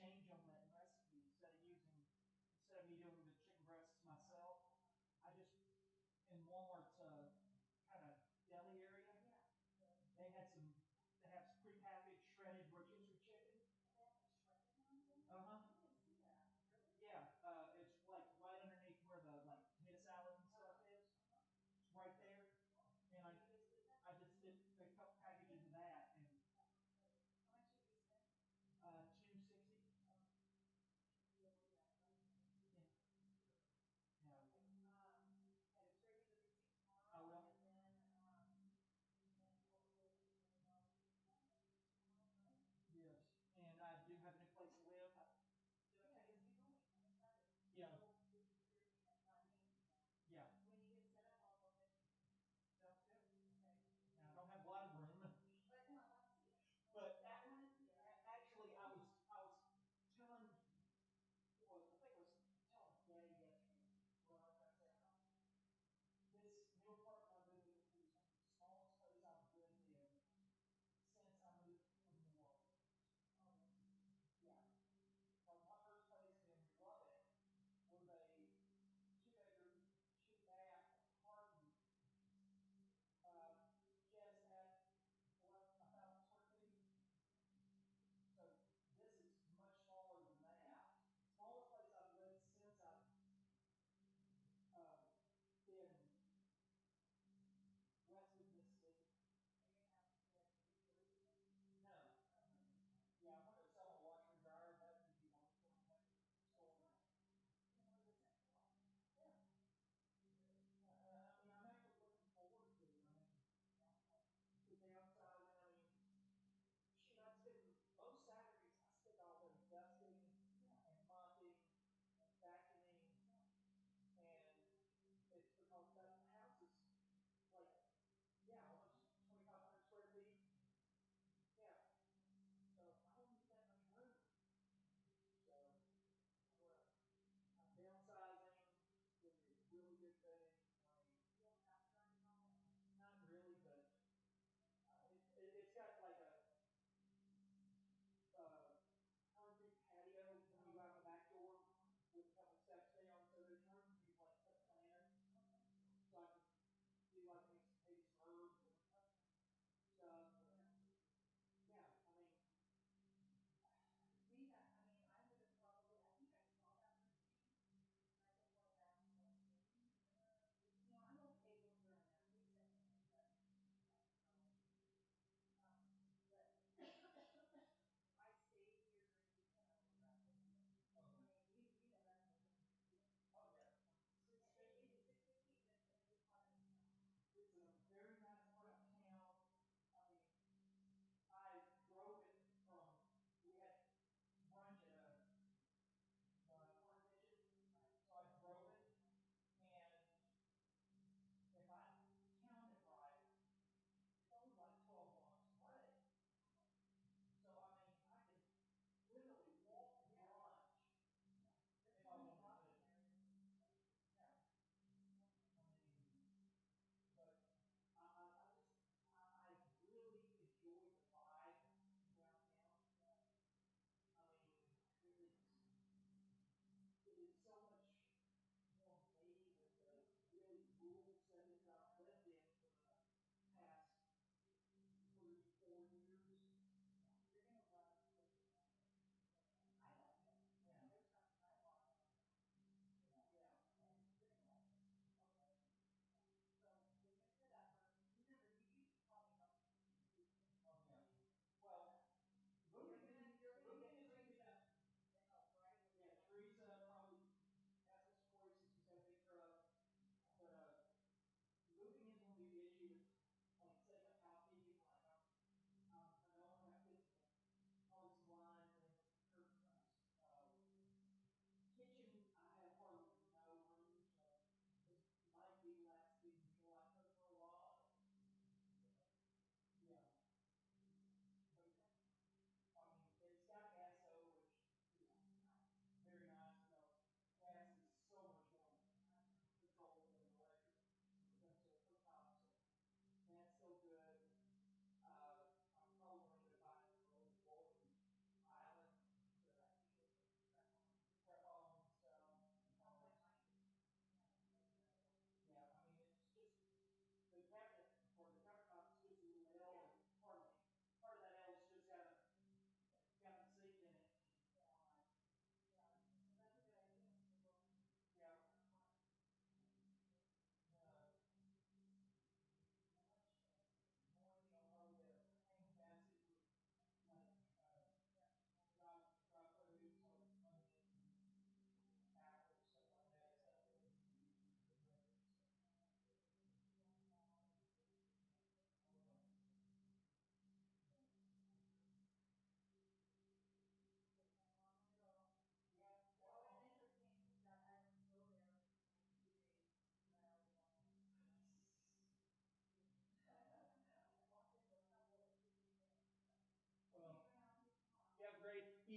change on that recipe instead of me doing the chicken breasts myself. I just in Walmart's kind of deli area, they have some prepackaged shredded rotisserie chicken. Uh-huh. Yeah, it's like right underneath where the like potato salad and stuff is. It's right there. And I just did a couple packages of that and How much did you spend? $2.60. Yeah. Yeah. And it's regular receipt?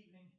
evening.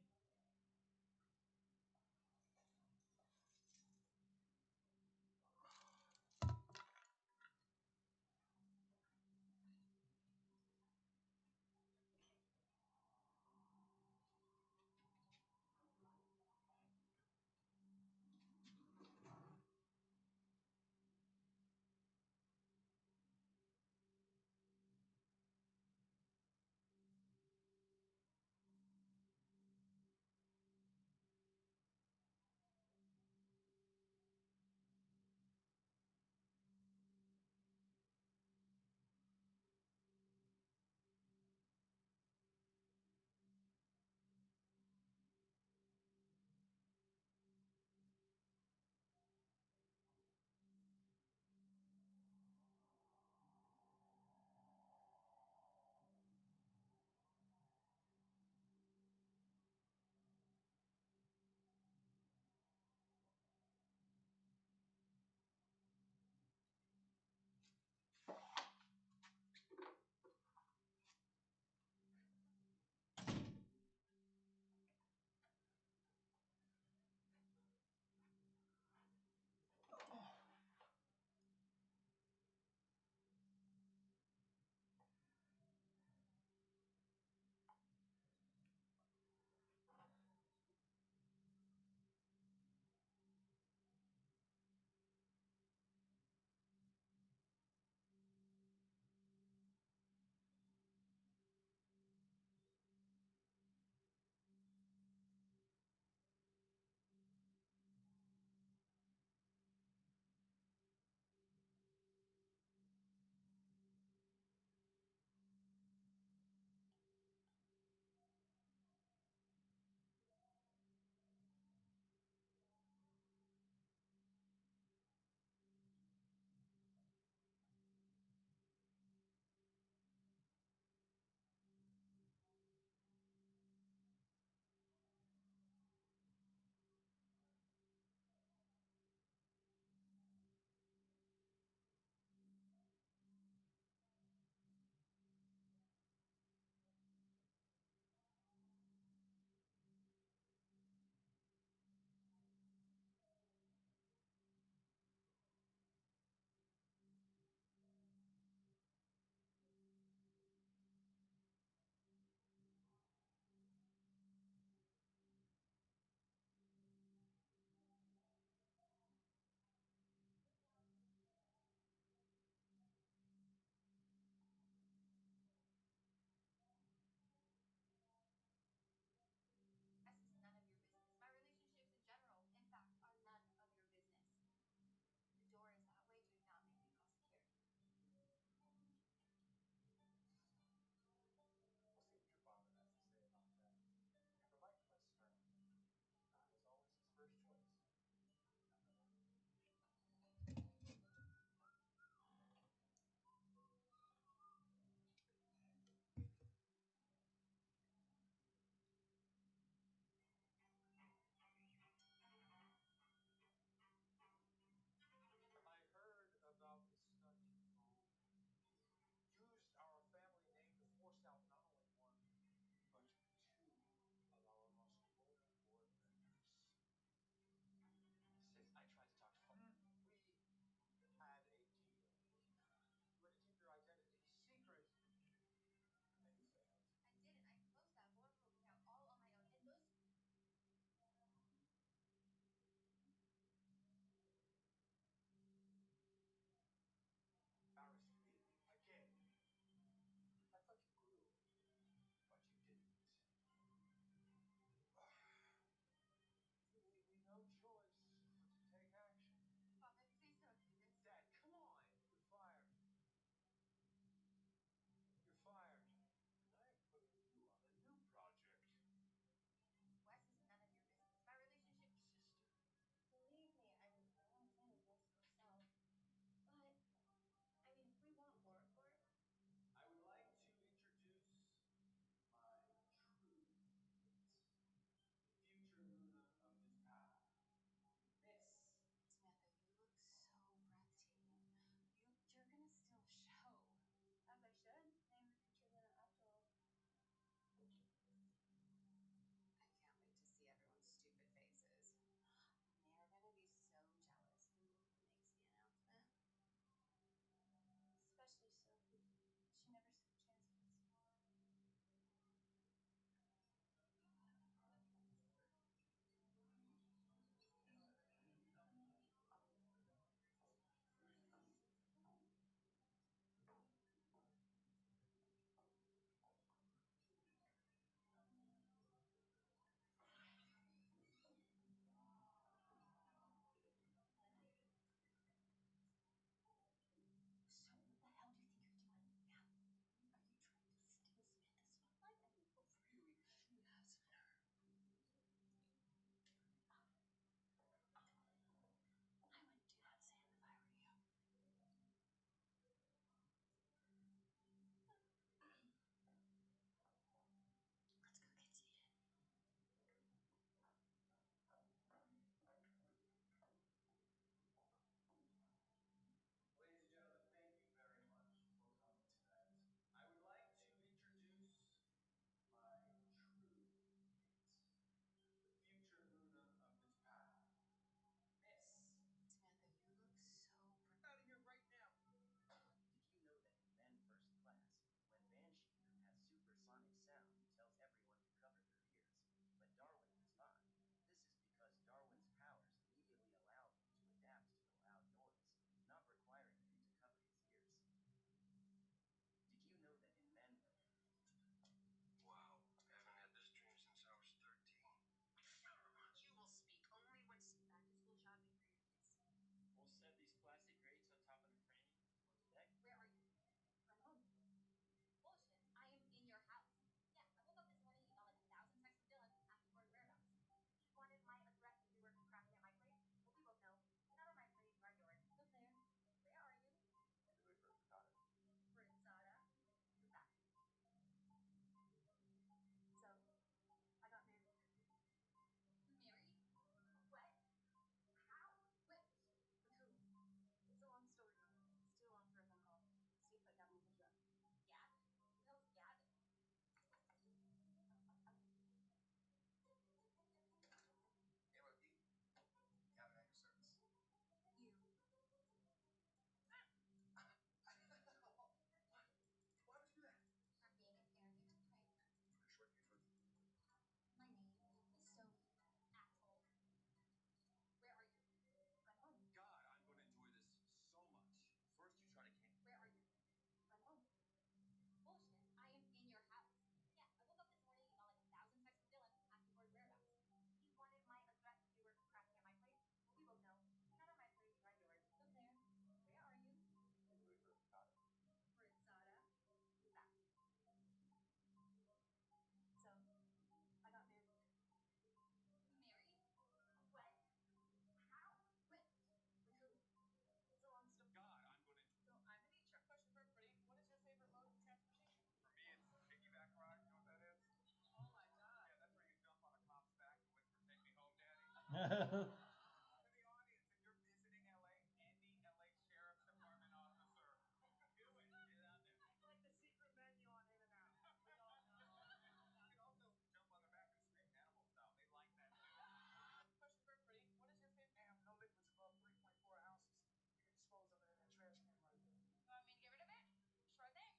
the audience, if you're visiting LA, any LA Sheriff's Department officer, do it. Get out there. It's like the secret menu on In-N-Out. We all know. You can also jump on the back and scream animal style. They like that too. Question for everybody. What is your favorite? They have no liquids above 3.4 ounces. You can dispose of it in that trash can right there. You want me to get rid of it? Sure thing.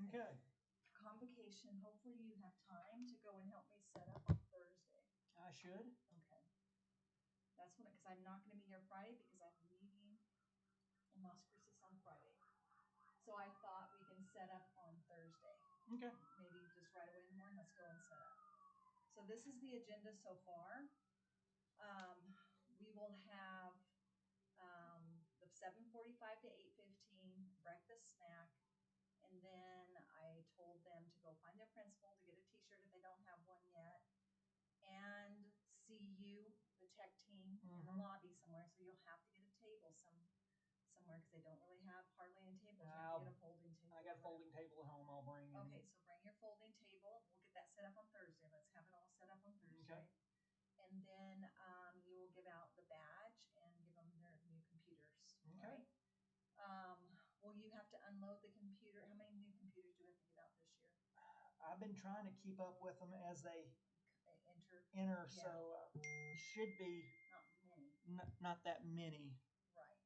Okay, Convocation, hopefully you have time to go and help me set up on Thursday. I should. Okay. That's when, because I'm not gonna be here Friday because I'm leaving in Las Cruces on Friday. So I thought we can set up on Thursday. Okay. Maybe just right away in the morning, let's go and set up. So this is the agenda so far. We will have, the 7:45 to 8:15 breakfast snack. And then I told them to go find their principal to get a t-shirt if they don't have one yet. And see you, the tech team, in the lobby somewhere. So you'll have to get a table somewhere because they don't really have hardly any tables. You have to get a folding table. I got a folding table at home I'll bring. in. Okay, so bring your folding table. We'll get that set up on Thursday. Let's have it all set up on Thursday. Okay. And then you will give out the badge and give them their new computers. Okay. Right? Will you have to unload the computer? How many new computers do we have to get out this year? I've been trying to keep up with them as they Enter. enter, Yeah. so it should be Not many. not that many. Right.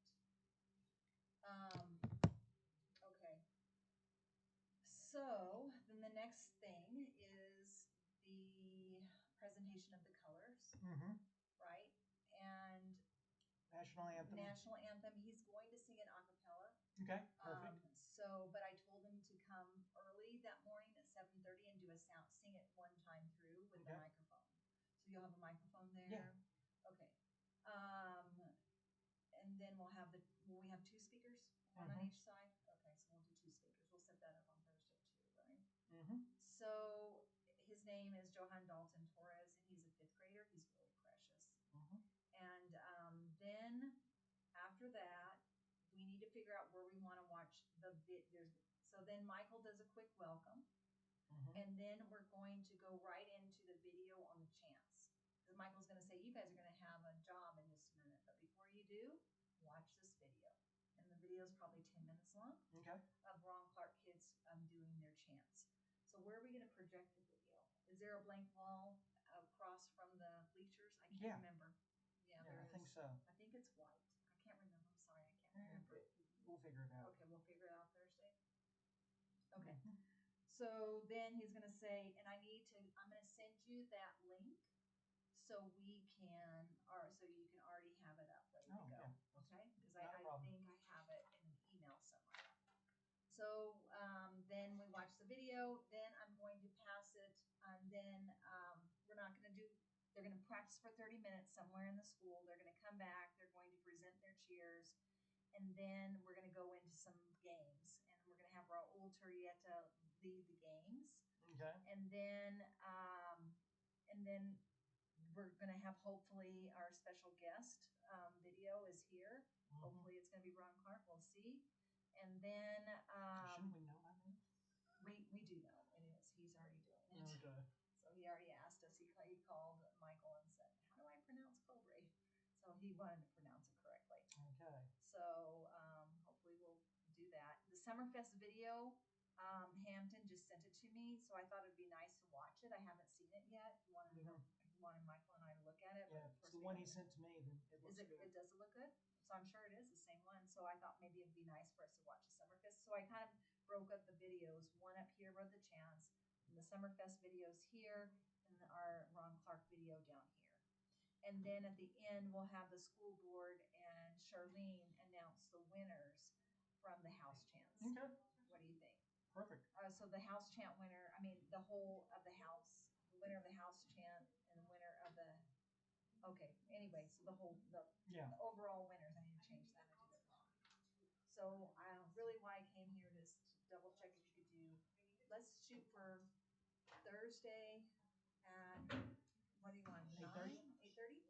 Okay. So then the next thing is the presentation of the colors, Mm-hmm. right? And National anthem. national anthem. He's going to sing it a cappella. Okay, perfect. But I told him to come early that morning at 7:30 and do sing it one time through with the Okay. microphone. So you'll have a microphone there. Yeah. Okay. And then will we have two speakers, one on Mhm. each side? Okay, so we'll do two speakers. We'll set that up on Thursday too, right? Mm-hmm. So his name is Johan Dalton Torres, and he's a fifth grader. He's really precious. Mm-hmm. And then after that, we need to figure out where we want to watch the videos. So then Michael does a quick welcome, Mm-hmm. and then we're going to go right into the video on the chants. Because Michael's going to say, you guys are going to have a job in just a minute, but before you do, watch this video. And the video is probably 10 minutes long Okay. of Ron Clark kids doing their chants. So where are we going to project the video? Is there a blank wall across from the bleachers? I can't Yeah. remember. Yeah, there I is. think so. I think it's white. I can't remember. I'm sorry, I can't remember. We'll figure it out. Okay, we'll figure it out Thursday. Okay. Mhm. So then he's going to say, and I'm going to send you that link so we can, or so you can already have it up ready Oh, to go. yeah. Okay? Because Not a I problem. think I have it in an email somewhere. So then we watch the video, then I'm going to pass it, and then we're not going to do, they're going to practice for 30 minutes somewhere in the school. They're going to come back, they're going to present their cheers, and then we're going to go into some games, and we're going to have Raul Turrieta lead the games. Okay. And then we're going to have hopefully our special guest video is here. Mhm. Hopefully it's going to be Ron Clark. We'll see. And then Shouldn't we know that name? we do know it is. He's already doing it. Okay. So he already asked us. He called Michael and said, "How do I pronounce Cobre?" So he wanted to pronounce it correctly. Okay. So hopefully we'll do that. The Summerfest video, Hampton just sent it to me, so I thought it'd be nice to watch it. I haven't seen it yet. Wanted Michael and I to look at it. Yeah, but of if course it's the we one he haven't. sent to me, then it looks good. It does it look good? So I'm sure it is the same one. So I thought maybe it'd be nice for us to watch the Summerfest. So I kind of broke up the videos. One up here about the chants, and the Summerfest videos here, and our Ron Clark video down here. And then at the end, we'll have the school board and Charlene announce the winners from the house chants. Okay. What do you think? Perfect. So the house chant winner, I mean, the whole of the house, the winner of the house chant and the winner of the, okay, anyway, so the overall winners, I need to change that, I did it wrong. So really why I came here is to double check if you could do, let's shoot for Thursday at, what do you want, 9? 8:30? 8:30.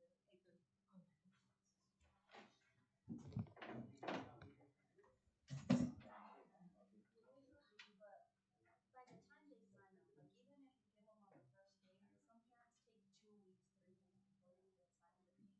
But by the time they sign up, like even if you give them on the first day, some parents take 2 weeks, 3 weeks before they even sign their name.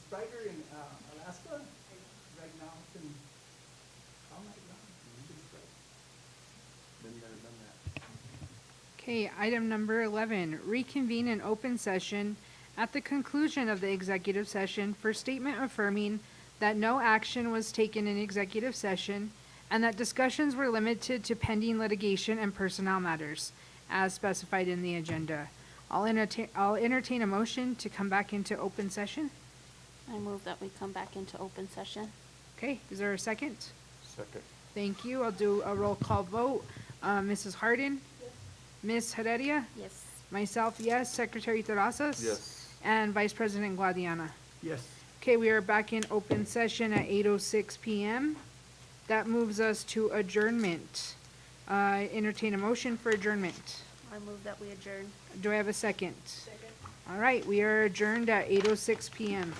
brighter in Alaska. Right now, it's been, oh my God, it's bright. Been there, done that. Okay, item number 11, reconvene in open session at the conclusion of the executive session for statement affirming that no action was taken in executive session and that discussions were limited to pending litigation and personnel matters as specified in the agenda. I'll entertain a motion to come back into open session. I move that we come back into open session. Okay, is there a second? Second. Thank you. I'll do a roll call vote. Mrs. Harden? Ms. Heredia? Yes. Myself, yes. Secretary Terrazas? Yes. And Vice President Guadiana. Yes. Okay, we are back in open session at 8:06 p.m. That moves us to adjournment. Entertain a motion for adjournment. I move that we adjourn. Do I have a second? Second. All right, we are adjourned at 8:06 p.m.